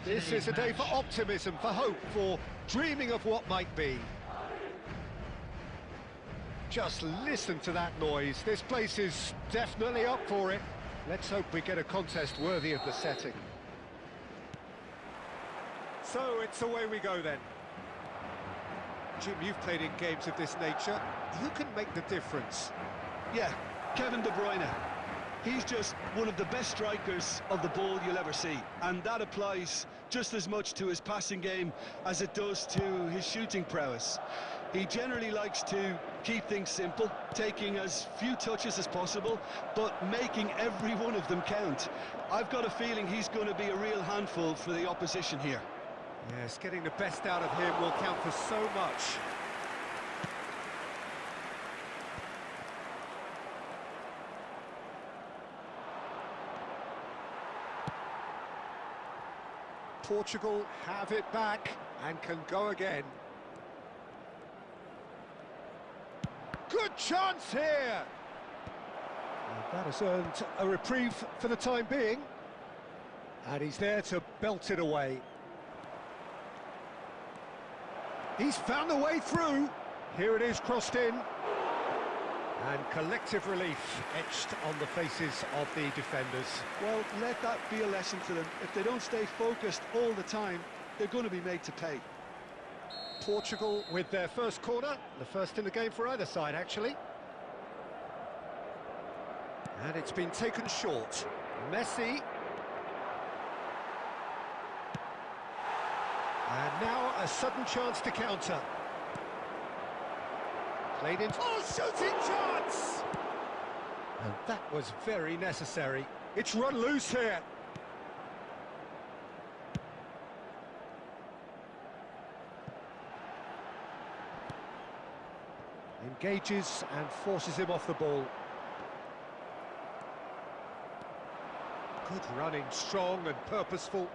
This is a day for optimism, for hope, for dreaming of what might be. Just listen to that noise. This place is definitely up for it. Let's hope we get a contest worthy of the setting. So it's away we go then. Jim, you've played in games of this nature. Who can make the difference? Yeah, Kevin De Bruyne. He's just one of the best strikers of the ball you'll ever see, and that applies just as much to his passing game as it does to his shooting prowess. He generally likes to keep things simple, taking as few touches as possible, but making every one of them count. I've got a feeling he's going to be a real handful for the opposition here. Yes, getting the best out of him will count for so much. Portugal have it back and can go again. Good chance here! And that has earned a reprieve for the time being. And he's there to belt it away. He's found a way through. Here it is, crossed in. And collective relief etched on the faces of the defenders. Well, let that be a lesson to them. If they don't stay focused all the time, they're going to be made to pay. Portugal with their first corner, the first in the game for either side, actually. And it's been taken short. Messi. And now a sudden chance to counter. Played in. Oh, shooting chance! And that was very necessary. It's run loose here. Engages and forces him off the ball. Good running, strong and purposeful.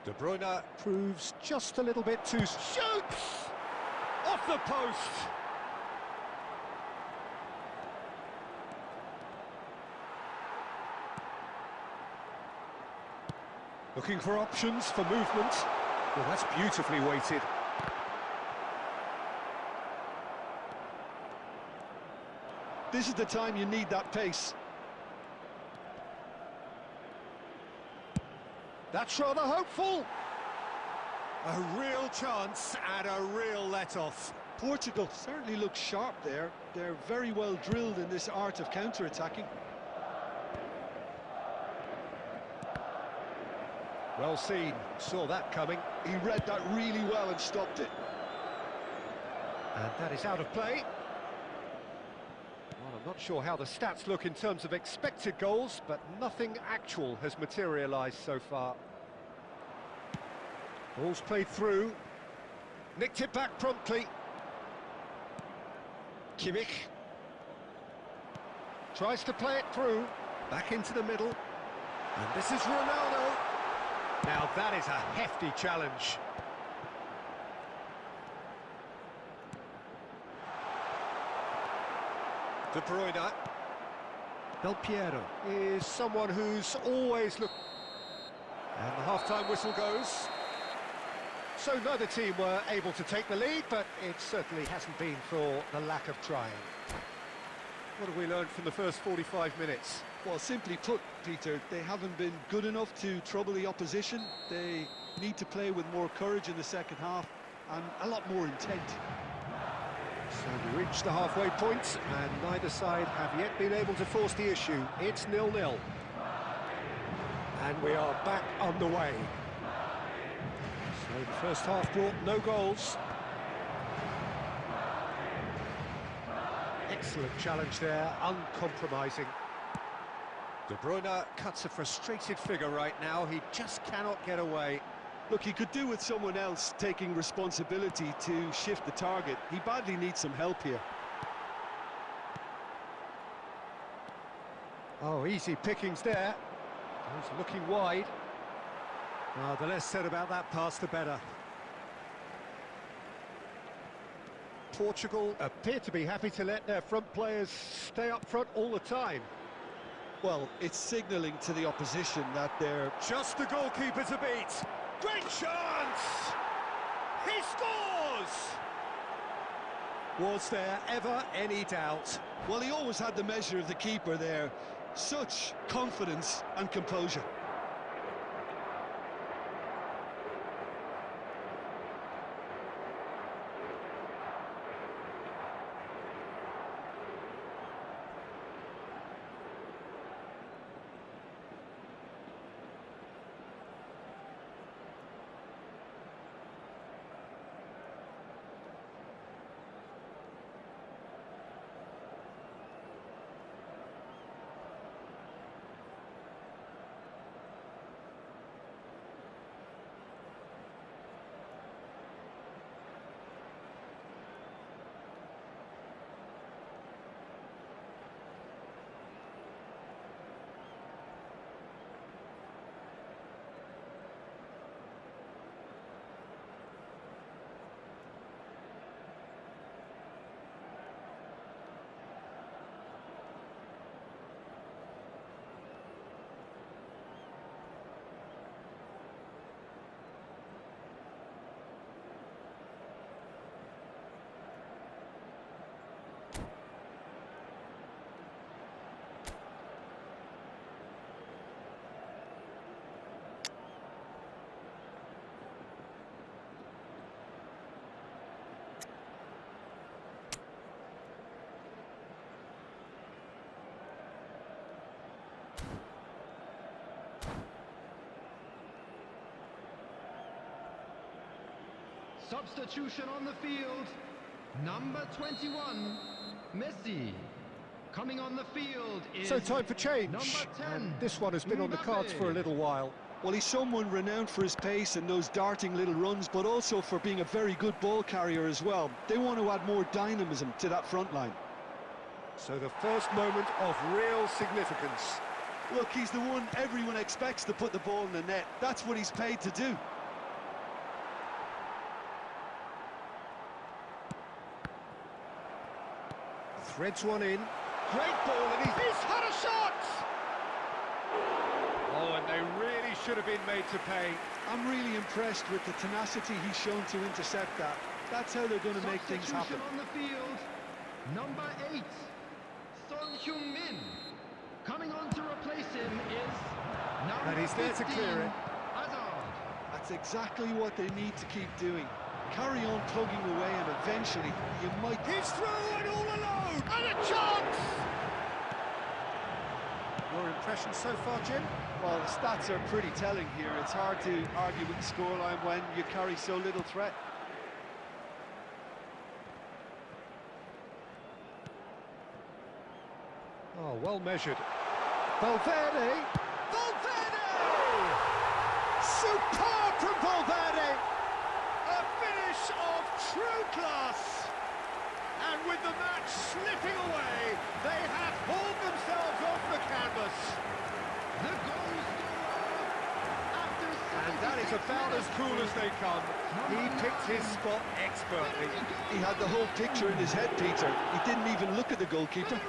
De Bruyne proves just a little bit too... Shoots! Off the post! Looking for options for movement. Well, that's beautifully weighted. This is the time you need that pace. That's rather hopeful. A real chance and a real let-off. Portugal certainly looks sharp there. They're very well drilled in this art of counter-attacking. Well seen, saw that coming. He read that really well and stopped it. And that is out of play. Well, I'm not sure how the stats look in terms of expected goals, but nothing actual has materialised so far. Ball's played through. Nicked it back promptly. Kimmich. Tries to play it through. Back into the middle. And this is Ronaldo. Now that is a hefty challenge. De Bruyne. Del Piero is someone who's always looked... And the half-time whistle goes. So neither team were able to take the lead, but it certainly hasn't been for the lack of trying. What have we learned from the first 45 minutes? Well, simply put, Peter, they haven't been good enough to trouble the opposition. They need to play with more courage in the second half and a lot more intent. So we reach the halfway point, and neither side have yet been able to force the issue. It's 0-0. And we are back underway. So the first half brought no goals. Excellent challenge there, uncompromising. De Bruyne cuts a frustrated figure right now. He just cannot get away. Look, he could do with someone else taking responsibility to shift the target. He badly needs some help here. Oh, easy pickings there. He's looking wide. Oh, the less said about that pass, the better. Portugal appear to be happy to let their front players stay up front all the time. Well, it's signalling to the opposition that they're... Just the goalkeeper to beat. Great chance! He scores! Was there ever any doubt? Well, he always had the measure of the keeper there. Such confidence and composure. Substitution on the field. Number 21, Messi. Coming on the field is... So time for change. Number 10, and this one has been on the cards for a little while. Well, he's someone renowned for his pace and those darting little runs, but also for being a very good ball carrier as well. They want to add more dynamism to that front line. So the first moment of real significance. Look, he's the one everyone expects to put the ball in the net. That's what he's paid to do. Threads one in. Great ball, and he's had a shot! Oh, and they really should have been made to pay. I'm really impressed with the tenacity he's shown to intercept that. That's how they're going to make things happen. On the field, number 8, Son Heung-min. Coming on to replace him is number And he's there 15, to clear it. Hazard. That's exactly what they need to keep doing. Carry on plugging away, and eventually you might... He's through and all alone! And a chance! Your impression so far, Jim? Well, the stats are pretty telling here. It's hard to argue with the scoreline when you carry so little threat. Oh, well measured. Valverde! Valverde! Superb from Valverde! A finish of true class! And with the match slipping away. They have hauled themselves off the canvas. The goal scorer after And that is about as cool as they come. He picked his spot expertly. He had the whole picture in his head, Peter. He didn't even look at the goalkeeper.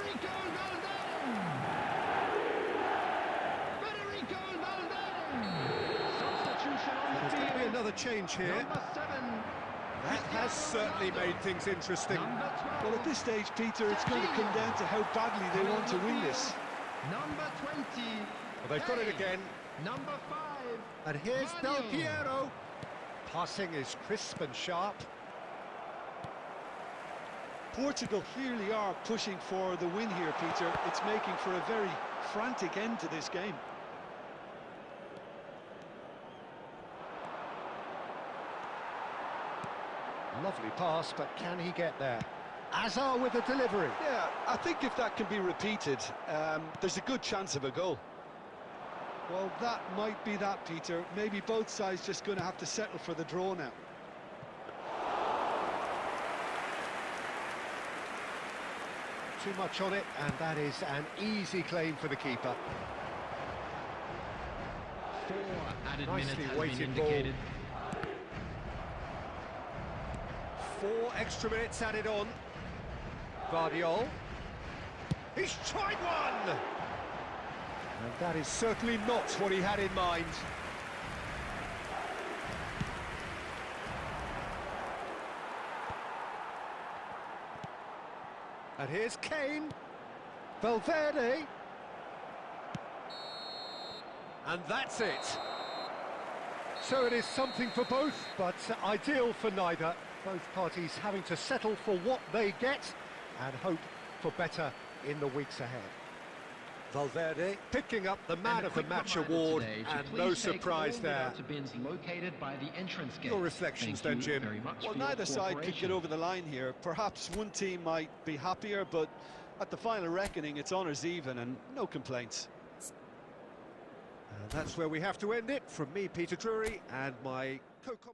There's going to be another change here. Number 7. That has certainly made things interesting. Number 12. Well, at this stage, Peter, it's going to come down to how badly they want to win this. Number 20. Well, they've got it again. Number 5. And here's Del Mario. Piero. Passing is crisp and sharp. Portugal clearly are pushing for the win here, Peter. It's making for a very frantic end to this game. Lovely pass, but can he get there? Azar with the delivery. Yeah, I think if that can be repeated, there's a good chance of a goal. Well, that might be that, Peter. Maybe both sides just going to have to settle for the draw now. Too much on it, and that is an easy claim for the keeper. 4 added Nicely minutes has weighted been ball. indicated. 4 extra minutes added on. Guardiol. He's tried one! And that is certainly not what he had in mind. And here's Kane. Valverde. And that's it. So it is something for both, but ideal for neither. Both parties having to settle for what they get and hope for better in the weeks ahead. Valverde picking up the man And a of the quick match reminder award, today to and please no take surprise all there. the bins located by the entrance gate. Your reflections Thank then, you Jim? very much Well, for your neither side could get cooperation. over the line here. Perhaps one team might be happier, but at the final reckoning, it's honours even and no complaints. And that's where we have to end it. From me, Peter Drury, and my co-commentator.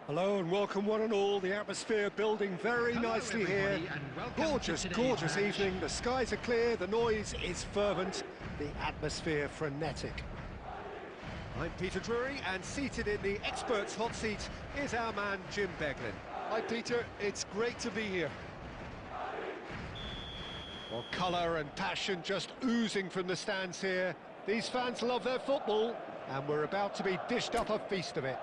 Hello and welcome one and all. The atmosphere building very nicely here. Gorgeous, gorgeous evening. The skies are clear, the noise is fervent, the atmosphere frenetic. I'm Peter Drury, and seated in the experts' hot seat is our man Jim Beglin. Hi Peter, it's great to be here. Well, colour and passion just oozing from the stands here. These fans love their football, and we're about to be dished up a feast of it.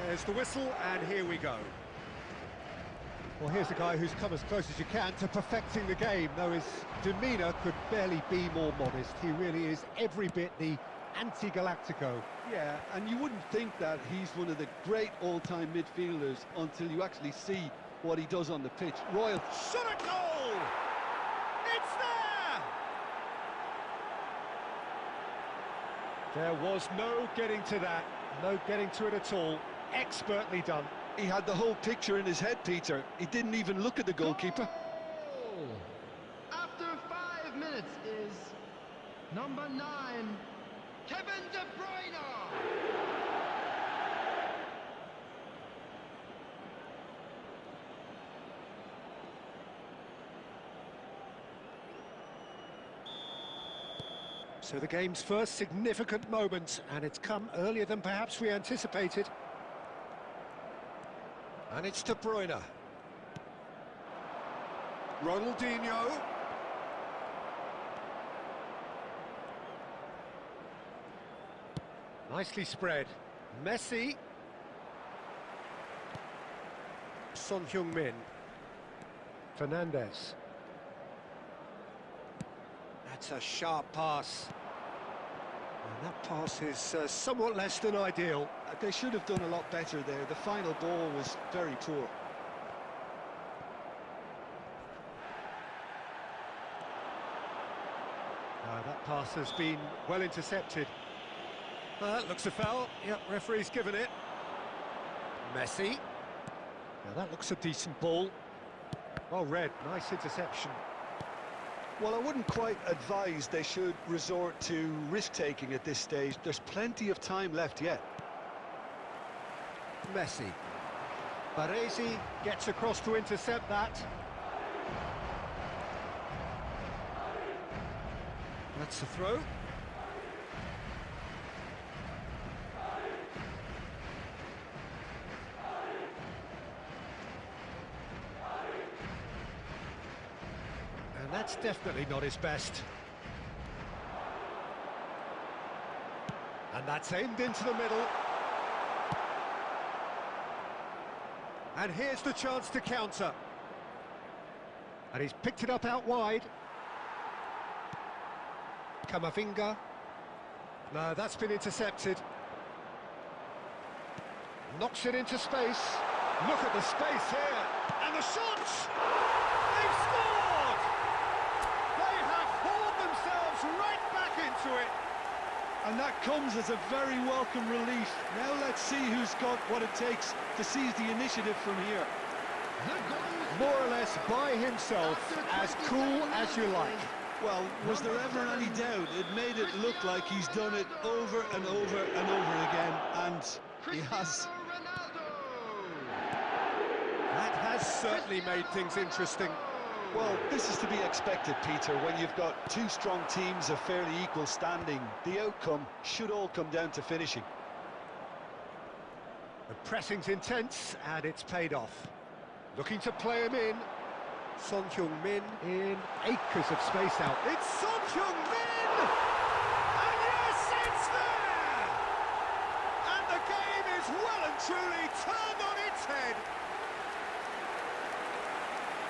There's the whistle, and here we go. Well, here's a guy who's come as close as you can to perfecting the game, though his demeanour could barely be more modest. He really is every bit the anti-Galactico. Yeah, and you wouldn't think that he's one of the great all-time midfielders until you actually see what he does on the pitch. Royal Shot a goal! It's there! There was no getting to that, no getting to it at all. Expertly done. He had the whole picture in his head, Peter. He didn't even look at the goalkeeper. Goal! After 5 minutes is number 9, Kevin De Bruyne. So the game's first significant moment, and it's come earlier than perhaps we anticipated. And it's De Bruyne. Ronaldinho. Nicely spread. Messi. Son Heung-min. Fernandes. That's a sharp pass. And that pass is somewhat less than ideal. They should have done a lot better there. The final ball was very poor. That pass has been well intercepted. That looks a foul. Yep, referee's given it. Messi. Now that looks a decent ball. Well read, nice interception. Well, I wouldn't quite advise they should resort to risk-taking at this stage. There's plenty of time left yet. Messi. Baresi gets across to intercept that. That's the throw. And that's definitely not his best. And that's aimed into the middle. And here's the chance to counter. And he's picked it up out wide. Camavinga. No, that's been intercepted. Knocks it into space. Look at the space here. And the shots! They've scored! They have hauled themselves right back into it. And that comes as a very welcome relief. Now let's see who's got what it takes to seize the initiative from here. More or less by himself, as cool as you like. Well, was there ever any doubt? It made it look like he's done it over and over and over again, and he has. That has certainly made things interesting. Well, this is to be expected, Peter. When you've got two strong teams of fairly equal standing, the outcome should all come down to finishing. The pressing's intense, and it's paid off. Looking to play him in. Son Heung-min in acres of space out. It's Son Heung-min! And yes, it's there! and truly turned on its head.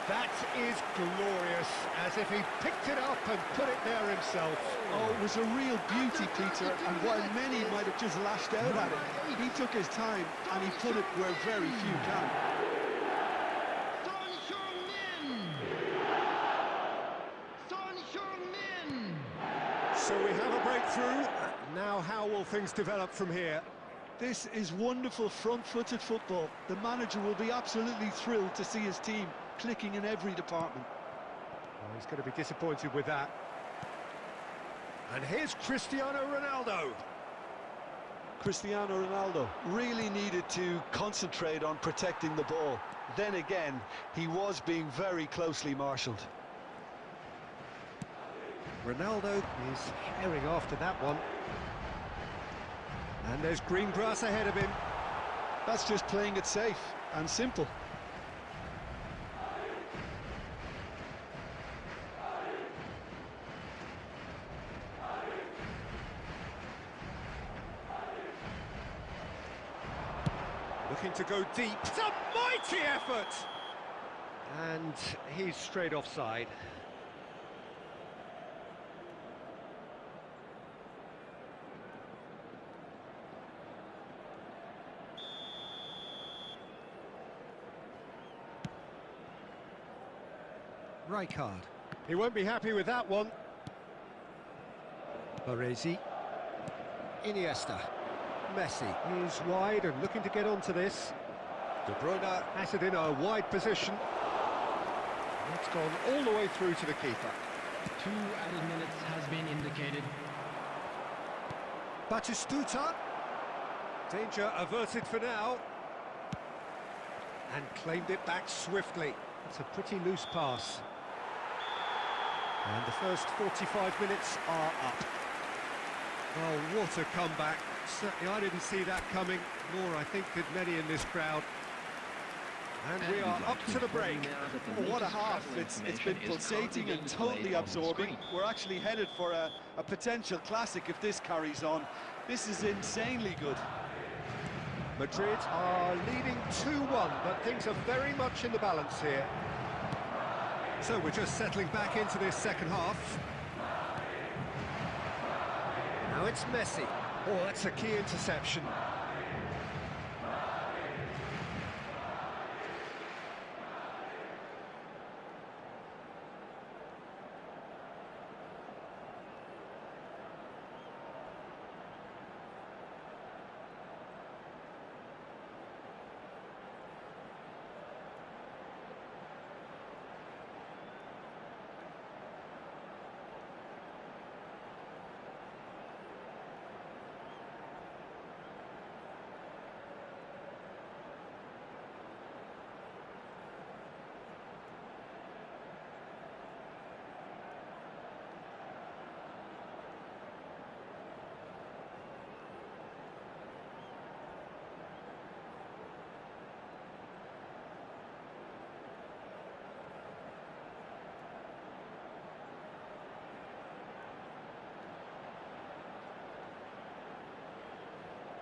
That is glorious, as if he picked it up and put it there himself. Oh, it was a real beauty, Peter, and while many might have just lashed out at it, he took his time and he put it where very few can. So we have a breakthrough. Now how will things develop from here? This is wonderful front-footed football. The manager will be absolutely thrilled to see his team clicking in every department. Oh, he's going to be disappointed with that. And here's Cristiano Ronaldo. Cristiano Ronaldo really needed to concentrate on protecting the ball. Then again, he was being very closely marshalled. Ronaldo is herring after that one. And there's green grass ahead of him. That's just playing it safe and simple. Looking to go deep. It's a mighty effort! And he's straight offside. Rijkaard. He won't be happy with that one. Baresi. Iniesta. Messi is wide and looking to get onto this. De Bruyne has it in a wide position. It's gone all the way through to the keeper. 2 added minutes has been indicated. Batistuta. Danger averted for now. And claimed it back swiftly. It's a pretty loose pass. And the first 45 minutes are up. Oh, what a comeback. Certainly I didn't see that coming, nor I think did many in this crowd. And we are up to the break. Oh, what a half. It's been pulsating and totally absorbing. We're actually headed for a potential classic if this carries on. This is insanely good. Madrid are leading 2-1, but things are very much in the balance here. So we're just settling back into this second half. Now it's Messi. Oh, that's a key interception.